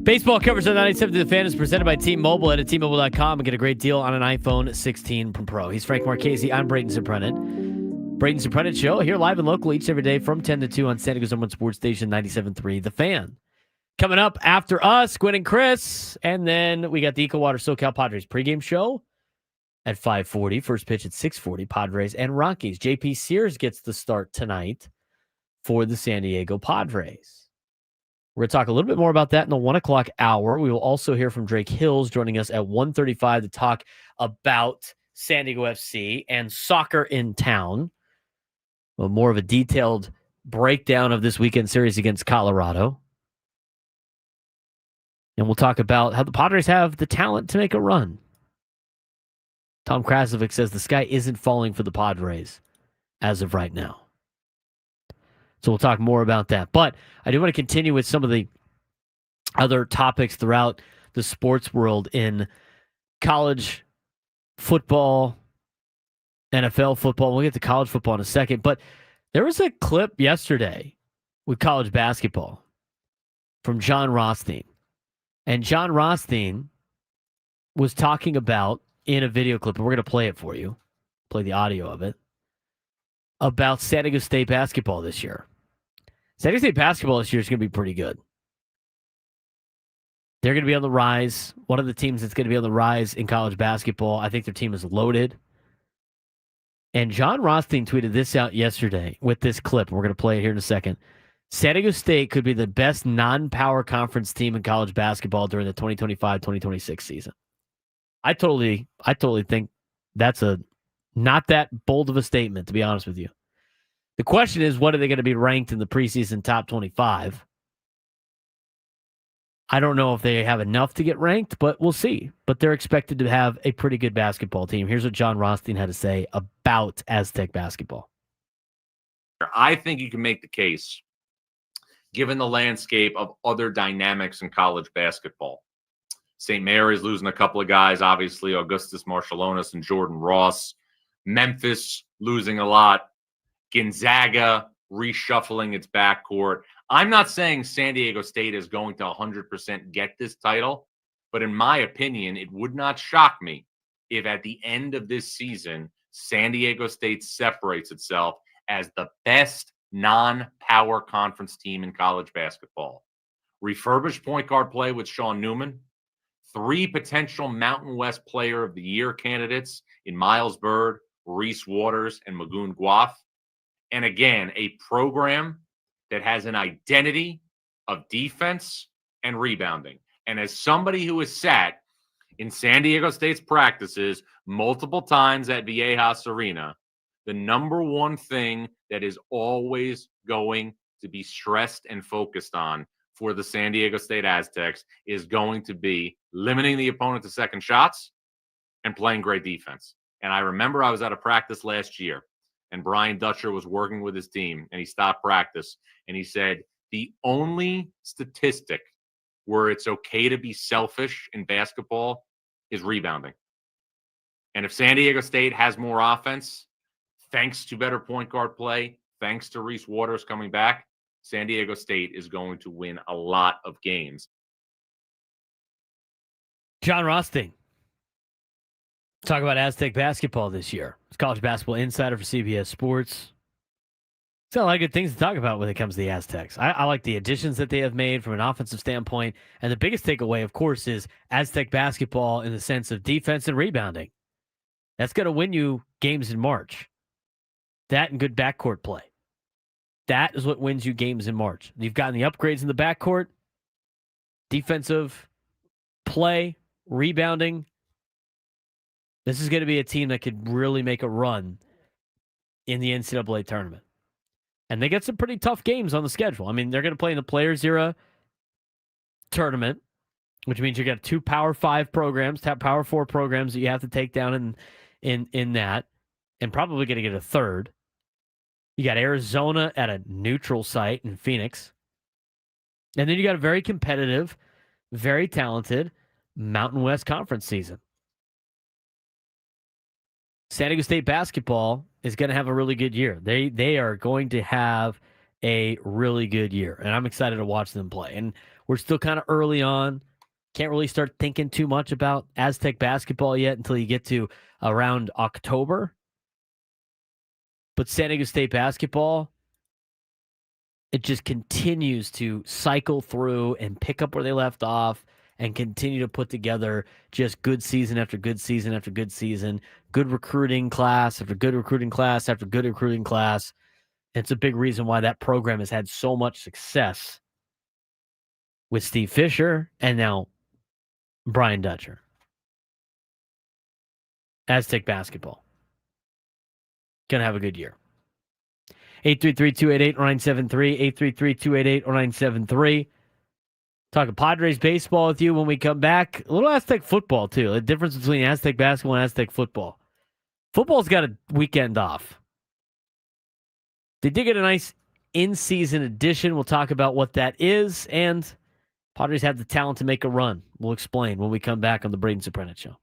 Baseball coverage on 97 to the Fan is presented by T-Mobile at T-Mobile.com and get a great deal on an iPhone 16 Pro. He's Frank Marchese. I'm Braden Surprenant. Braden Surprenant Show here live and local each every day from 10 to 2 on San Diego's #1 sports station 97.3 The Fan. Coming up after us, Gwen and Chris, and then we got the EcoWater SoCal Padres pregame show at 5:40. First pitch at 6:40. Padres and Rockies. JP Sears gets the start tonight for the San Diego Padres. We're going to talk a little bit more about that in the 1 o'clock hour. We will also hear from Drake Hills joining us at 1:35 to talk about San Diego FC and soccer in town. Well, more of a detailed breakdown of this weekend series against Colorado. And we'll talk about how the Padres have the talent to make a run. Tom Krasovic says the sky isn't falling for the Padres as of right now. So we'll talk more about that. But I do want to continue with some of the other topics throughout the sports world in college football, NFL football. We'll get to college football in a second. But there was a clip yesterday with college basketball from John Rothstein. And John Rothstein was talking about, in a video clip, and we're going to play it for you, play the audio of it, about San Diego State basketball this year. San Diego State basketball this year is going to be pretty good. They're going to be on the rise. One of the teams that's going to be on the rise in college basketball, I think their team is loaded. And John Rothstein tweeted this out yesterday with this clip. We're going to play it here in a second. San Diego State could be the best non-power conference team in college basketball during the 2025-2026 season. I totally think that's not that bold of a statement, to be honest with you. The question is, what are they going to be ranked in the preseason top 25? I don't know if they have enough to get ranked, but we'll see. But they're expected to have a pretty good basketball team. Here's what John Rothstein had to say about Aztec basketball. I think you can make the case, given the landscape of other dynamics in college basketball. St. Mary's losing a couple of guys, obviously, Augustus Marshallonis and Jordan Ross. Memphis losing a lot. Gonzaga reshuffling its backcourt. I'm not saying San Diego State is going to 100% get this title, but in my opinion, it would not shock me if at the end of this season, San Diego State separates itself as the best non-power conference team in college basketball. Refurbished point guard play with Sean Newman. 3 potential Mountain West Player of the Year candidates in Miles Bird, Reese Waters, and Magoon Guaf. And again, a program that has an identity of defense and rebounding. And as somebody who has sat in San Diego State's practices multiple times at Viejas Arena, the number one thing that is always going to be stressed and focused on for the San Diego State Aztecs is going to be limiting the opponent to second shots and playing great defense. And I remember I was at a practice last year, and Brian Dutcher was working with his team, and he stopped practice, and he said, the only statistic where it's okay to be selfish in basketball is rebounding. And if San Diego State has more offense, thanks to better point guard play, thanks to Reese Waters coming back, San Diego State is going to win a lot of games. John Rothstein. Talk about Aztec basketball this year. It's college basketball insider for CBS Sports. It's got a lot of good things to talk about when it comes to the Aztecs. I like the additions that they have made from an offensive standpoint. And the biggest takeaway, of course, is Aztec basketball in the sense of defense and rebounding. That's going to win you games in March. That and good backcourt play. That is what wins you games in March. You've gotten the upgrades in the backcourt, defensive play, rebounding. This is going to be a team that could really make a run in the NCAA tournament. And they get some pretty tough games on the schedule. I mean, they're going to play in the Players Era tournament, which means you got 2 Power 5 programs, Power 4 programs that you have to take down in that, and probably going to get a third. You got Arizona at a neutral site in Phoenix. And then you got a very competitive, very talented Mountain West Conference season. San Diego State basketball is going to have a really good year. They are going to have a really good year, and I'm excited to watch them play. And We're still kind of early on. Can't really start thinking too much about Aztec basketball yet until you get to around October. But San Diego State basketball, it just continues to cycle through and pick up where they left off and continue to put together just good season after good season after good season, good recruiting class after good recruiting class after good recruiting class. It's a big reason why that program has had so much success with Steve Fisher and now Brian Dutcher. Aztec basketball. Gonna have a good year. 833-288-0973, 833-288-0973. Talking Padres baseball with you when we come back. A little Aztec football, too. The difference between Aztec basketball and Aztec football. Football's got a weekend off. They did get a nice in-season addition. We'll talk about what that is. And Padres have the talent to make a run. We'll explain when we come back on the Braden Surprenant Show.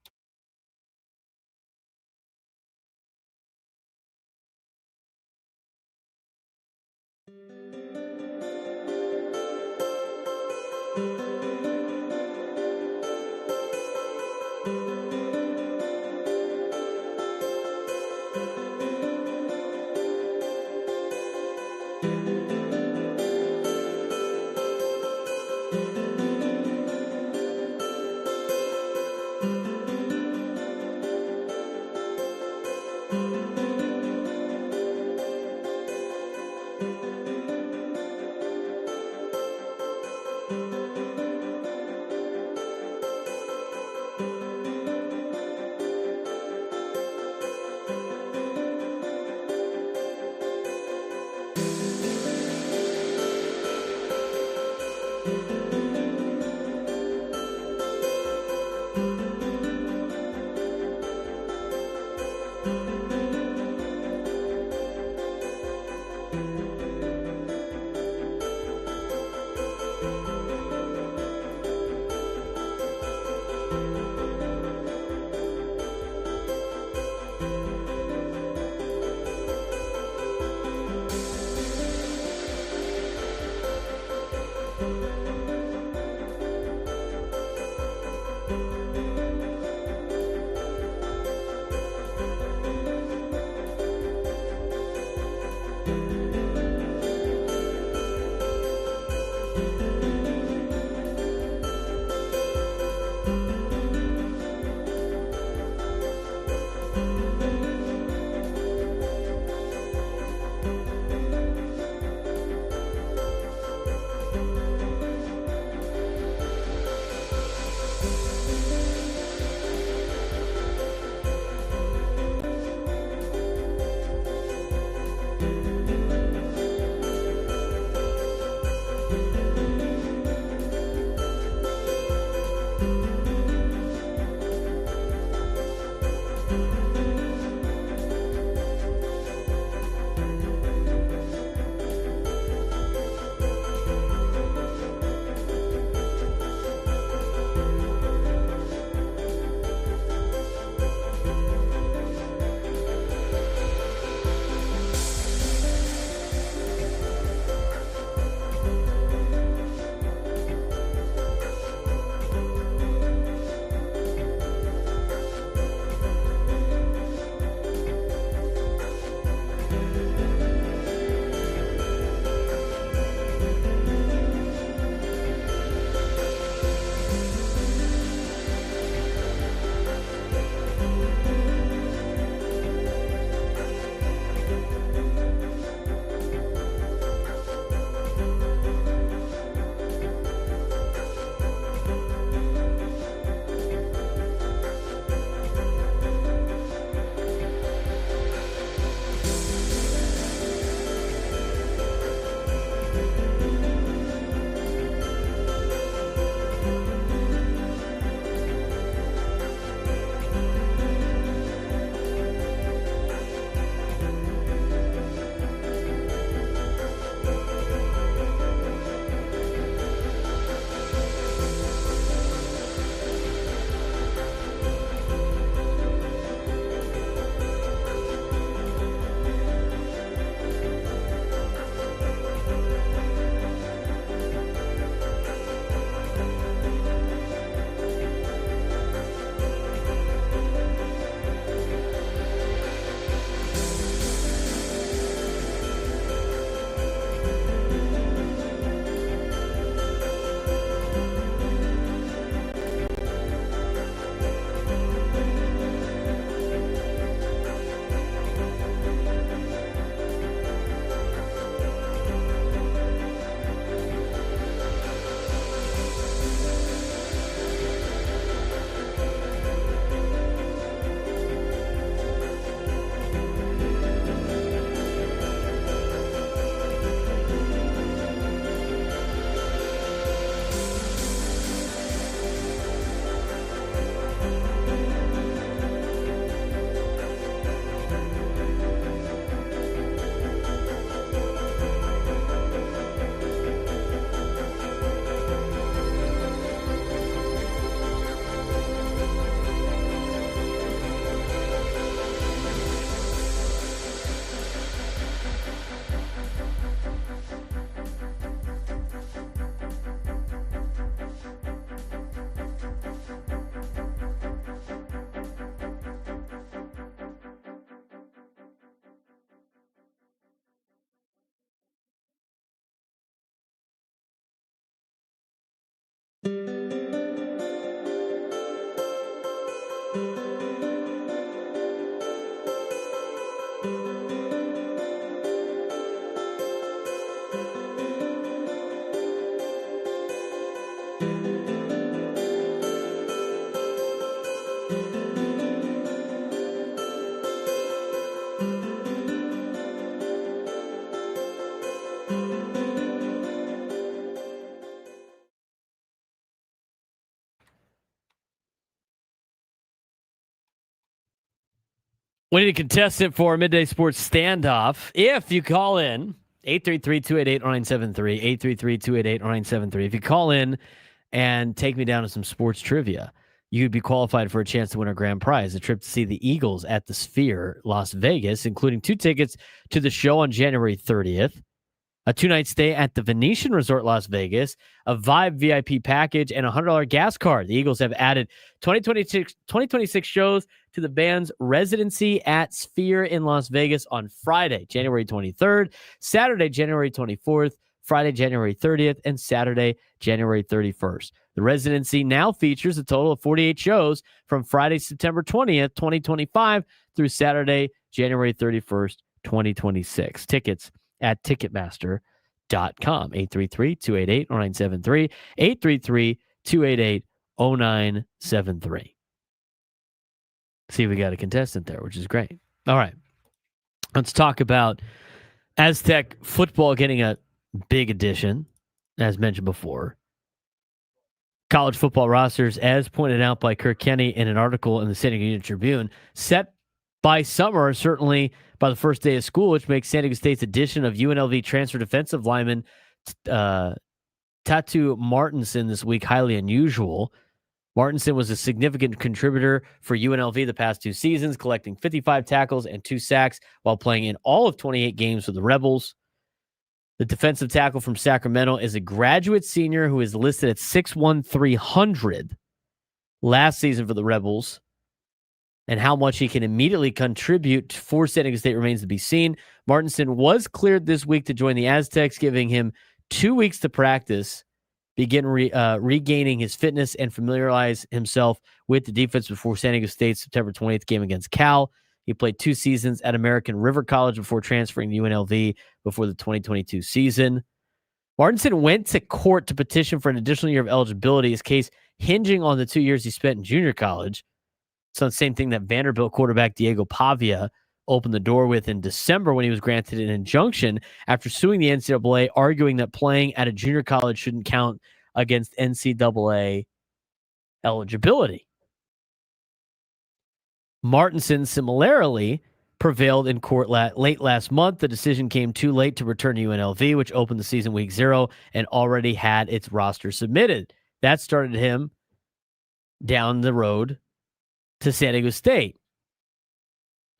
We need a contestant for Midday Sports Standoff. If you call in, 833-288-0973, 833-288-0973. If you call in and take me down to some sports trivia, you'd be qualified for a chance to win a grand prize, a trip to see the Eagles at the Sphere, Las Vegas, including 2 tickets to the show on January 30th, a 2-night stay at the Venetian Resort Las Vegas, a Vibe VIP package, and a $100 gas card. The Eagles have added 2026 shows to the band's residency at Sphere in Las Vegas on Friday, January 23rd, Saturday, January 24th, Friday, January 30th, and Saturday, January 31st. The residency now features a total of 48 shows from Friday, September 20th, 2025 through Saturday, January 31st, 2026. Tickets at Ticketmaster.com. 833-288-0973. 833-288-0973. See, we got a contestant there, which is great. All right. Let's talk about Aztec football getting a big addition, as mentioned before. College football rosters, as pointed out by Kirk Kenny in an article in the San Diego Tribune, set by summer, certainly by the first day of school, which makes San Diego State's addition of UNLV transfer defensive lineman Tatu Martinson this week highly unusual. Martinson was a significant contributor for UNLV the past 2 seasons, collecting 55 tackles and 2 sacks while playing in all of 28 games for the Rebels. The defensive tackle from Sacramento is a graduate senior who is listed at 6'1", 300 last season for the Rebels. And how much he can immediately contribute for San Diego State remains to be seen. Martinson was cleared this week to join the Aztecs, giving him 2 weeks to practice, begin regaining his fitness, and familiarize himself with the defense before San Diego State's September 20th game against Cal. He played 2 seasons at American River College before transferring to UNLV before the 2022 season. Martinson went to court to petition for an additional year of eligibility, his case hinging on the 2 years he spent in junior college. So the same thing that Vanderbilt quarterback Diego Pavia opened the door with in December when he was granted an injunction after suing the NCAA, arguing that playing at a junior college shouldn't count against NCAA eligibility. Martinson similarly prevailed in court late last month. The decision came too late to return to UNLV, which opened the season week 0 and already had its roster submitted. That started him down the road to San Diego State.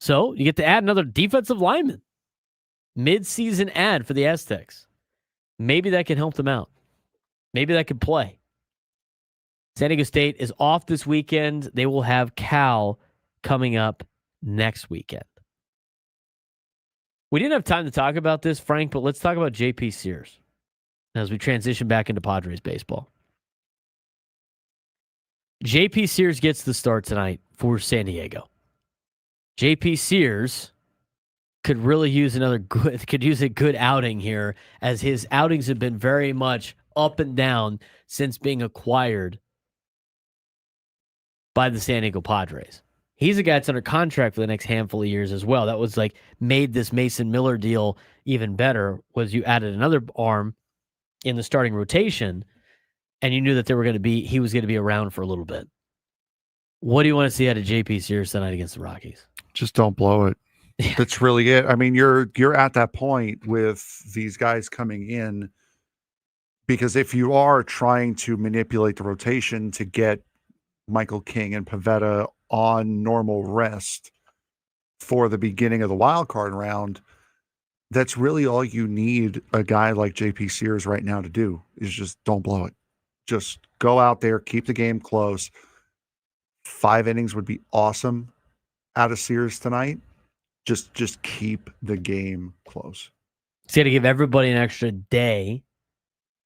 So you get to add another defensive lineman. Mid-season ad for the Aztecs. Maybe that can help them out. Maybe that could play. San Diego State is off this weekend. They will have Cal coming up next weekend. We didn't have time to talk about this, Frank, but let's talk about J.P. Sears as we transition back into Padres baseball. J.P. Sears gets the start tonight for San Diego. J.P. Sears could really use a good outing here, as his outings have been very much up and down since being acquired by the San Diego Padres. He's a guy that's under contract for the next handful of years as well. That was made this Mason Miller deal even better, was you added another arm in the starting rotation, and you knew that he was going to be around for a little bit. What do you want to see out of J.P. Sears tonight against the Rockies? Just don't blow it. That's really it. I mean, you're at that point with these guys coming in, because if you are trying to manipulate the rotation to get Michael King and Pivetta on normal rest for the beginning of the wild card round, that's really all you need a guy like J.P. Sears right now to do, is just don't blow it. Just go out there, keep the game close. 5 innings would be awesome out of Sears tonight. Just keep the game close. He's got to give everybody an extra day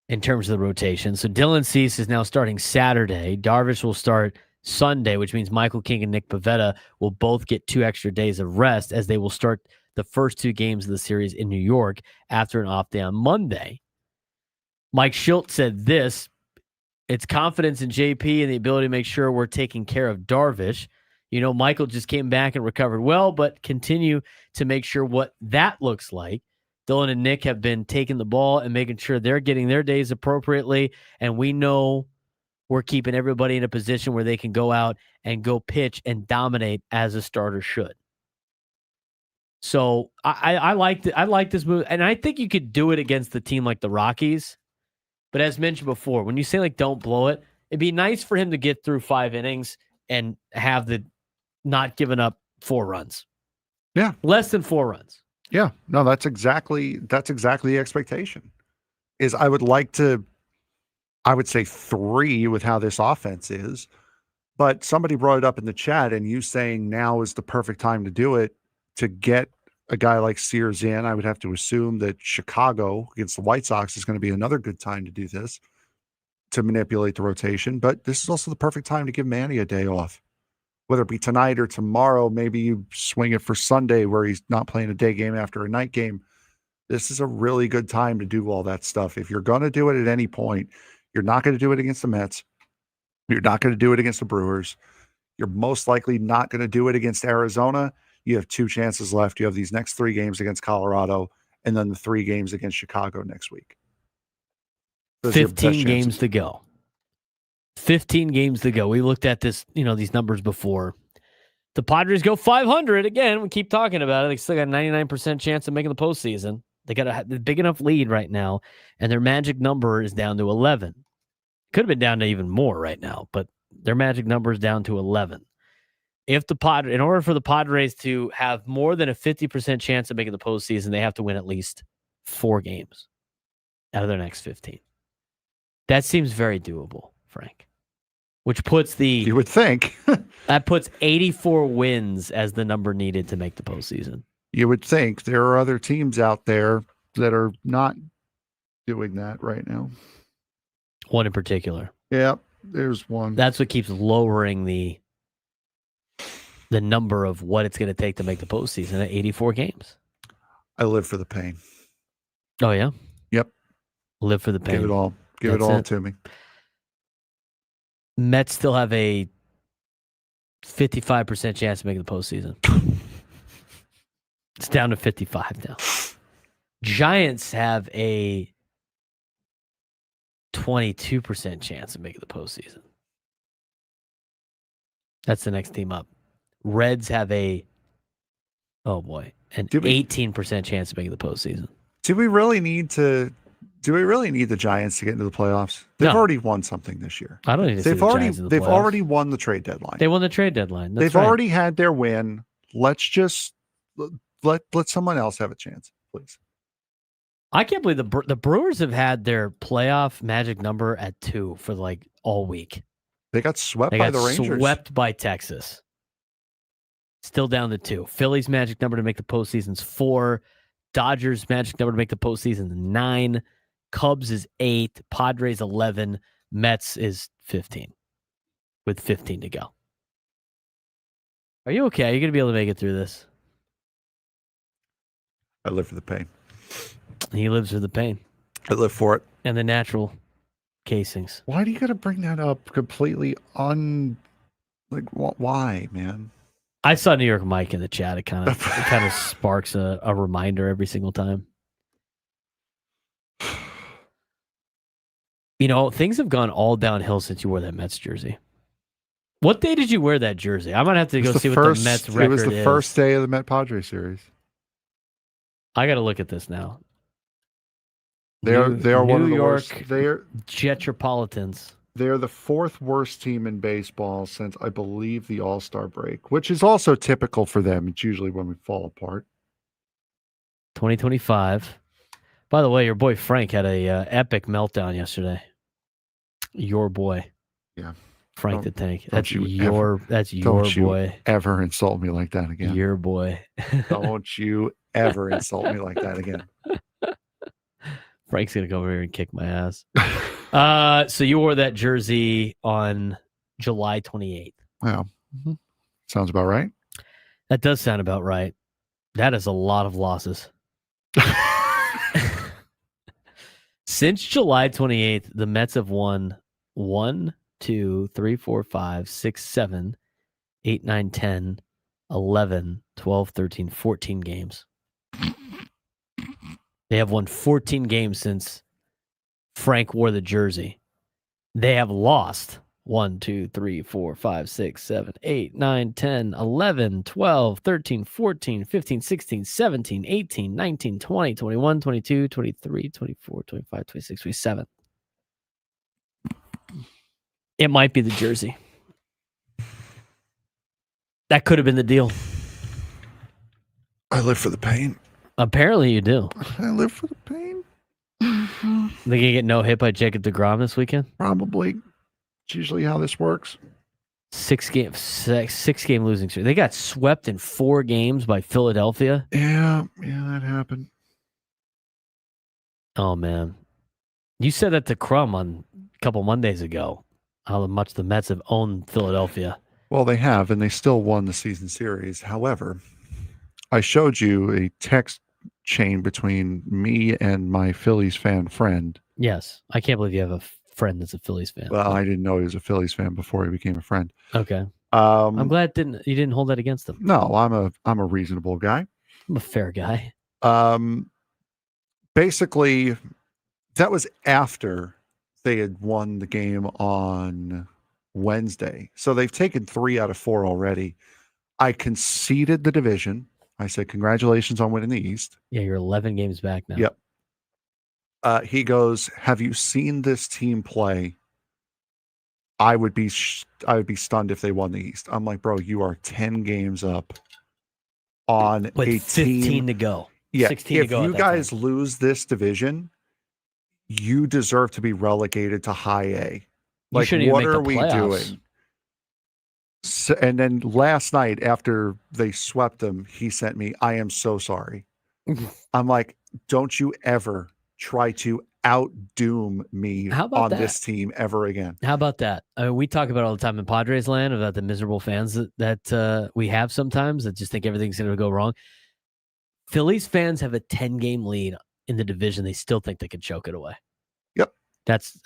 in terms of the rotation. So Dylan Cease is now starting Saturday. Darvish will start Sunday, which means Michael King and Nick Pivetta will both get 2 extra days of rest, as they will start the first 2 games of the series in New York after an off day on Monday. Mike Schilt said this: it's confidence in JP and the ability to make sure we're taking care of Darvish. Michael just came back and recovered well, but continue to make sure what that looks like. Dylan and Nick have been taking the ball and making sure they're getting their days appropriately, and we know we're keeping everybody in a position where they can go out and go pitch and dominate as a starter should. So I like this move, and I think you could do it against the team like the Rockies. But as mentioned before, when you say don't blow it, it'd be nice for him to get through 5 innings and have the not giving up 4 runs. Yeah, less than 4 runs. Yeah, no, that's exactly the expectation. I would say 3 with how this offense is, but somebody brought it up in the chat, and you saying now is the perfect time to do it to get a guy like Sears in. I would have to assume that Chicago against the White Sox is going to be another good time to do this, to manipulate the rotation. But this is also the perfect time to give Manny a day off, whether it be tonight or tomorrow. Maybe you swing it for Sunday where he's not playing a day game after a night game. This is a really good time to do all that stuff. If you're going to do it at any point, you're not going to do it against the Mets. You're not going to do it against the Brewers. You're most likely not going to do it against Arizona. You have 2 chances left. You have these next 3 games against Colorado and then the 3 games against Chicago next week. 15 games to go. 15 games to go. We looked at this, these numbers before. The Padres go 500 again. We keep talking about it. They still got a 99% chance of making the postseason. They got a big enough lead right now, and their magic number is down to 11. Could have been down to even more right now, but their magic number is down to 11. In order for the Padres to have more than a 50% chance of making the postseason, they have to win at least 4 games out of their next 15. That seems very doable, Frank. Which puts you would think that puts 84 wins as the number needed to make the postseason. You would think there are other teams out there that are not doing that right now. One in particular. Yeah, there's one. That's what keeps lowering the number of what it's going to take to make the postseason at 84 games. I live for the pain. Oh, yeah? Yep. Live for the pain. Give it all. Give it all to me. Mets still have a 55% chance of making the postseason. It's down to 55 now. Giants have a 22% chance of making the postseason. That's the next team up. Reds have an 18% chance of making the postseason. Do we really need the Giants to get into the playoffs? They've already won something this year. I don't need to see the Giants in the playoffs. They've already won the trade deadline. They won the trade deadline. They've already had their win. Let's just let someone else have a chance, please. I can't believe the Brewers have had their playoff magic number at 2 for all week. They got swept by the Rangers. Swept by Texas. Still down to 2. Phillies magic number to make the postseason is 4. Dodgers magic number to make the postseason is 9. Cubs is 8. Padres 11. Mets is 15. With 15 to go. Are you okay? Are you going to be able to make it through this? I live for the pain. He lives for the pain. I live for it. And the natural casings. Why do you got to bring that up completely why, man? I saw New York Mike in the chat. It kind of sparks a reminder every single time. Things have gone all downhill since you wore that Mets jersey. What day did you wear that jersey? I might have to go see what the Mets record is. It was the first day of the Met Padres series. I got to look at this now. They are one of the worst. They are Jetropolitans. They're the 4th worst team in baseball since, I believe, the All-Star break, which is also typical for them. It's usually when we fall apart. 2025. By the way, your boy Frank had a epic meltdown yesterday. Your boy. Yeah. Frank the Tank. That's your boy. Don't you ever insult me like that again. Your boy. Don't you ever insult me like that again. Frank's going to go over here and kick my ass. So you wore that jersey on July 28th. Wow. Mm-hmm. Sounds about right. That does sound about right. That is a lot of losses. Since July 28th, the Mets have won 1, 2, 3, 4, 5, 6, 7, 8, 9, 10, 11, 12, 13, 14 games. They have won 14 games since Frank wore the jersey. They have lost 1, 2, 3, 4, 5, 6, 7, 8, 9, 10, 11, 12, 13, 14, 15, 16, 17, 18, 19, 20, 21, 22, 23, 24, 25, 26, 27. It might be the jersey. That could have been the deal. I live for the pain. Apparently you do. I live for the pain. They gonna get no hit by Jacob deGrom this weekend? Probably. It's usually how this works. 6 game losing streak. They got swept in 4 games by Philadelphia. Yeah, that happened. Oh man, you said that to Crum on a couple Mondays ago. How much the Mets have owned Philadelphia. Well, they have, and they still won the season series. However, I showed you a text chain between me and my Phillies fan friend. Yes, I can't believe you have a friend that's a Phillies fan. Well, I didn't know he was a Phillies fan before he became a friend. Okay. I'm glad you didn't hold that against him. No, I'm a reasonable guy. I'm a fair guy. Basically, that was after they had won the game on Wednesday. So they've taken 3 out of 4 already. I conceded the division. I said, congratulations on winning the East. Yeah, you're 11 games back now. Yep. He goes, have you seen this team play? I would be stunned if they won the East. I'm like, bro, you are 10 games up on with a 15 team to go. Yeah, 16 to if go you guys lose this division, you deserve to be relegated to high A. Like, shouldn't what even make are the we playoffs. doing? So, and then last night, after they swept them, he sent me, I am so sorry. I'm like, don't you ever try to outdoom me on this team ever again. How about that? I mean, we talk about it all the time in Padres land about the miserable fans that we have sometimes that just think everything's going to go wrong. Phillies fans have a 10-game lead in the division. They still think they can choke it away. Yep. That's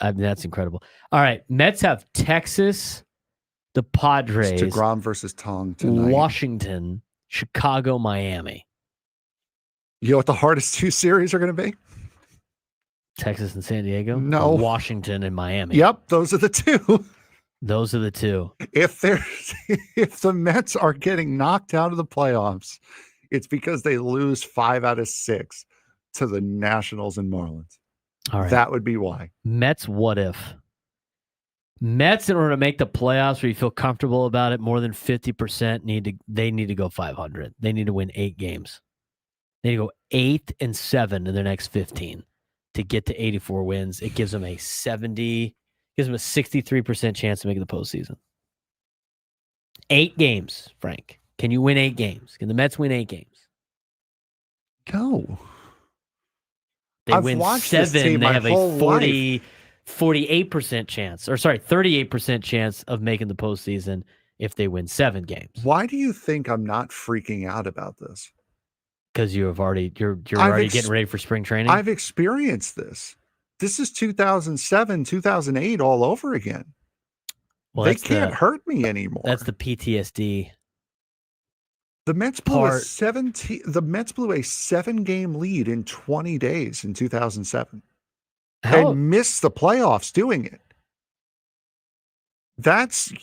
incredible. All right. Mets have Texas, the Padres, It's DeGrom versus Tong tonight. Washington, Chicago, Miami. You know what the hardest 2 series are going to be? Texas and San Diego? No. Or Washington and Miami. Yep, those are the 2. Those are the 2. If the Mets are getting knocked out of the playoffs, it's because they lose 5 out of 6 to the Nationals and Marlins. All right. That would be why. Mets, what if? Mets, in order to make the playoffs where you feel comfortable about it, more than 50% they need to go 500. They need to win 8 games. They need to go 8-7 in their next 15 to get to 84 wins. It gives them a 63% chance of making the postseason. 8 games, Frank. Can you win 8 games? Can the Mets win 8 games? No. They win 7. They have a 48% chance, or sorry, 38% chance of making the postseason if they win 7 games. Why do you think I'm not freaking out about this? Because you're already getting ready for spring training. I've experienced this. This is 2007, 2008 all over again. Well, they can't hurt me anymore. That's the PTSD. The Mets blew a 7-game lead in 20 days in 2007 and missed the playoffs doing it.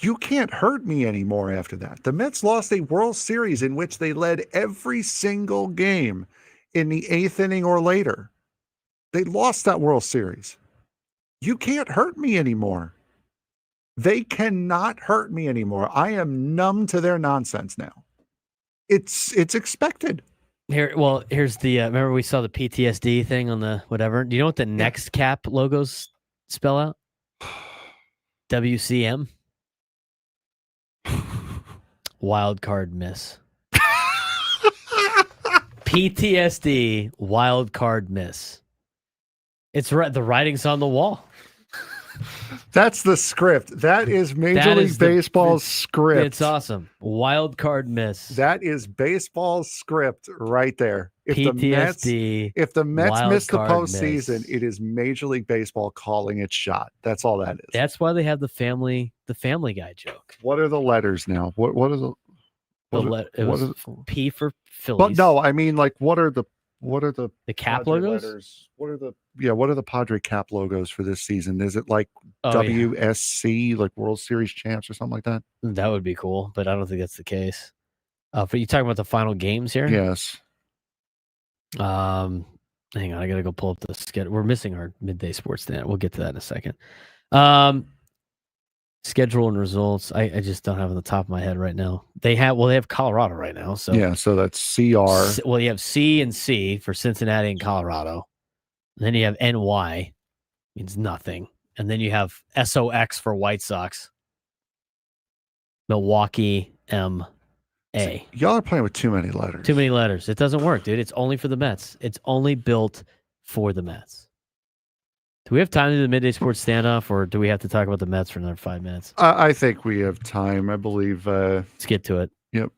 You can't hurt me anymore after that. The Mets lost a World Series in which they led every single game in the 8th inning or later. They lost that World Series. You can't hurt me anymore. They cannot hurt me anymore. I am numb to their nonsense now. It's expected. Here's the remember we saw the PTSD thing on the whatever. Do you know what the next cap logos spell out? WCM. Wild card miss. PTSD, wild card miss. It's right. The writing's on the wall. That's the script. That is Major That League is the- Baseball's script. It's awesome. Wild card miss. That is baseball's script right there. PTSD. If the Mets wild miss the card postseason, miss. it is Major League Baseball calling its shot. That's all that is. That's why they have the Family Guy joke. What are the letters now? What are the It was P for Phillies. But no, I mean, like, what are the cap Padre logos? letters? What are the Padre cap logos for this season? Is it like Oh, WSC, like World Series champs or something like that? That would be cool, but I don't think that's the case. But you talking about the final games here? Yes. Hang on, I gotta go pull up the schedule. We're missing our midday sports stand. We'll get to that in a second. Schedule and results. I just don't have on the top of my head right now. They have Colorado right now. So Yeah, so that's CR. Well, you have C and C for Cincinnati and Colorado. And then you have NY, means nothing. And then you have SOX for White Sox. Milwaukee MA. Y'all are playing with too many letters. Too many letters. It doesn't work, dude. It's only for the Mets. It's only built for the Mets. Do we have time to do the midday sports standoff, or do we have to talk about the Mets for another 5 minutes? I think we have time. I believe. Let's get to it. Yep.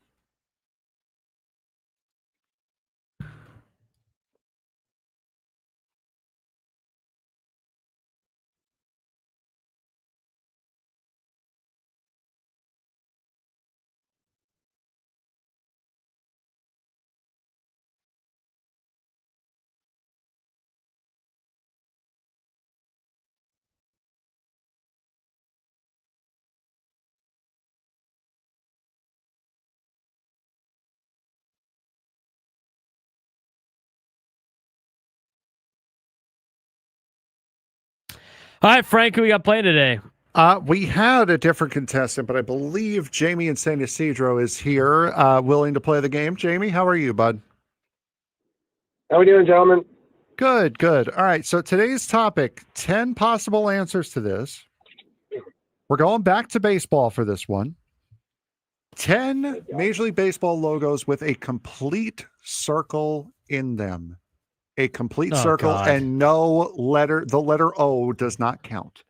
All right, Frank, who we got playing today? We had a different contestant, but I believe Jamie in San Ysidro is here, willing to play the game. Jamie, how are you, bud? How are we doing, gentlemen? Good, good. All right, so today's topic, 10 possible answers to this. We're going back to baseball for this one. 10 Major League Baseball logos with a complete circle in them. A complete circle, God. and no letter. The letter O does not count.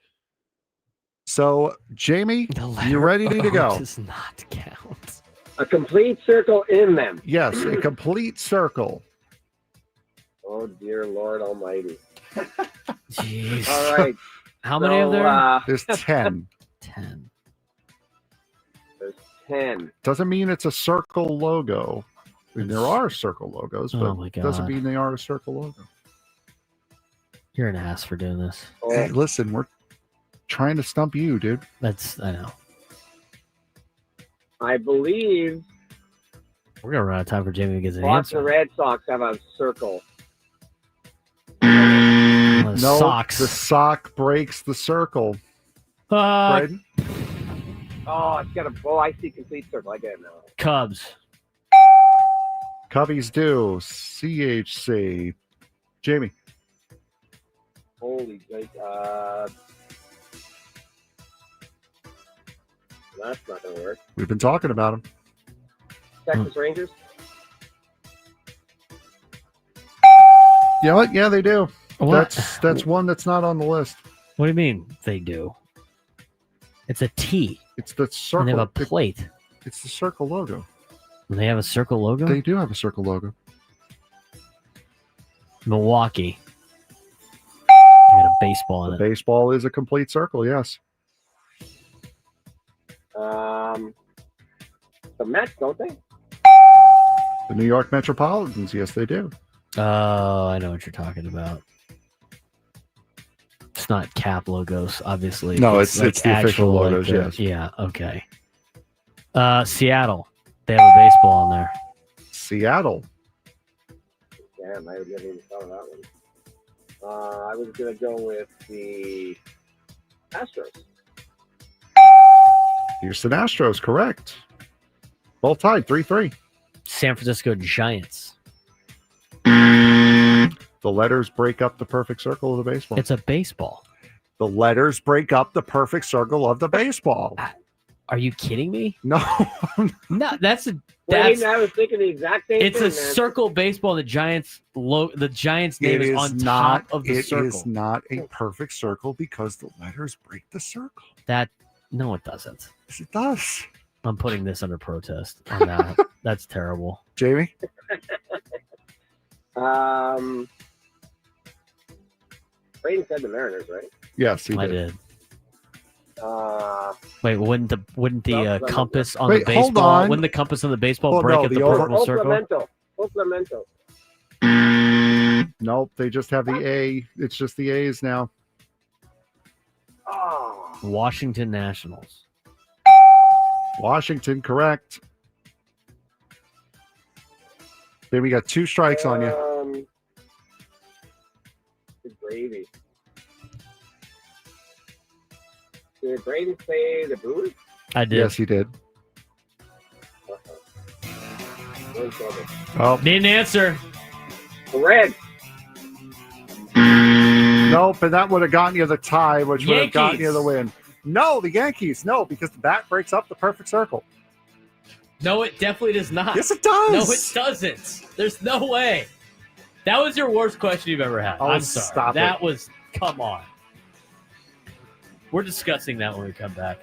So, Jamie, you ready to go? Does not count. A complete circle in them. Yes, a complete circle. Oh, dear Lord Almighty. Jeez. All right. How many are there? There's 10. 10. There's 10. Doesn't mean it's a circle logo. I mean, there are circle logos, but my it doesn't God. mean they are a circle logo. You're an ass for doing this. Hey, listen, we're trying to stump you, dude. I know. I believe We're gonna run out of time for Jamie to get an Boston answer. Red Sox have a circle. No, Socks. the sock breaks the circle. Braden? Oh, it's got a. Oh, I see complete circle. I get it now. Cubs. Cubbies do. CHC. Jamie. Holy shit. That's not going to work. We've been talking about them. Texas Rangers? You know what? Yeah, they do. What? That's one that's not on the list. What do you mean they do? It's a T. It's the circle. And they have a plate. It's the circle logo. And they have a circle logo? They do have a circle logo. Milwaukee. They got a baseball in The it. baseball is a complete circle, yes. The Mets, don't they? The New York Metropolitans, yes, they do. Oh, I know what you're talking about. It's not cap logos, obviously. No, it's the official logos, yes. Yeah, okay. Seattle. They have a baseball in there. Seattle. Damn, I haven't even thought of that one. I was going to go with the Astros. Houston Astros, correct. Both tied, 3-3. San Francisco Giants. The letters break up the perfect circle of the baseball. It's a baseball. The letters break up the perfect circle of the baseball. Are you kidding me? No. No, that's Wait, I was thinking the exact same it's thing. a circle baseball. The Giants name is on not, top of the circle. It is not a perfect circle because the letters break the circle. No, it doesn't. Yes, it does. I'm putting this under protest on that. That's terrible. Jamie? Braden said the Mariners, right? Yes, he did. I did. Uh, Wait, wouldn't the compass on Wait, the baseball? hold on. Wouldn't the compass on the baseball Well, break no, at the the purple circle? Complemento. Nope, they just have the A. It's just the A's now. Oh. Washington Nationals. Washington, correct. Then we got 2 strikes on you. Good gravy. Did Braden say the Brewers? I did. Yes, he did. Oh, need an answer. The Reds. Nope, and that would have gotten you the tie, which would have gotten you Yankees. the win. No, the Yankees. No, because the bat breaks up the perfect circle. No, it definitely does not. Yes, it does. No, it doesn't. There's no way. That was your worst question you've ever had. Oh, I'm sorry. stop That it. was, come on. We're discussing that when we come back.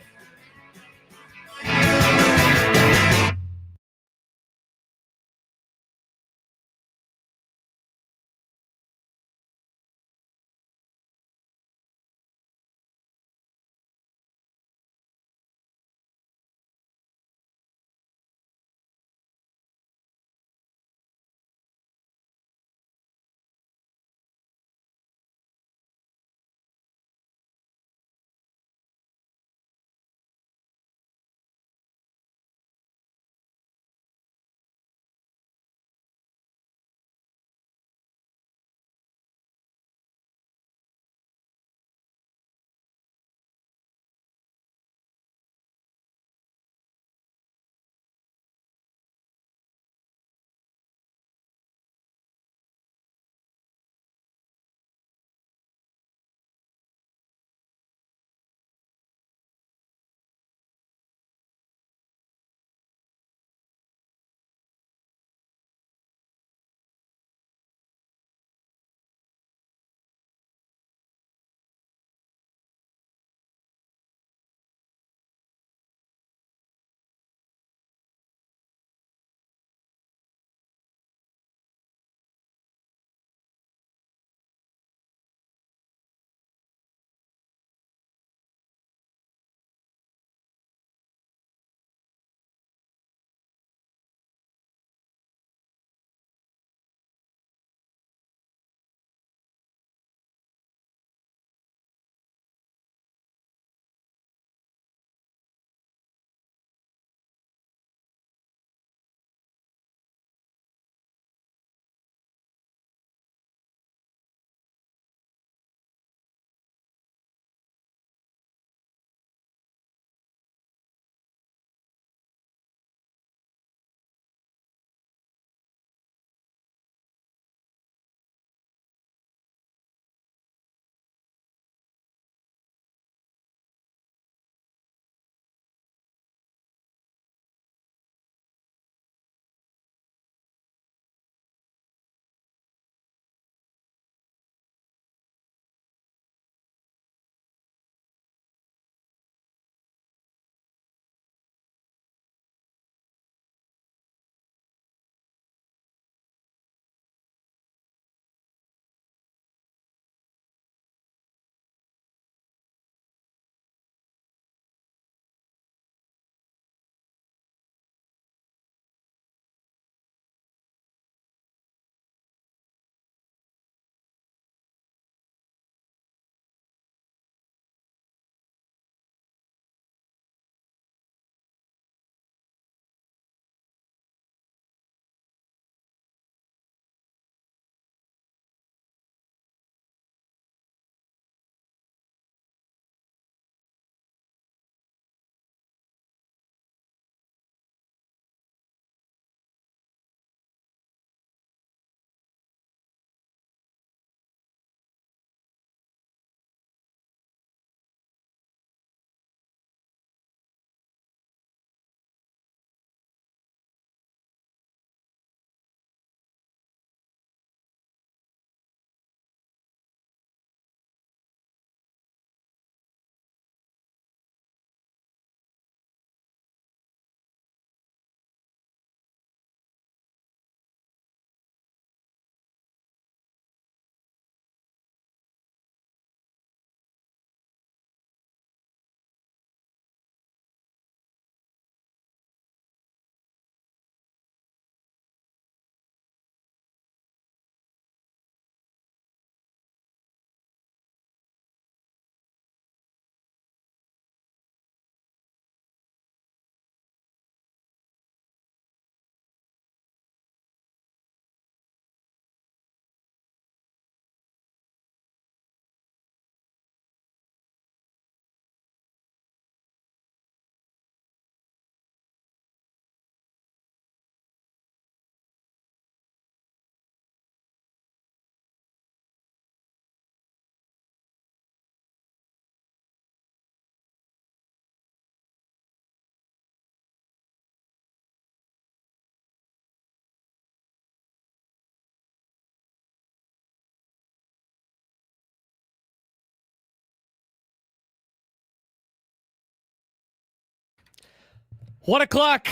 1 o'clock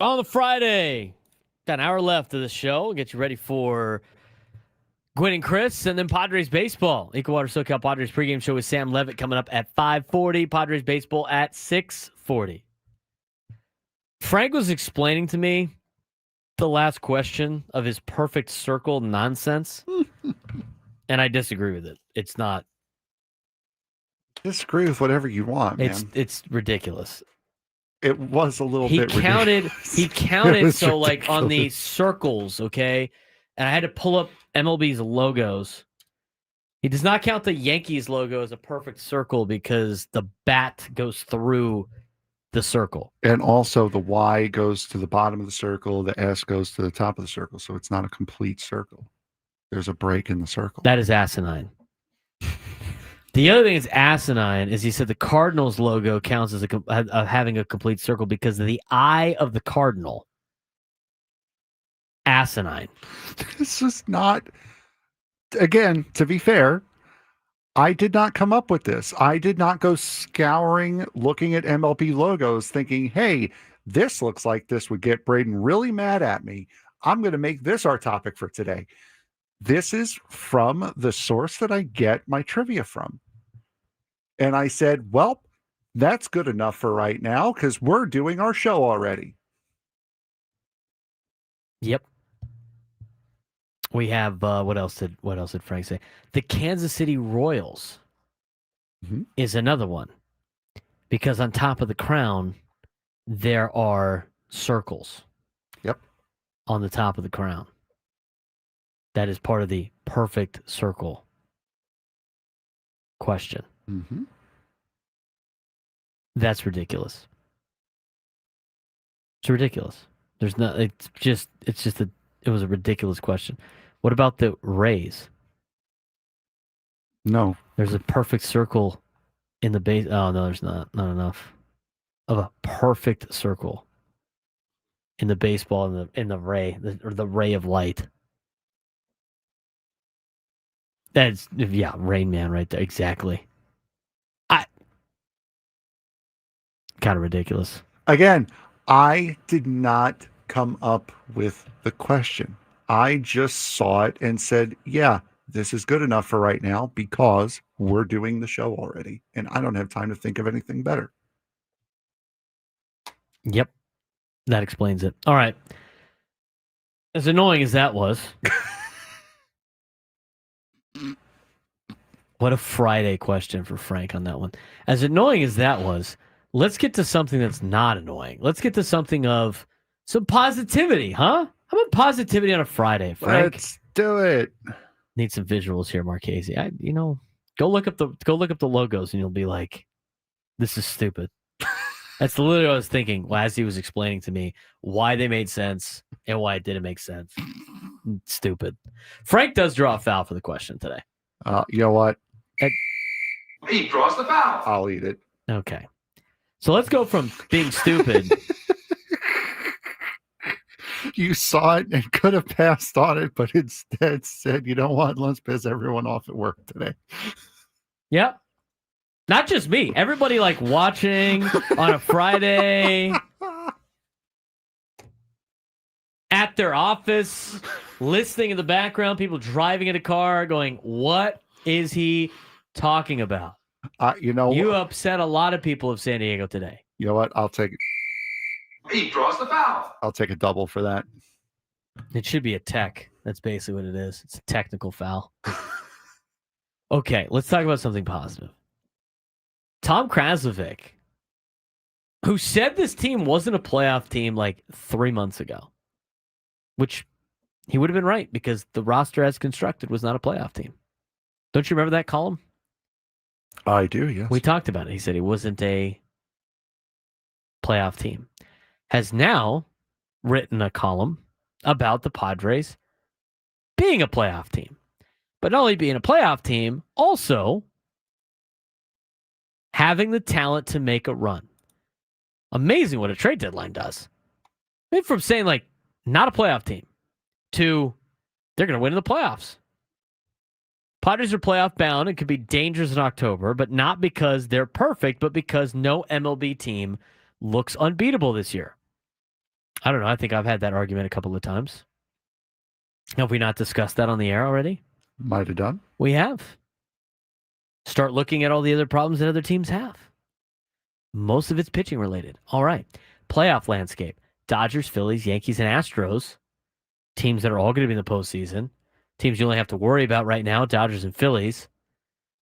on the Friday. Got an hour left of the show. We'll get you ready for Gwynn and Chris, and then Padres baseball. Equal SoCal Padres pregame show with Sam Levitt coming up at 5:40. Padres baseball at 6:40. Frank was explaining to me the last question of his perfect circle nonsense, and I disagree with it. It's not. Disagree with whatever you want, man. It's ridiculous. It was a little bit ridiculous. He counted so like on the circles, okay? And I had to pull up MLB's logos. He does not count the Yankees logo as a perfect circle because the bat goes through the circle. And also the Y goes to the bottom of the circle, the S goes to the top of the circle, so it's not a complete circle. There's a break in the circle. That is asinine. The other thing that's asinine is he said the Cardinals logo counts as having a complete circle because of the eye of the Cardinal. Asinine. This is not, again, to be fair, I did not come up with this. I did not go scouring, looking at MLB logos, thinking, hey, this looks like this would get Braden really mad at me. I'm going to make this our topic for today. This is from the source that I get my trivia from. And I said, well, that's good enough for right now because we're doing our show already. Yep. We have what else did Frank say? The Kansas City Royals is another one because on top of the crown there are circles. Yep. On the top of the crown. That is part of the perfect circle question. Mm-hmm. That's ridiculous. It's ridiculous. There's no. It was a ridiculous question. What about the Rays? No. There's a perfect circle in the base. Oh no, there's not enough of a perfect circle in the baseball in the ray or the ray of light. That's Rain Man right there. Exactly. Kind of ridiculous. Again, I did not come up with the question. I just saw it and said, yeah, this is good enough for right now because we're doing the show already. And I don't have time to think of anything better. Yep. That explains it. All right. As annoying as that was. What a Friday question for Frank on that one. As annoying as that was, let's get to something that's not annoying. Let's get to something of some positivity, huh? How about positivity on a Friday, Frank? Let's do it. Need some visuals here, Marchese. Go look up the logos and you'll be like, this is stupid. That's literally what I was thinking as he was explaining to me why they made sense and why it didn't make sense. Stupid. Frank does draw a foul for the question today. You know what? He draws the foul. I'll eat it. Okay. So let's go from being stupid. You saw it and could have passed on it, but instead said, you know what? Let's piss everyone off at work today. Yep. Not just me. Everybody like watching on a Friday at their office, listening in the background, people driving in a car going, what is he talking about? You upset a lot of people of San Diego today. You know what? I'll take it. He draws the foul. I'll take a double for that. It should be a tech. That's basically what it is. It's a technical foul. Okay, let's talk about something positive. Tom Kraslovic, who said this team wasn't a playoff team like 3 months ago, which he would have been right because the roster as constructed was not a playoff team. Don't you remember that column? I do, yes. We talked about it. He said he wasn't a playoff team. Has now written a column about the Padres being a playoff team. But not only being a playoff team, also having the talent to make a run. Amazing what a trade deadline does. I mean, from saying like not a playoff team to they're going to win in the playoffs. Padres are playoff bound and could be dangerous in October, but not because they're perfect, but because no MLB team looks unbeatable this year. I don't know. I think I've had that argument a couple of times. Have we not discussed that on the air already? Might have done. We have. Start looking at all the other problems that other teams have. Most of it's pitching related. All right. Playoff landscape. Dodgers, Phillies, Yankees, and Astros. Teams that are all going to be in the postseason. Teams you only have to worry about right now, Dodgers and Phillies.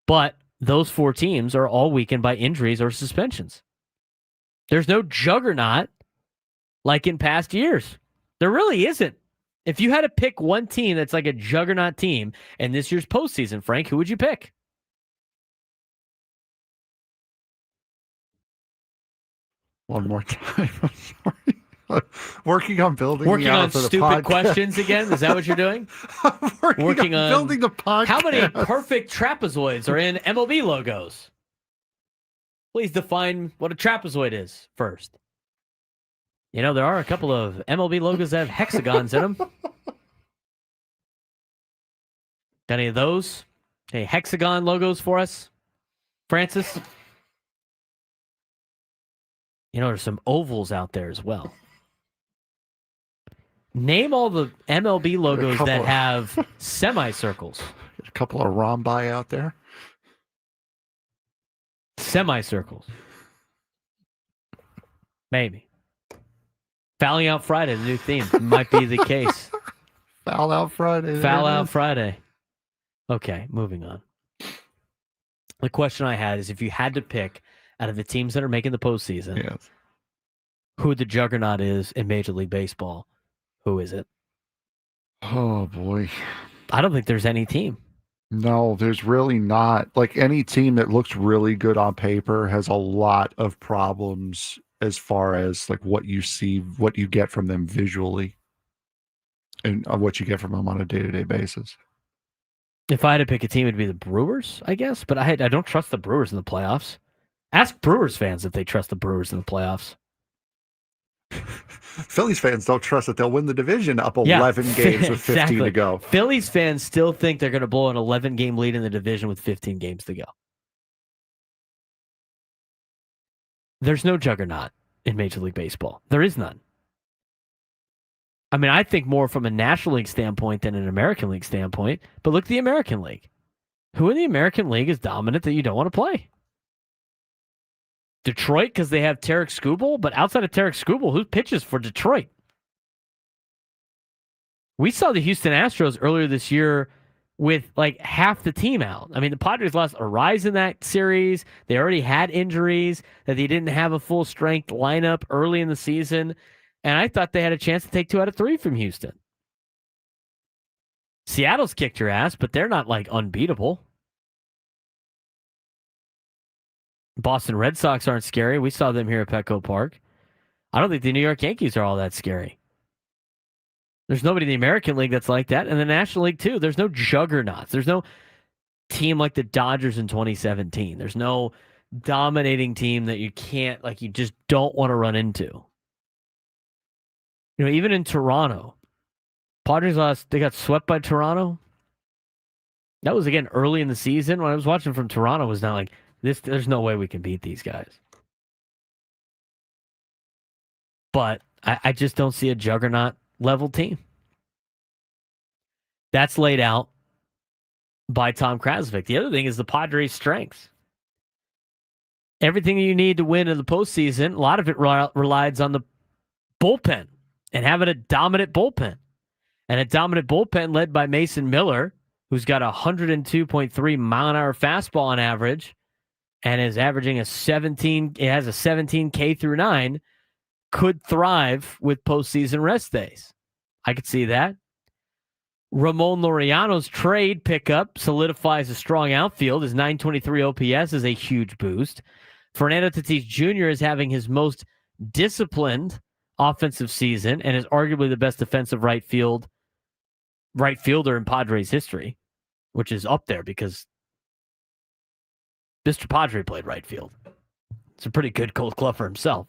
But those 4 teams are all weakened by injuries or suspensions. There's no juggernaut like in past years. There really isn't. If you had to pick one team that's like a juggernaut team in this year's postseason, Frank, who would you pick? One more time. I'm sorry. Working on building. Working on stupid questions again? Is that what you're doing? Working on building the podcast. How many perfect trapezoids are in MLB logos? Please define what a trapezoid is first. You know, there are a couple of MLB logos that have hexagons in them. Got any of those? Any hexagon logos for us, Francis? You know, there's some ovals out there as well. Name all the MLB logos that have semicircles. A couple of rhombi out there. Semicircles. Maybe. Fouling Out Friday, the new theme. Might be the case. Foul Out Friday. Foul Out Friday. Okay, moving on. The question I had is if you had to pick out of the teams that are making the postseason, yes, who the juggernaut is in Major League Baseball, who is it? Oh, boy. I don't think there's any team. No, there's really not. Like, any team that looks really good on paper has a lot of problems as far as like what you see, what you get from them visually, and what you get from them on a day-to-day basis. If I had to pick a team, it'd be the Brewers, I guess. But I don't trust the Brewers in the playoffs. Ask Brewers fans if they trust the Brewers in the playoffs. Phillies fans don't trust that they'll win the division up 11 games with 15 to go. Phillies fans still think they're going to blow an 11-game lead in the division with 15 games to go. There's no juggernaut in Major League Baseball. There is none. I mean, I think more from a National League standpoint than an American League standpoint. But look at the American League. Who in the American League is dominant that you don't want to play? Detroit, because they have Tarek Skubal, but outside of Tarek Skubal, who pitches for Detroit? We saw the Houston Astros earlier this year with like half the team out. I mean, the Padres lost Arise in that series. They already had injuries, that they didn't have a full strength lineup early in the season. And I thought they had a chance to take 2 out of 3 from Houston. Seattle's kicked your ass, but they're not like unbeatable. Boston Red Sox aren't scary. We saw them here at Petco Park. I don't think the New York Yankees are all that scary. There's nobody in the American League that's like that. And the National League, too. There's no juggernauts. There's no team like the Dodgers in 2017. There's no dominating team that you can't, like, you just don't want to run into. You know, even in Toronto, Padres lost, they got swept by Toronto. That was, again, early in the season. When I was watching from Toronto, it was not like, there's no way we can beat these guys. But I just don't see a juggernaut level team. That's laid out by Tom Krasvick. The other thing is the Padres' strengths. Everything you need to win in the postseason, a lot of it relies on the bullpen and having a dominant bullpen. And a dominant bullpen led by Mason Miller, who's got a 102.3 mile-an-hour fastball on average, and is averaging it has a 17 K through 9, could thrive with postseason rest days. I could see that. Ramon Laureano's trade pickup solidifies a strong outfield. His 923 OPS is a huge boost. Fernando Tatis Jr. is having his most disciplined offensive season and is arguably the best defensive right fielder in Padres history, which is up there because Mr. Padre played right field. It's a pretty good Gold Glove for himself.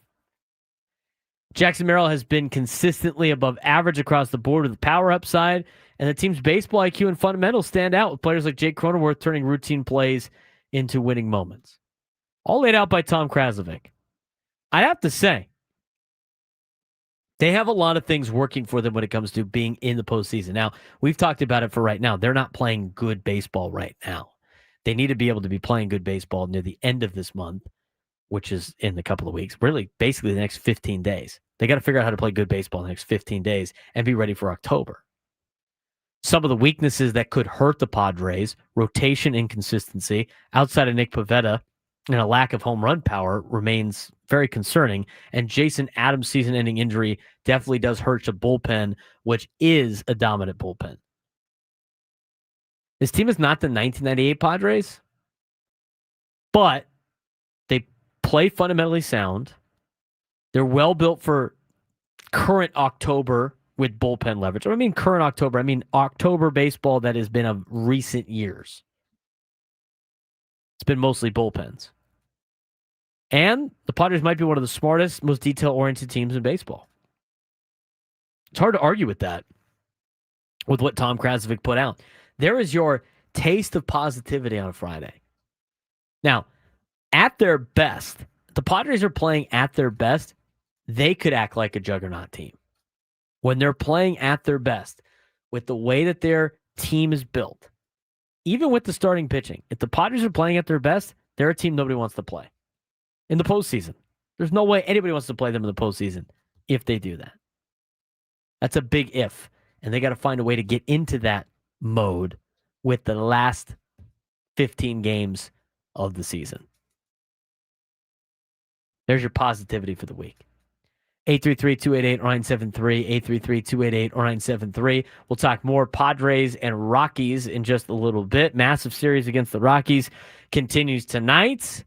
Jackson Merrill has been consistently above average across the board with the power upside, and the team's baseball IQ and fundamentals stand out with players like Jake Cronenworth turning routine plays into winning moments. All laid out by Tom Krasvick. I'd have to say, they have a lot of things working for them when it comes to being in the postseason. Now, we've talked about it for right now. They're not playing good baseball right now. They need to be able to be playing good baseball near the end of this month, which is in a couple of weeks, really basically the next 15 days. They got to figure out how to play good baseball in the next 15 days and be ready for October. Some of the weaknesses that could hurt the Padres, rotation inconsistency, outside of Nick Pivetta, and a lack of home run power remains very concerning. And Jason Adams' season-ending injury definitely does hurt the bullpen, which is a dominant bullpen. This team is not the 1998 Padres, but they play fundamentally sound. They're well built for current October with bullpen leverage. I don't mean current October. I mean October baseball that has been of recent years. It's been mostly bullpens. And the Padres might be one of the smartest, most detail-oriented teams in baseball. It's hard to argue with that, with what Tom Krasovic put out. There is your taste of positivity on a Friday. Now, at their best, the Padres are playing at their best. They could act like a juggernaut team. When they're playing at their best, with the way that their team is built, even with the starting pitching, if the Padres are playing at their best, they're a team nobody wants to play. In the postseason. There's no way anybody wants to play them in the postseason if they do that. That's a big if. And they got to find a way to get into that mode with the last 15 games of the season. There's your positivity for the week. 833-288-0973, 833-288-0973. We'll talk more Padres and Rockies in just a little bit. Massive series against the Rockies continues tonight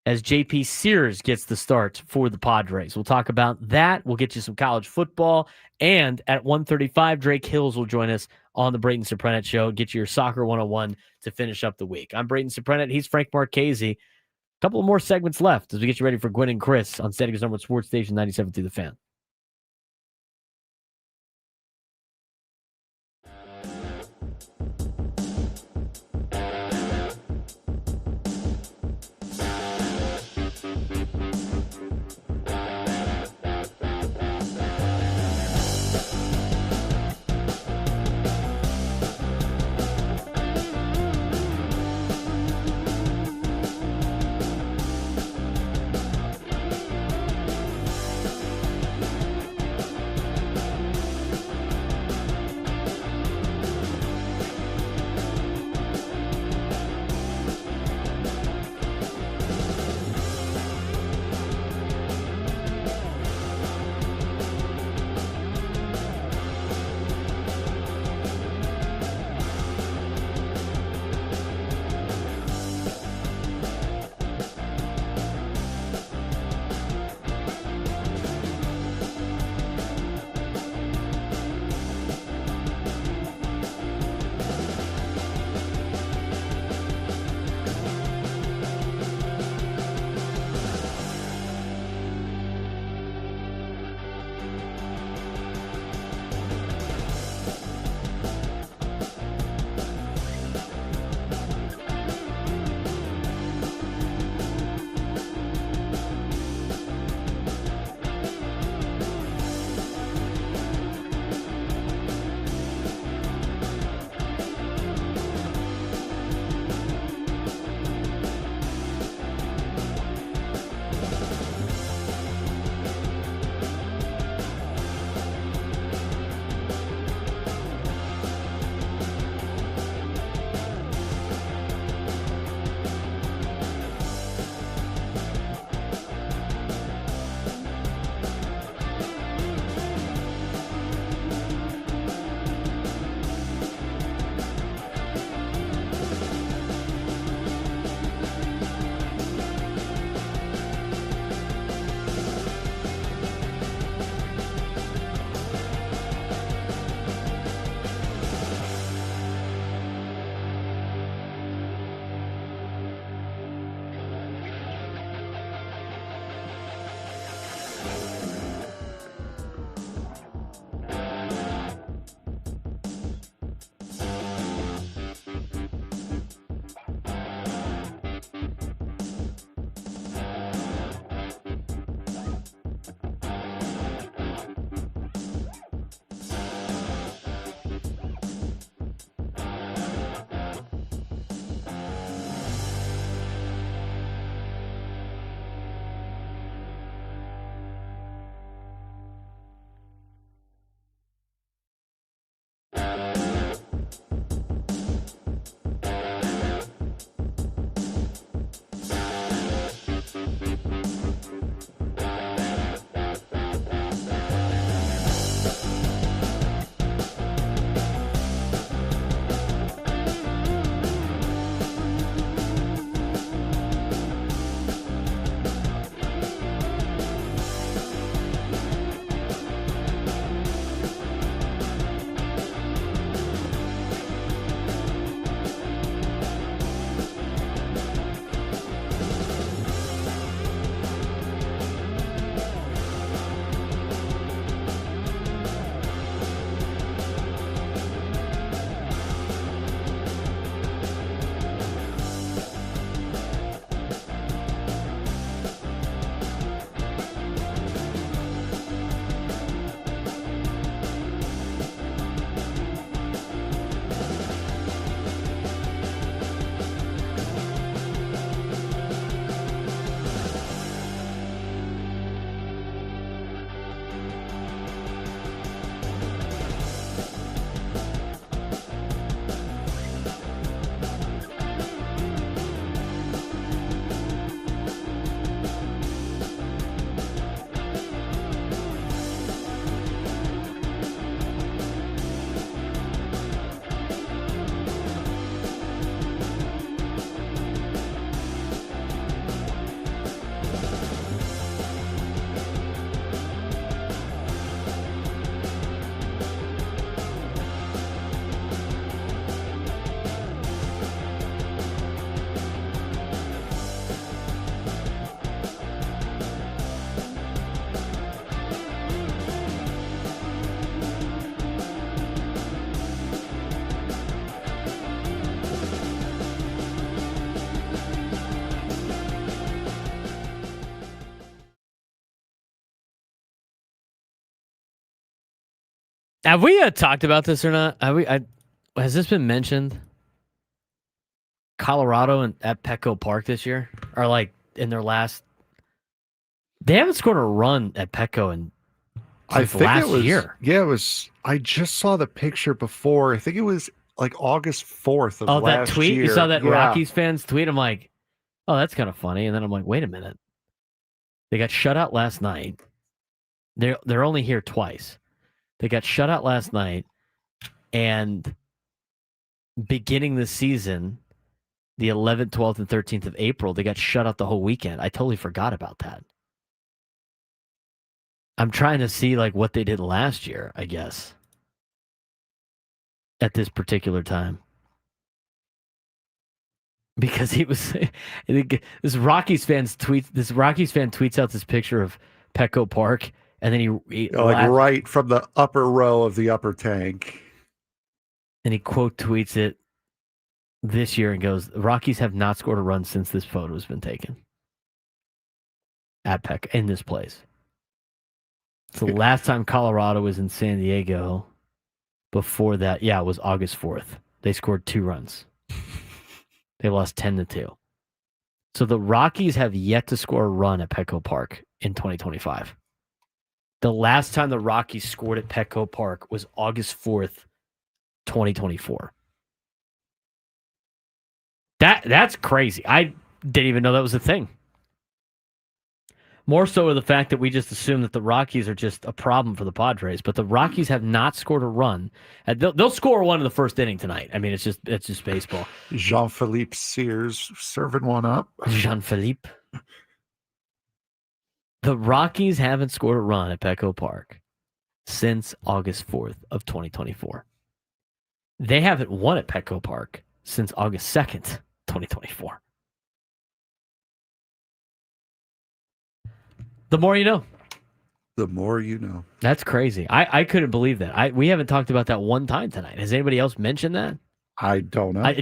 as JP Sears gets the start for the Padres. We'll talk about that. We'll get you some college football. And at 1:35, Drake Hills will join us on the Braden Surprenant Show. Get you your Soccer 101 to finish up the week. I'm Braden Surprenant. He's Frank Marchese. A couple of more segments left as we get you ready for Gwen and Chris on San Diego's number one sports station, 97 through the Fan. Have we talked about this or not? Has this been mentioned? Colorado and at Petco Park this year are like in their last. They haven't scored a run at Petco in last year. Yeah, it was. I just saw the picture before. I think it was like August 4th of last that tweet. year. You saw that Yeah. Rockies fans tweet. I'm like, oh, that's kind of funny. And then I'm like, wait a minute. They got shut out last night. They're only here twice. They got shut out last night, and beginning the season, the 11th, 12th, and 13th of April, they got shut out the whole weekend. I totally forgot about that. I'm trying to see like what they did last year, I guess, at this particular time. Because he was this Rockies fan tweets out this picture of Petco Park, and then he right from the upper row of the upper tank. And he quote tweets it this year and goes, the Rockies have not scored a run since this photo has been taken at Petco in this place. It's the last time Colorado was in San Diego. Before that, it was August 4th. They scored 2 runs. They lost 10-2. So the Rockies have yet to score a run at Petco Park in 2025. The last time the Rockies scored at Petco Park was August 4th, 2024. That's crazy. I didn't even know that was a thing. More so the fact that we just assume that the Rockies are just a problem for the Padres, but the Rockies have not scored a run. They'll score one in the first inning tonight. I mean, it's just baseball. Jean-Philippe Sears serving one up. Jean-Philippe. The Rockies haven't scored a run at Petco Park since August 4th of 2024. They haven't won at Petco Park since August 2nd, 2024. The more you know. The more you know. That's crazy. I couldn't believe that. We haven't talked about that one time tonight. Has anybody else mentioned that? I don't know.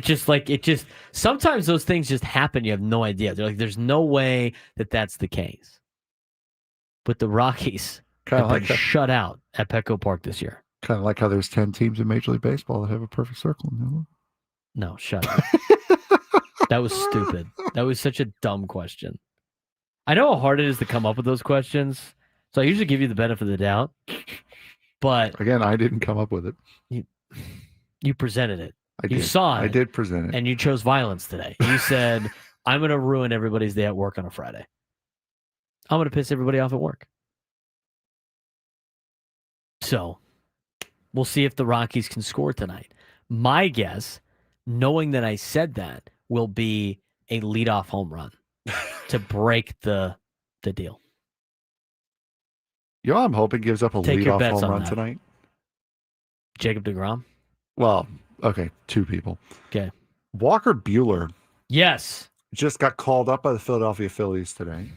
Sometimes those things just happen. You have no idea. They're like, there's no way that that's the case. But the Rockies have been shut out at Petco Park this year. Kind of like how there's 10 teams in Major League Baseball that have a perfect circle. No, shut up. That was stupid. That was such a dumb question. I know how hard it is to come up with those questions, so I usually give you the benefit of the doubt. But again, I didn't come up with it. You presented it. You saw it. I did present it. And you chose violence today. You said, I'm going to ruin everybody's day at work on a Friday. I'm going to piss everybody off at work. So we'll see if the Rockies can score tonight. My guess, knowing that I said that, will be a leadoff home run to break the deal. You know, I'm hoping gives up a leadoff home run tonight. Jacob deGrom? Well, okay, 2 people. Okay. Walker Buehler. Yes. Just got called up by the Philadelphia Phillies today.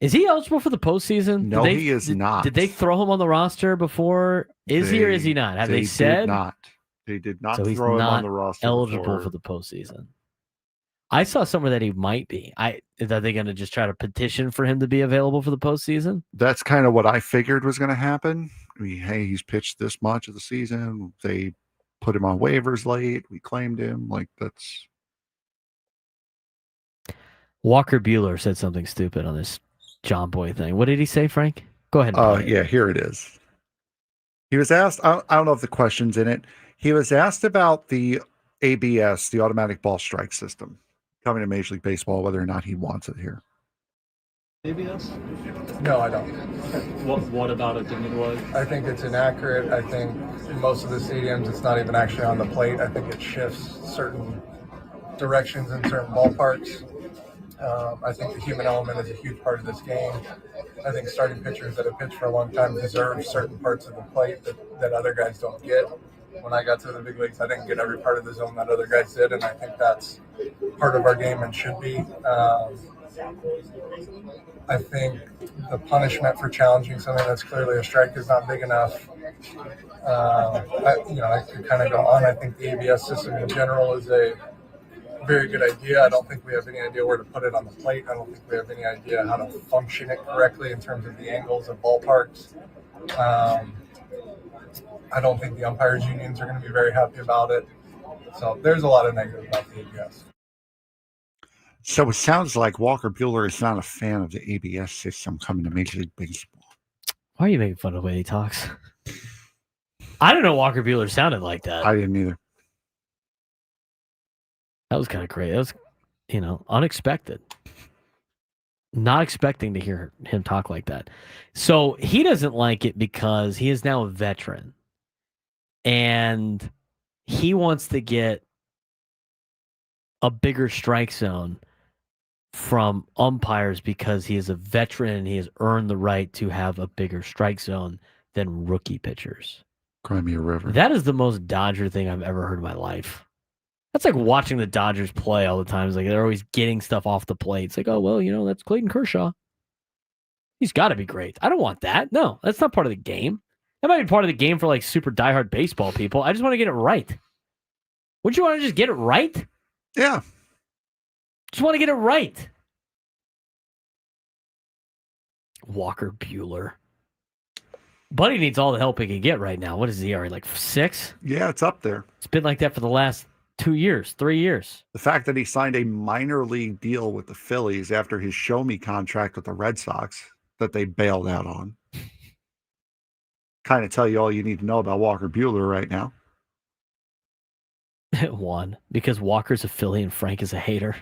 Is he eligible for the postseason? No, he is not. Did they throw him on the roster before? Is he or is he not? Have they said? Did not. They did not so throw him on the roster. Eligible for the postseason. I saw somewhere that he might be. Are they going to just try to petition for him to be available for the postseason? That's kind of what I figured was going to happen. I mean, hey, he's pitched this much of the season. They put him on waivers late. We claimed him. Like, that's. Walker Buehler said something stupid on this John Boy thing. What did he say, Frank? Go ahead. Yeah, here it is. He was asked, I don't know if the question's in it. He was asked about the ABS, the automatic ball strike system, coming to Major League Baseball, whether or not he wants it here. ABS? No, I don't. What about it didn't work? I think it's inaccurate. I think in most of the stadiums, it's not even actually on the plate. I think it shifts certain directions in certain ballparks. I think the human element is a huge part of this game. I think starting pitchers that have pitched for a long time deserve certain parts of the plate that other guys don't get. When I got to the big leagues, I didn't get every part of the zone that other guys did, and I think that's part of our game and should be. I think the punishment for challenging something that's clearly a strike is not big enough. I could kind of go on. I think the ABS system in general is a very good idea. I don't think we have any idea where to put it on the plate. I don't think we have any idea how to function it correctly in terms of the angles of ballparks. I don't think the umpires unions are going to be very happy about it. So there's a lot of negative about the ABS. So it sounds like Walker Buehler is not a fan of the ABS system coming to Major League Baseball. Why are you making fun of the way he talks? I don't know Walker Buehler sounded like that. I didn't either. That was kind of great. That was, unexpected. Not expecting to hear him talk like that. So he doesn't like it because he is now a veteran. And he wants to get a bigger strike zone from umpires because he is a veteran and he has earned the right to have a bigger strike zone than rookie pitchers. Cry me a river. That is the most Dodger thing I've ever heard in my life. That's like watching the Dodgers play all the time. It's like they're always getting stuff off the plate. It's like, oh, well, that's Clayton Kershaw. He's got to be great. I don't want that. No, that's not part of the game. That might be part of the game for like super diehard baseball people. I just want to get it right. Wouldn't you want to just get it right? Yeah. Just want to get it right. Walker Buehler. Buddy needs all the help he can get right now. What is he already, like 6? Yeah, it's up there. It's been like that for the last 2 years, 3 years. The fact that he signed a minor league deal with the Phillies after his show me contract with the Red Sox that they bailed out on. Kind of tell you all you need to know about Walker Buehler right now. One, because Walker's a Philly and Frank is a hater.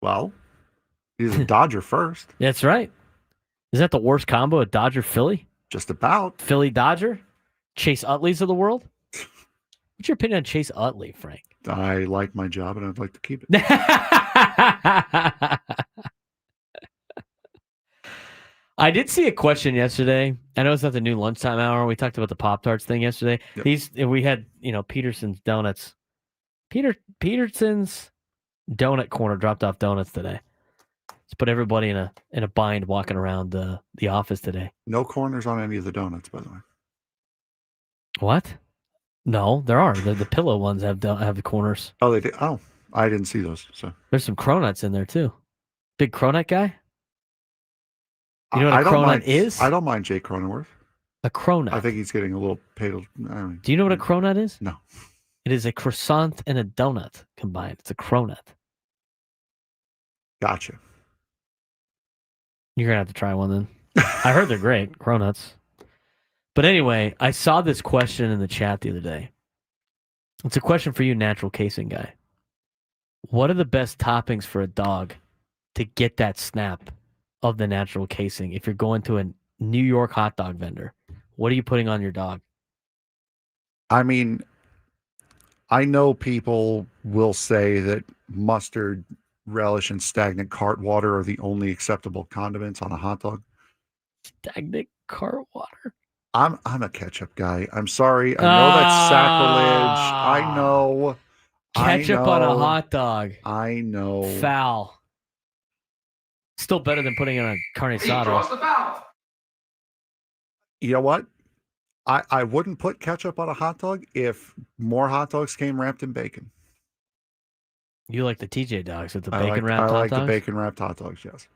Well, he's a Dodger first. That's right. Is that the worst combo, a Dodger-Philly? Just about. Philly-Dodger? Chase Utley's of the world? What's your opinion on Chase Utley, Frank? I like my job and I'd like to keep it. I did see a question yesterday. I know it's not the new lunchtime hour. We talked about the Pop-Tarts thing yesterday. Yep. We had, Peterson's Donuts. Peterson's Donut Corner dropped off donuts today. Let's put everybody in a bind walking around the office today. No corners on any of the donuts, by the way. What? No, there are. The pillow ones have the corners. Oh, they did. Oh, I didn't see those. So there's some cronuts in there too. Big cronut guy. You know what a cronut is? I don't mind Jake Cronenworth. A cronut. I think he's getting a little paid. Do you know what a cronut is? No. It is a croissant and a donut combined. It's a cronut. Gotcha. You're gonna have to try one then. I heard they're great, cronuts. But anyway, I saw this question in the chat the other day. It's a question for you, natural casing guy. What are the best toppings for a dog to get that snap of the natural casing? If you're going to a New York hot dog vendor, what are you putting on your dog? I mean, I know people will say that mustard, relish, and stagnant cart water are the only acceptable condiments on a hot dog. Stagnant cart water? I'm a ketchup guy. I'm sorry. I know that's sacrilege. I know. Ketchup on a hot dog. I know. Foul. Still better than putting it on carne asada. You know what? I wouldn't put ketchup on a hot dog if more hot dogs came wrapped in bacon. You like the TJ dogs with the bacon wrapped hot dogs? I like the bacon wrapped hot dogs, yes.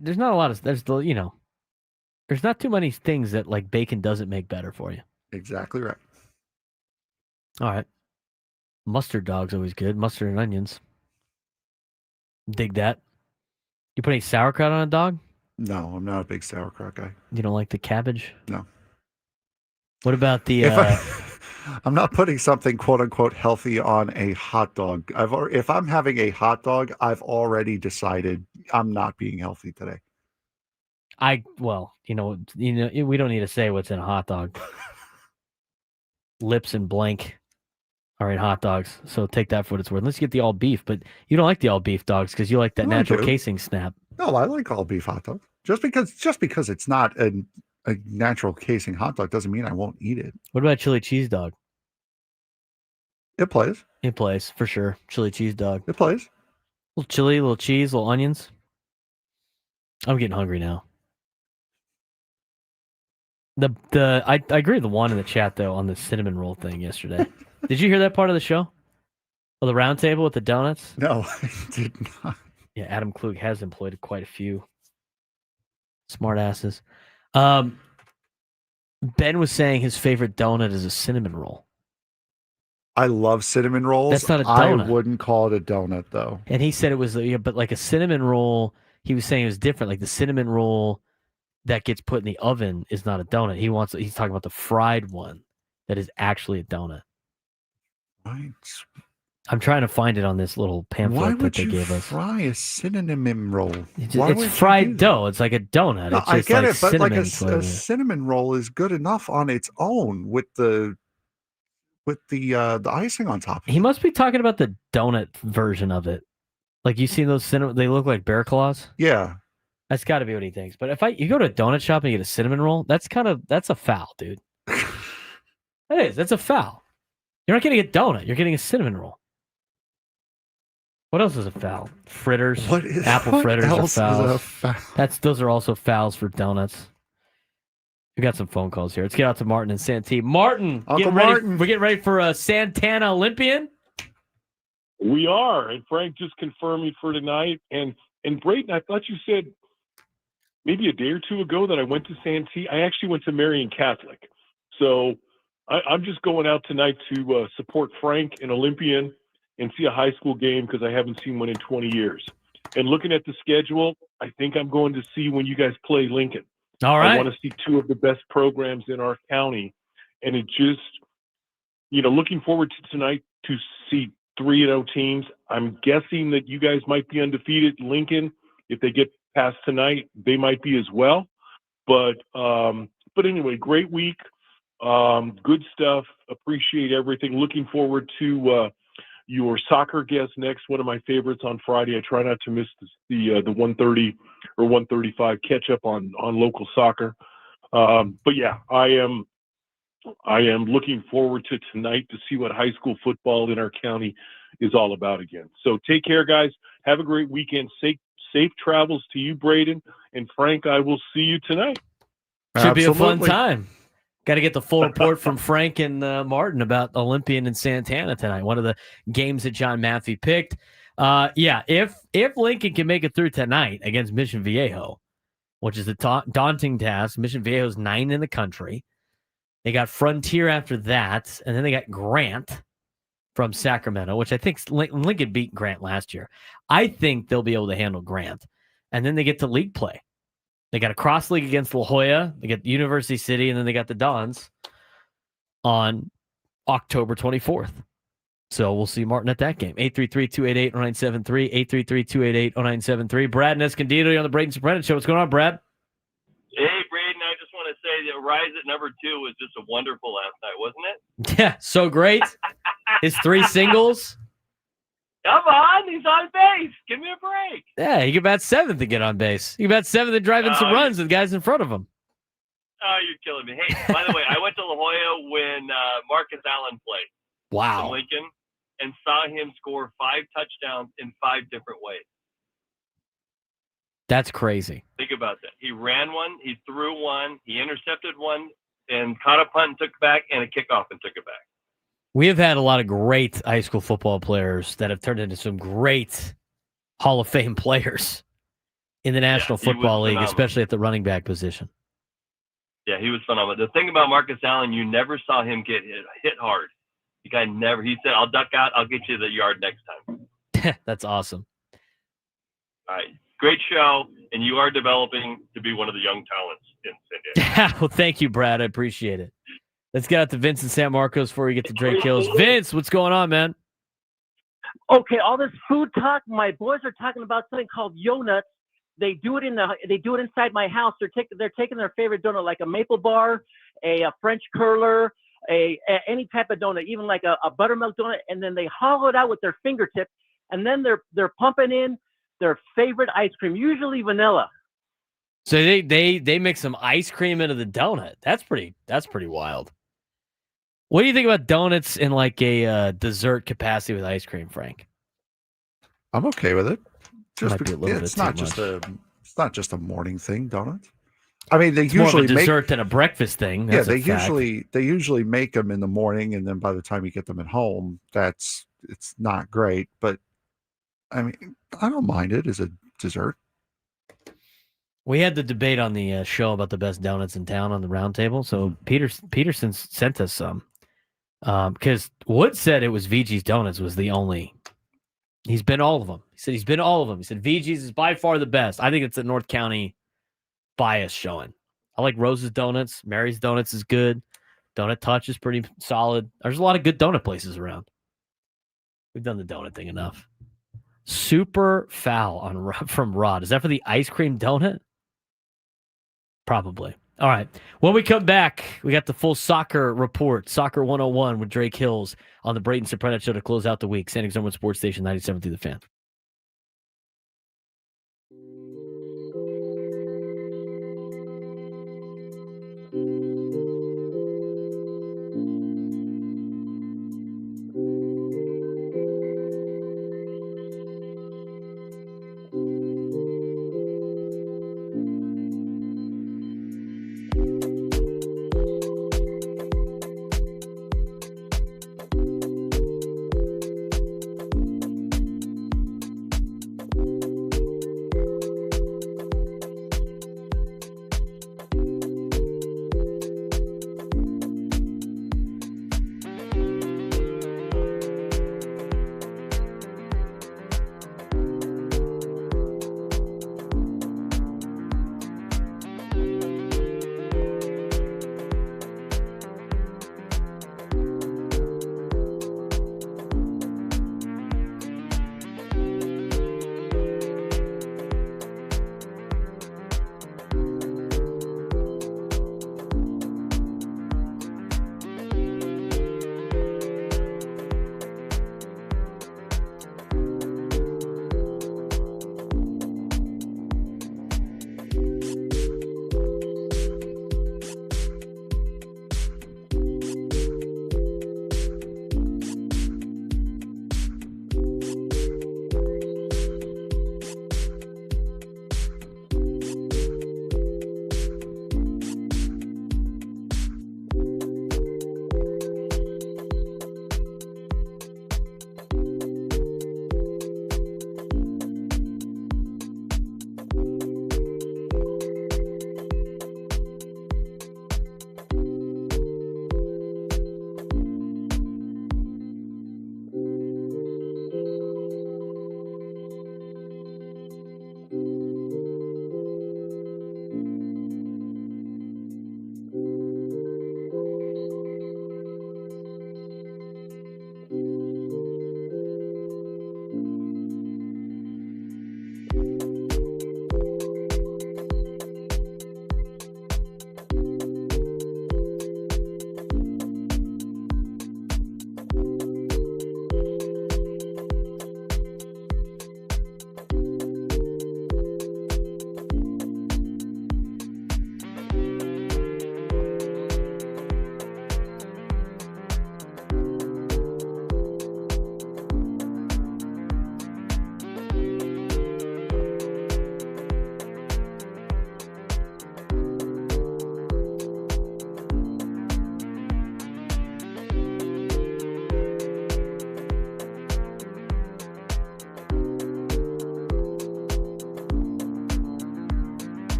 There's not a lot of there's not too many things that like bacon doesn't make better for you. Exactly right. All right. Mustard dog's always good. Mustard and onions. Dig that. You put any sauerkraut on a dog? No, I'm not a big sauerkraut guy. You don't like the cabbage? No. What about the... I'm not putting something quote unquote healthy on a hot dog. If I'm having a hot dog, I've already decided I'm not being healthy today. We don't need to say what's in a hot dog. Lips and blank are in hot dogs, so take that for what it's worth. Let's get the all beef, but you don't like the all beef dogs because you like that natural casing snap. No, I like all beef hot dogs. Just because it's not a natural casing hot dog doesn't mean I won't eat it. What about chili cheese dog? It plays. It plays for sure. Chili cheese dog. It plays. A little chili, a little cheese, a little onions. I'm getting hungry now. I agree with the one in the chat though on the cinnamon roll thing yesterday. Did you hear that part of the show? Or the round table with the donuts? No, I did not. Yeah, Adam Klug has employed quite a few smart asses. The Ben was saying his favorite donut is a cinnamon roll. I love cinnamon rolls. That's not a donut. I wouldn't call it a donut, though. And he said it was, but like a cinnamon roll, he was saying it was different. Like the cinnamon roll that gets put in the oven is not a donut. He's talking about the fried one that is actually a donut. Right. I'm trying to find it on this little pamphlet that they gave us. Why would you fry a cinnamon roll? It's fried dough. It's like a donut. No, It's I just get like it, but like a flavor. cinnamon roll is good enough on its own with the icing on top. He must be talking about the donut version of it. Like you see those cinnamon, they look like bear claws. Yeah, that's got to be what he thinks. But if you go to a donut shop and you get a cinnamon roll, that's a foul, dude. That is. That's a foul. You're not getting a donut. You're getting a cinnamon roll. What else is a foul? Fritters. Apple fritters are fouls. Those are also fouls for donuts. We got some phone calls here. Let's get out to Martin and Santee. Martin, Uncle Martin. We're getting ready for a Santana Olympian. We are, and Frank just confirmed me for tonight. And Braden, I thought you said maybe a day or two ago that I went to Santee. I actually went to Marian Catholic, so I'm just going out tonight to support Frank, an Olympian, and see a high school game because I haven't seen one in 20 years. And looking at the schedule, I think I'm going to see when you guys play Lincoln. All right. I want to see two of the best programs in our county. And it just, looking forward to tonight to see 3-0 teams. I'm guessing that you guys might be undefeated. Lincoln, if they get past tonight, they might be as well. But anyway, great week. Good stuff. Appreciate everything. Looking forward to your soccer guest next. One of my favorites on Friday. I try not to miss the 1:30 or 1:35 catch up on local soccer. But yeah, I am looking forward to tonight to see what high school football in our county is all about again. So take care, guys. Have a great weekend. Safe travels to you, Braden and Frank. I will see you tonight. Should be a fun time. Got to get the full report from Frank and Martin about Olympian and Santana tonight. One of the games that John Matthew picked. If Lincoln can make it through tonight against Mission Viejo, which is a daunting task. Mission Viejo's 9 in the country. They got Frontier after that, and then they got Grant from Sacramento, which I think Lincoln beat Grant last year. I think they'll be able to handle Grant. And then they get to league play. They got a cross league against La Jolla. They got University City, and then they got the Dons on October 24th. So we'll see Martin at that game. 833-288-0973, 833-288-0973. Brad and Escondido on the Braden Surprenant Show. What's going on, Brad? Hey, Braden, I just want to say that Rise at number 2 was just a wonderful last night, wasn't it? Yeah, so great. His 3 singles. Come on, he's on base. Give me a break. Yeah, he could bat 7th to get on base. He could bat 7th and drive in some runs with guys in front of him. Oh, you're killing me. Hey, by the way, I went to La Jolla when Marcus Allen played. Wow. In Lincoln, and saw him score 5 touchdowns in 5 different ways. That's crazy. Think about that. He ran one, he threw one, he intercepted one, and caught a punt and took it back, and a kickoff and took it back. We have had a lot of great high school football players that have turned into some great Hall of Fame players in the National Football League, especially at the running back position. Yeah, he was phenomenal. The thing about Marcus Allen, you never saw him get hit hard. The guy never. He said, "I'll duck out. I'll get you the yard next time." That's awesome. All right, great show, and you are developing to be one of the young talents in San Diego. Well, thank you, Brad. I appreciate it. Let's get out to Vince in San Marcos before we get to Drake Hills. Vince, what's going on, man? Okay, all this food talk. My boys are talking about something called Yo Nuts. They do it inside my house. They're taking their favorite donut, like a maple bar, a French curler, any type of donut, even like a buttermilk donut, and then they hollow it out with their fingertip, and then they're pumping in their favorite ice cream, usually vanilla. So they mix some ice cream into the donut. That's pretty wild. What do you think about donuts in like a dessert capacity with ice cream, Frank? I'm okay with it. It's not just a morning thing, donuts. I mean, they it's usually more of a dessert make, than a breakfast thing. Yeah, That's they usually make them in the morning, and then by the time you get them at home, it's not great. But I mean, I don't mind it as a dessert. We had the debate on the show about the best donuts in town on the round table. So Peterson sent us some because Wood said it was VG's Donuts was the only. He's been all of them. He said he's been all of them. He said VG's is by far the best. I think it's a North County bias showing. I like Rose's Donuts. Mary's Donuts is good. Donut Touch is pretty solid. There's a lot of good donut places around. We've done the donut thing enough. Super foul from Rod. Is that for the ice cream donut? Probably. All right. When we come back, we got the full soccer report, Soccer 101 with Drake Hills on the Braden Surprenant show to close out the week. San Diego Sports Station 97 through the Fan.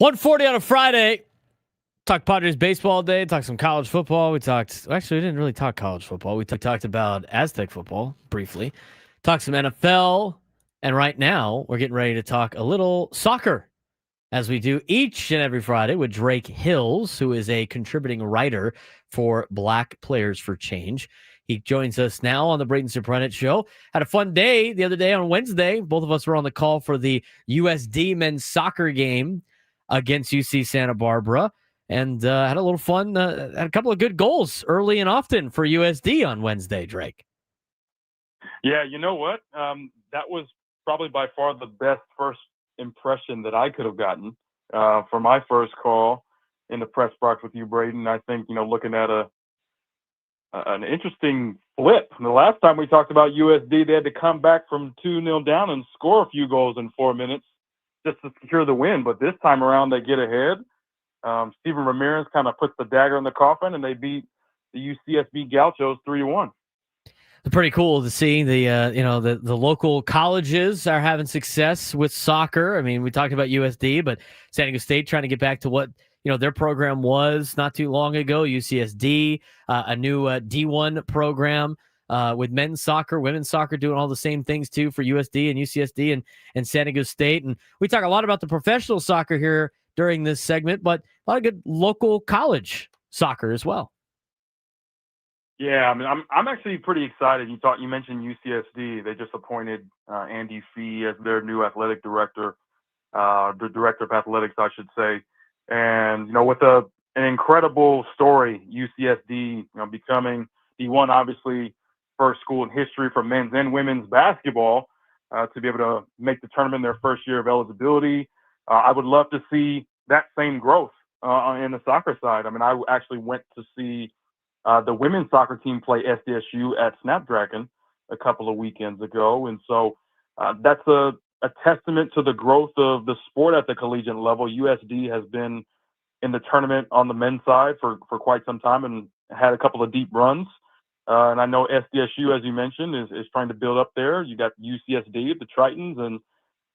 1:40 on a Friday. Talked Padres baseball day. Talked some college football. We didn't really talk college football. We talked about Aztec football briefly. Talked some NFL. And right now, we're getting ready to talk a little soccer, as we do each and every Friday with Drake Hills, who is a contributing writer for Black Players for Change. He joins us now on the Braden Surprenant show. Had a fun day the other day on Wednesday. Both of us were on the call for the USD men's soccer game against UC Santa Barbara, and had a little fun. Had a couple of good goals early and often for USD on Wednesday, Drake. Yeah, you know what? That was probably by far the best first impression that I could have gotten for my first call in the press box with you, Braden. I think, looking at an interesting flip. The last time we talked about USD, they had to come back from 2-0 down and score a few goals in 4 minutes just to secure the win. But this time around, they get ahead. Steven Ramirez kind of puts the dagger in the coffin, and they beat the UCSB Gauchos 3-1. It's pretty cool to see the local colleges are having success with soccer. I mean, we talked about USD, but San Diego State trying to get back to what their program was not too long ago. UCSD, a new D1 program with men's soccer, women's soccer, doing all the same things too for USD and UCSD and San Diego State. And we talk a lot about the professional soccer here during this segment, but a lot of good local college soccer as well. Yeah, I mean, I'm actually pretty excited. You mentioned UCSD. They just appointed Andy Fee as their new athletic director, the director of athletics, I should say. And with an incredible story, UCSD, becoming D1, obviously first school in history for men's and women's basketball to be able to make the tournament their first year of eligibility. I would love to see that same growth in the soccer side. I mean, I actually went to see the women's soccer team play SDSU at Snapdragon a couple of weekends ago. And so that's a testament to the growth of the sport at the collegiate level. USD has been in the tournament on the men's side for quite some time and had a couple of deep runs. And I know SDSU, as you mentioned, is trying to build up there. You got UCSD, the Tritons, and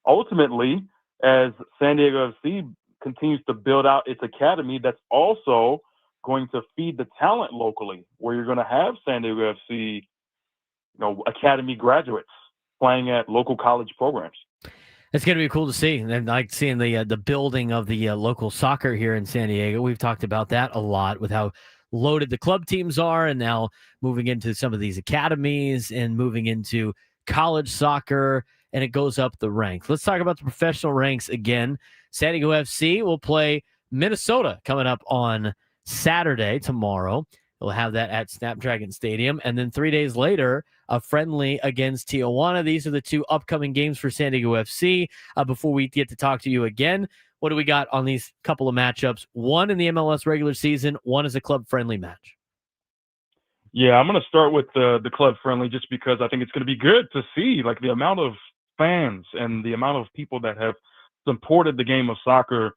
ultimately, as San Diego FC continues to build out its academy, that's also going to feed the talent locally, where you're going to have San Diego FC, academy graduates playing at local college programs. It's going to be cool to see, and like seeing the building of the local soccer here in San Diego. We've talked about that a lot with how loaded the club teams are, and now moving into some of these academies and moving into college soccer, and it goes up the ranks. Let's talk about the professional ranks again. San Diego FC will play Minnesota coming up on Saturday, tomorrow. We'll have that at Snapdragon Stadium. And then 3 days later, a friendly against Tijuana. These are the two upcoming games for San Diego FC. Before we get to talk to you again, what do we got on these couple of matchups? One in the MLS regular season, one is a club-friendly match. Yeah, I'm going to start with the club-friendly just because I think it's going to be good to see the amount of fans and the amount of people that have supported the game of soccer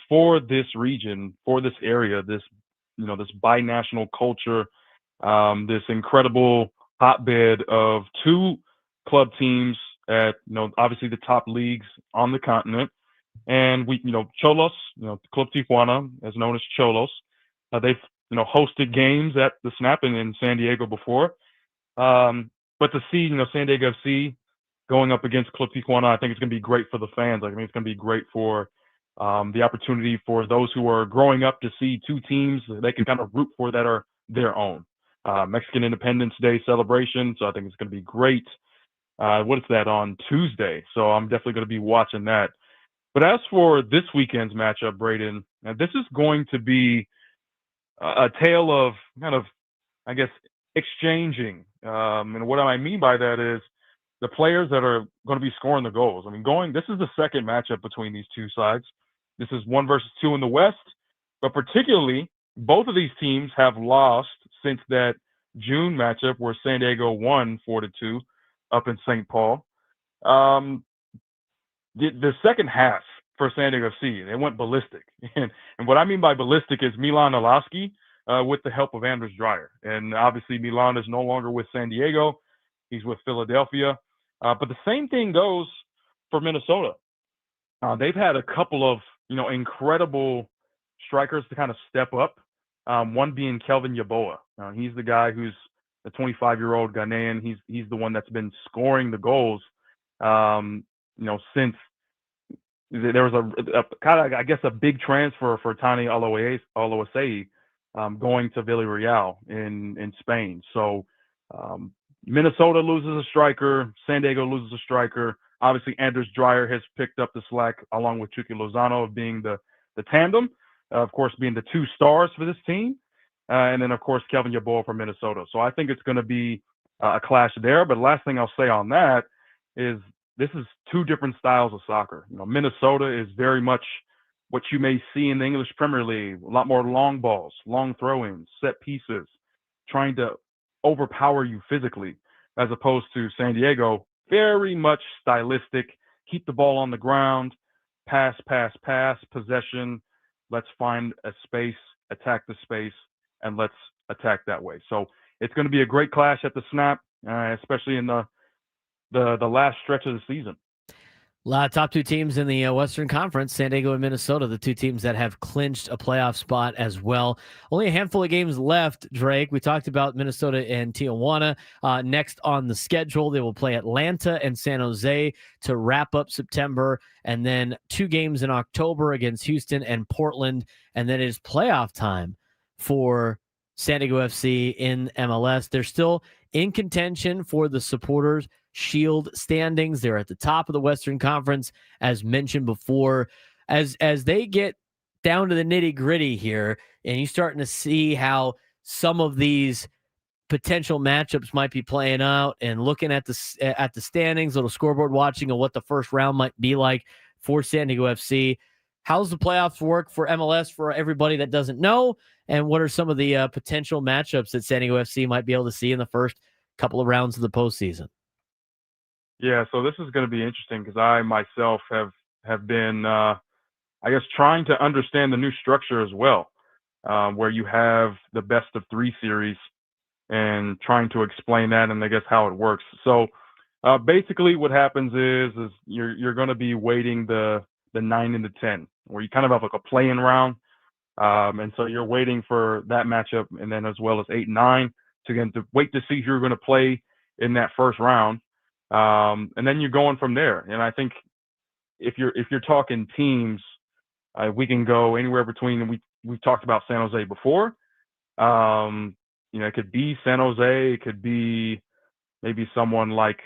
for this region, for this area, this binational culture, this incredible hotbed of two club teams at, obviously the top leagues on the continent. And we, Cholos, Club Tijuana, as known as Cholos, they've, hosted games at the Snap in San Diego before. But to see, San Diego FC going up against Club Tijuana, I think it's going to be great for the fans. I mean, it's going to be great for the opportunity for those who are growing up to see two teams they can kind of root for that are their own. Mexican Independence Day celebration, so I think it's going to be great. What is that, on Tuesday? So I'm definitely going to be watching that. But as for this weekend's matchup, Braden, this is going to be a tale of kind of, I guess, exchanging. And what I mean by that is the players that are going to be scoring the goals. I mean, this is the second matchup between these two sides. This is 1 versus 2 in the West, but particularly both of these teams have lost since that June matchup where San Diego won 4-2 up in St. Paul. The second half for San Diego FC, they went ballistic. And what I mean by ballistic is Milan Alaski with the help of Anders Dreyer. And obviously Milan is no longer with San Diego. He's with Philadelphia. But the same thing goes for Minnesota. They've had a couple of incredible strikers to kind of step up. One being Kelvin Yeboah. He's the guy who's the 25-year-old Ghanaian. He's the one that's been scoring the goals, since there was a kind of, I guess, a big transfer for Tani Aloisei going to Villarreal in Spain. So Minnesota loses a striker. San Diego loses a striker. Obviously, Anders Dreyer has picked up the slack along with Chucky Lozano of being the tandem, of course, being the two stars for this team. And then, of course, Kelvin Yeboah from Minnesota. So I think it's going to be a clash there. But the last thing I'll say on that is this is two different styles of soccer. Minnesota is very much what you may see in the English Premier League, a lot more long balls, long throw-ins, set pieces, trying to overpower you physically, as opposed to San Diego, very much stylistic, keep the ball on the ground, pass, possession, let's find a space, attack the space, and let's attack that way. So it's going to be a great clash at the snap, especially in the last stretch of the season. Top two teams in the Western Conference, San Diego and Minnesota, the two teams that have clinched a playoff spot as well. Only a handful of games left, Drake. We talked about Minnesota and Tijuana. Next on the schedule, they will play Atlanta and San Jose to wrap up September, and then 2 games in October against Houston and Portland, and then it is playoff time for San Diego FC in MLS. They're still in contention for the Supporters Shield standings. They're at the top of the Western Conference, as mentioned before. As they get down to the nitty-gritty here, and you're starting to see how some of these potential matchups might be playing out, and looking at the standings, little scoreboard watching of what the first round might be like for San Diego FC. How's the playoffs work for MLS for everybody that doesn't know? And what are some of the potential matchups that San Diego FC might be able to see in the first couple of rounds of the postseason? Yeah, so this is going to be interesting because I myself have been, I guess, trying to understand the new structure as well, where you have the best of 3 series and trying to explain that and I guess how it works. So basically what happens is you're going to be waiting the 9 and the 10, where you kind of have like a play-in round. And so you're waiting for that matchup, and then as well as 8 and 9 to wait to see who you're going to play in that first round. And then you're going from there. And I think if you're talking teams, we can go anywhere between, we've talked about San Jose before. It could be San Jose, it could be maybe someone like,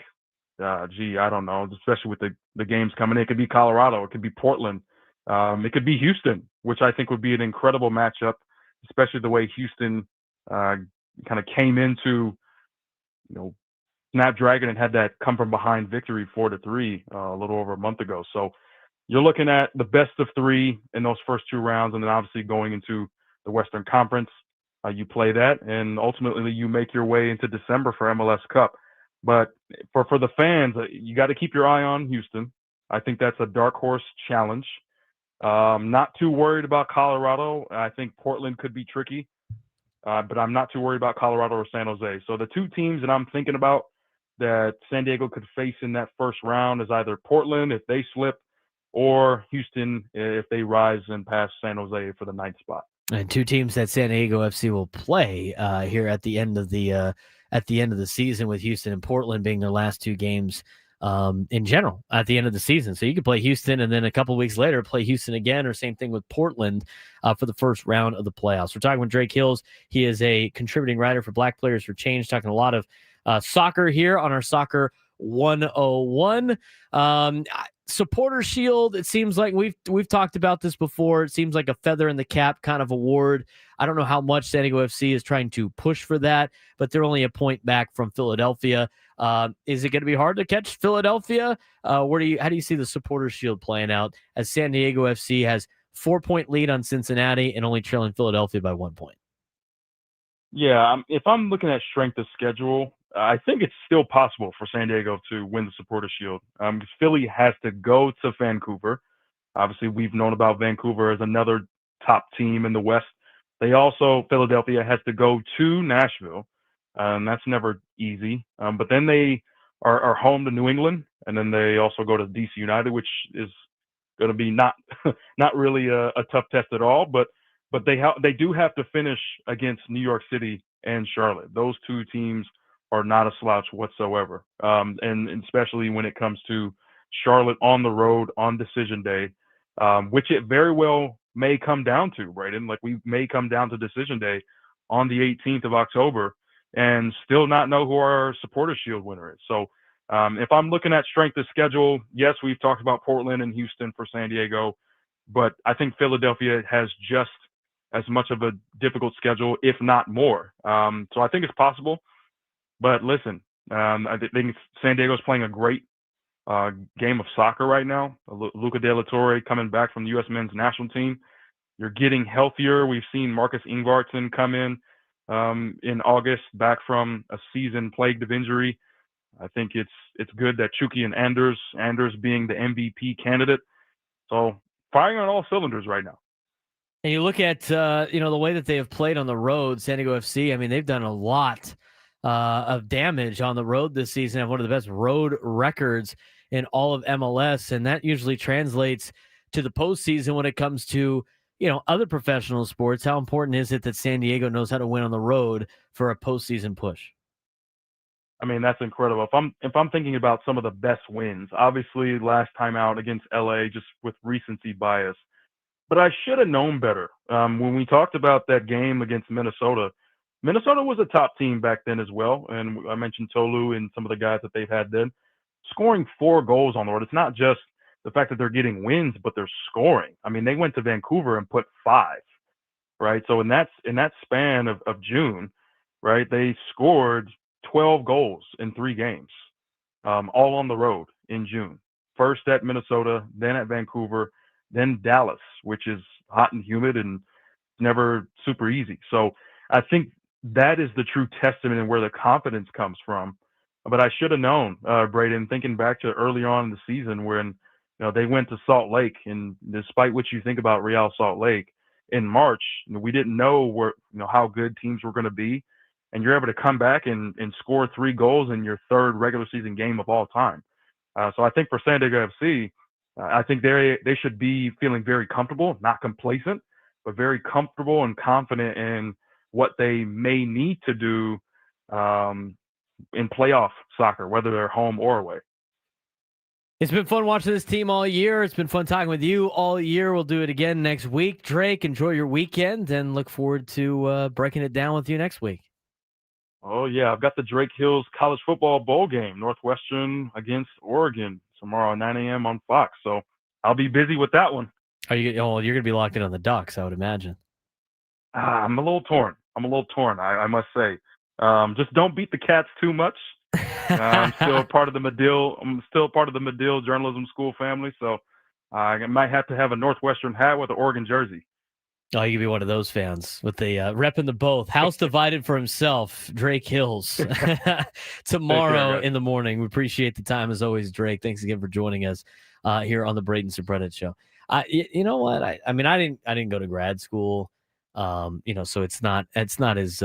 I don't know, especially with the games coming in. It could be Colorado, it could be Portland, it could be Houston, which I think would be an incredible matchup, especially the way Houston kind of came into, Snapdragon and had that come from behind victory 4-3 a little over a month ago. So you're looking at the best of 3 in those first 2 rounds, and then obviously going into the Western Conference, you play that, and ultimately you make your way into December for MLS Cup. But for the fans, you got to keep your eye on Houston. I think that's a dark horse challenge. Not too worried about Colorado. I think Portland could be tricky, but I'm not too worried about Colorado or San Jose. So the 2 teams that I'm thinking about that San Diego could face in that first round is either Portland if they slip, or Houston if they rise and pass San Jose for the 9th spot. And 2 teams that San Diego FC will play here at the end of the season, with Houston and Portland being their last 2 games in general at the end of the season. So you could play Houston, and then a couple weeks later play Houston again, or same thing with Portland for the first round of the playoffs. We're talking with Drake Hills. He is a contributing writer for Black Players for Change, talking a lot of soccer here on our Soccer 101. Supporter Shield, it seems like we've talked about this before. It seems like a feather in the cap kind of award. I don't know how much San Diego FC is trying to push for that, but they're only a point back from Philadelphia. Is it going to be hard to catch Philadelphia? How do you see the Supporter Shield playing out, as San Diego FC has 4-point lead on Cincinnati and only trailing Philadelphia by 1 point? Yeah, if I'm looking at strength of schedule, I think it's still possible for San Diego to win the Supporter Shield. Philly has to go to Vancouver. Obviously, we've known about Vancouver as another top team in the West. Philadelphia has to go to Nashville. That's never easy. But then they are home to New England, and then they also go to DC United, which is going to be not really a tough test at all. But they do have to finish against New York City and Charlotte. Those two teams are not a slouch whatsoever, and especially when it comes to Charlotte on the road on decision day, which it very well may come down to, Braden. Like, we may come down to decision day on the 18th of October and still not know who our Supporters Shield winner is. So if I'm looking at strength of schedule, yes, we've talked about Portland and Houston for San Diego, but I think Philadelphia has just as much of a difficult schedule, if not more. So I think it's possible. But listen, I think San Diego's playing a great game of soccer right now. Luca De La Torre coming back from the U.S. men's national team. You're getting healthier. We've seen Marcus Ingvartsen come in August, back from a season plagued of injury. I think it's good that Chucky and Anders being the MVP candidate. So firing on all cylinders right now. And you look at the way that they have played on the road, San Diego FC. I mean, they've done a lot of damage on the road this season. Have one of the best road records in all of MLS, and that usually translates to the postseason when it comes to other professional sports. How important is it that San Diego knows how to win on the road for a postseason push? I mean, that's incredible. If I'm thinking about some of the best wins, obviously last time out against LA, just with recency bias. But I should have known better. When we talked about that game against Minnesota was a top team back then as well. And I mentioned Tolu and some of the guys that they've had then. Scoring 4 goals on the road, it's not just the fact that they're getting wins, but they're scoring. I mean, they went to Vancouver and put 5, right? So in that span of June, right, they scored 12 goals in 3 games, all on the road in June. First at Minnesota, then at Vancouver, then Dallas, which is hot and humid and never super easy. So I think that is the true testament and where the confidence comes from. But I should have known, Braden, thinking back to early on in the season when they went to Salt Lake, and despite what you think about Real Salt Lake in March, we didn't know how good teams were going to be. And you're able to come back and score 3 goals in your 3rd regular season game of all time. So I think for San Diego FC, I think they should be feeling very comfortable, not complacent, but very comfortable and confident in what they may need to do in playoff soccer, whether they're home or away. It's been fun watching this team all year. It's been fun talking with you all year. We'll do it again next week. Drake, enjoy your weekend and look forward to breaking it down with you next week. Oh, yeah. I've got the Drake Hills College Football Bowl game, Northwestern against Oregon, tomorrow, 9 a.m. on Fox. So I'll be busy with that one. You're going to be locked in on the Ducks, I would imagine. I'm a little torn. I must say. Just don't beat the Cats too much. I'm still part of the Medill Journalism School family, so I might have to have a Northwestern hat with an Oregon jersey. Oh, you could be one of those fans with the repping the both. House divided for himself, Drake Hills, tomorrow in the morning. We appreciate the time as always, Drake. Thanks again for joining us here on the Braden Surprenant Show. You know what? I mean, I didn't go to grad school, so it's not as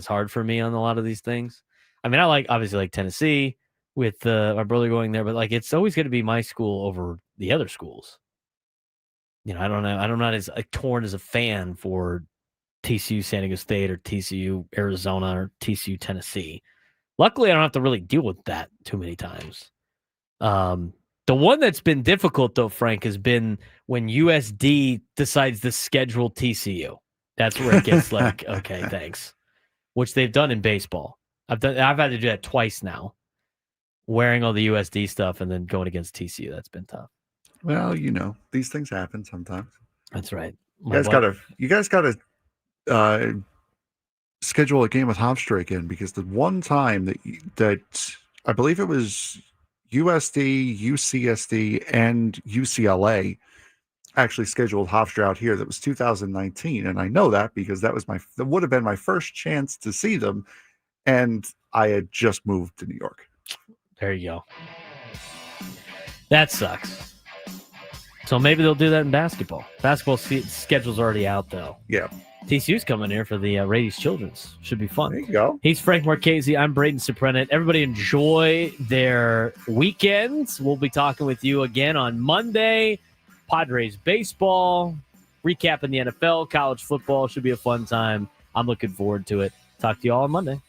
hard for me on a lot of these things. I mean, I obviously like Tennessee with my brother going there, but it's always going to be my school over the other schools. I don't know. I'm not as torn as a fan for TCU San Diego State or TCU Arizona or TCU Tennessee. Luckily, I don't have to really deal with that too many times. The one that's been difficult, though, Frank, has been when USD decides to schedule TCU. That's where it gets okay, thanks. Which they've done in baseball. I've had to do that twice now, wearing all the USD stuff and then going against TCU. That's been tough. Well, these things happen sometimes. That's right. You guys gotta schedule a game with Hofstrake in, because the one time that I believe it was USD, UCSD, and UCLA actually scheduled Hofstra out here, that was 2019, and I know that because that would have been my first chance to see them, and I had just moved to New York. There you go. That sucks. So maybe they'll do that in basketball. Basketball schedule's already out, though. Yeah. TCU's coming here for the Radies Children's. Should be fun. There you go. He's Frank Marchese. I'm Braden Surprenant. Everybody enjoy their weekends. We'll be talking with you again on Monday. Padres baseball, recapping the NFL, college football. Should be a fun time. I'm looking forward to it. Talk to you all on Monday.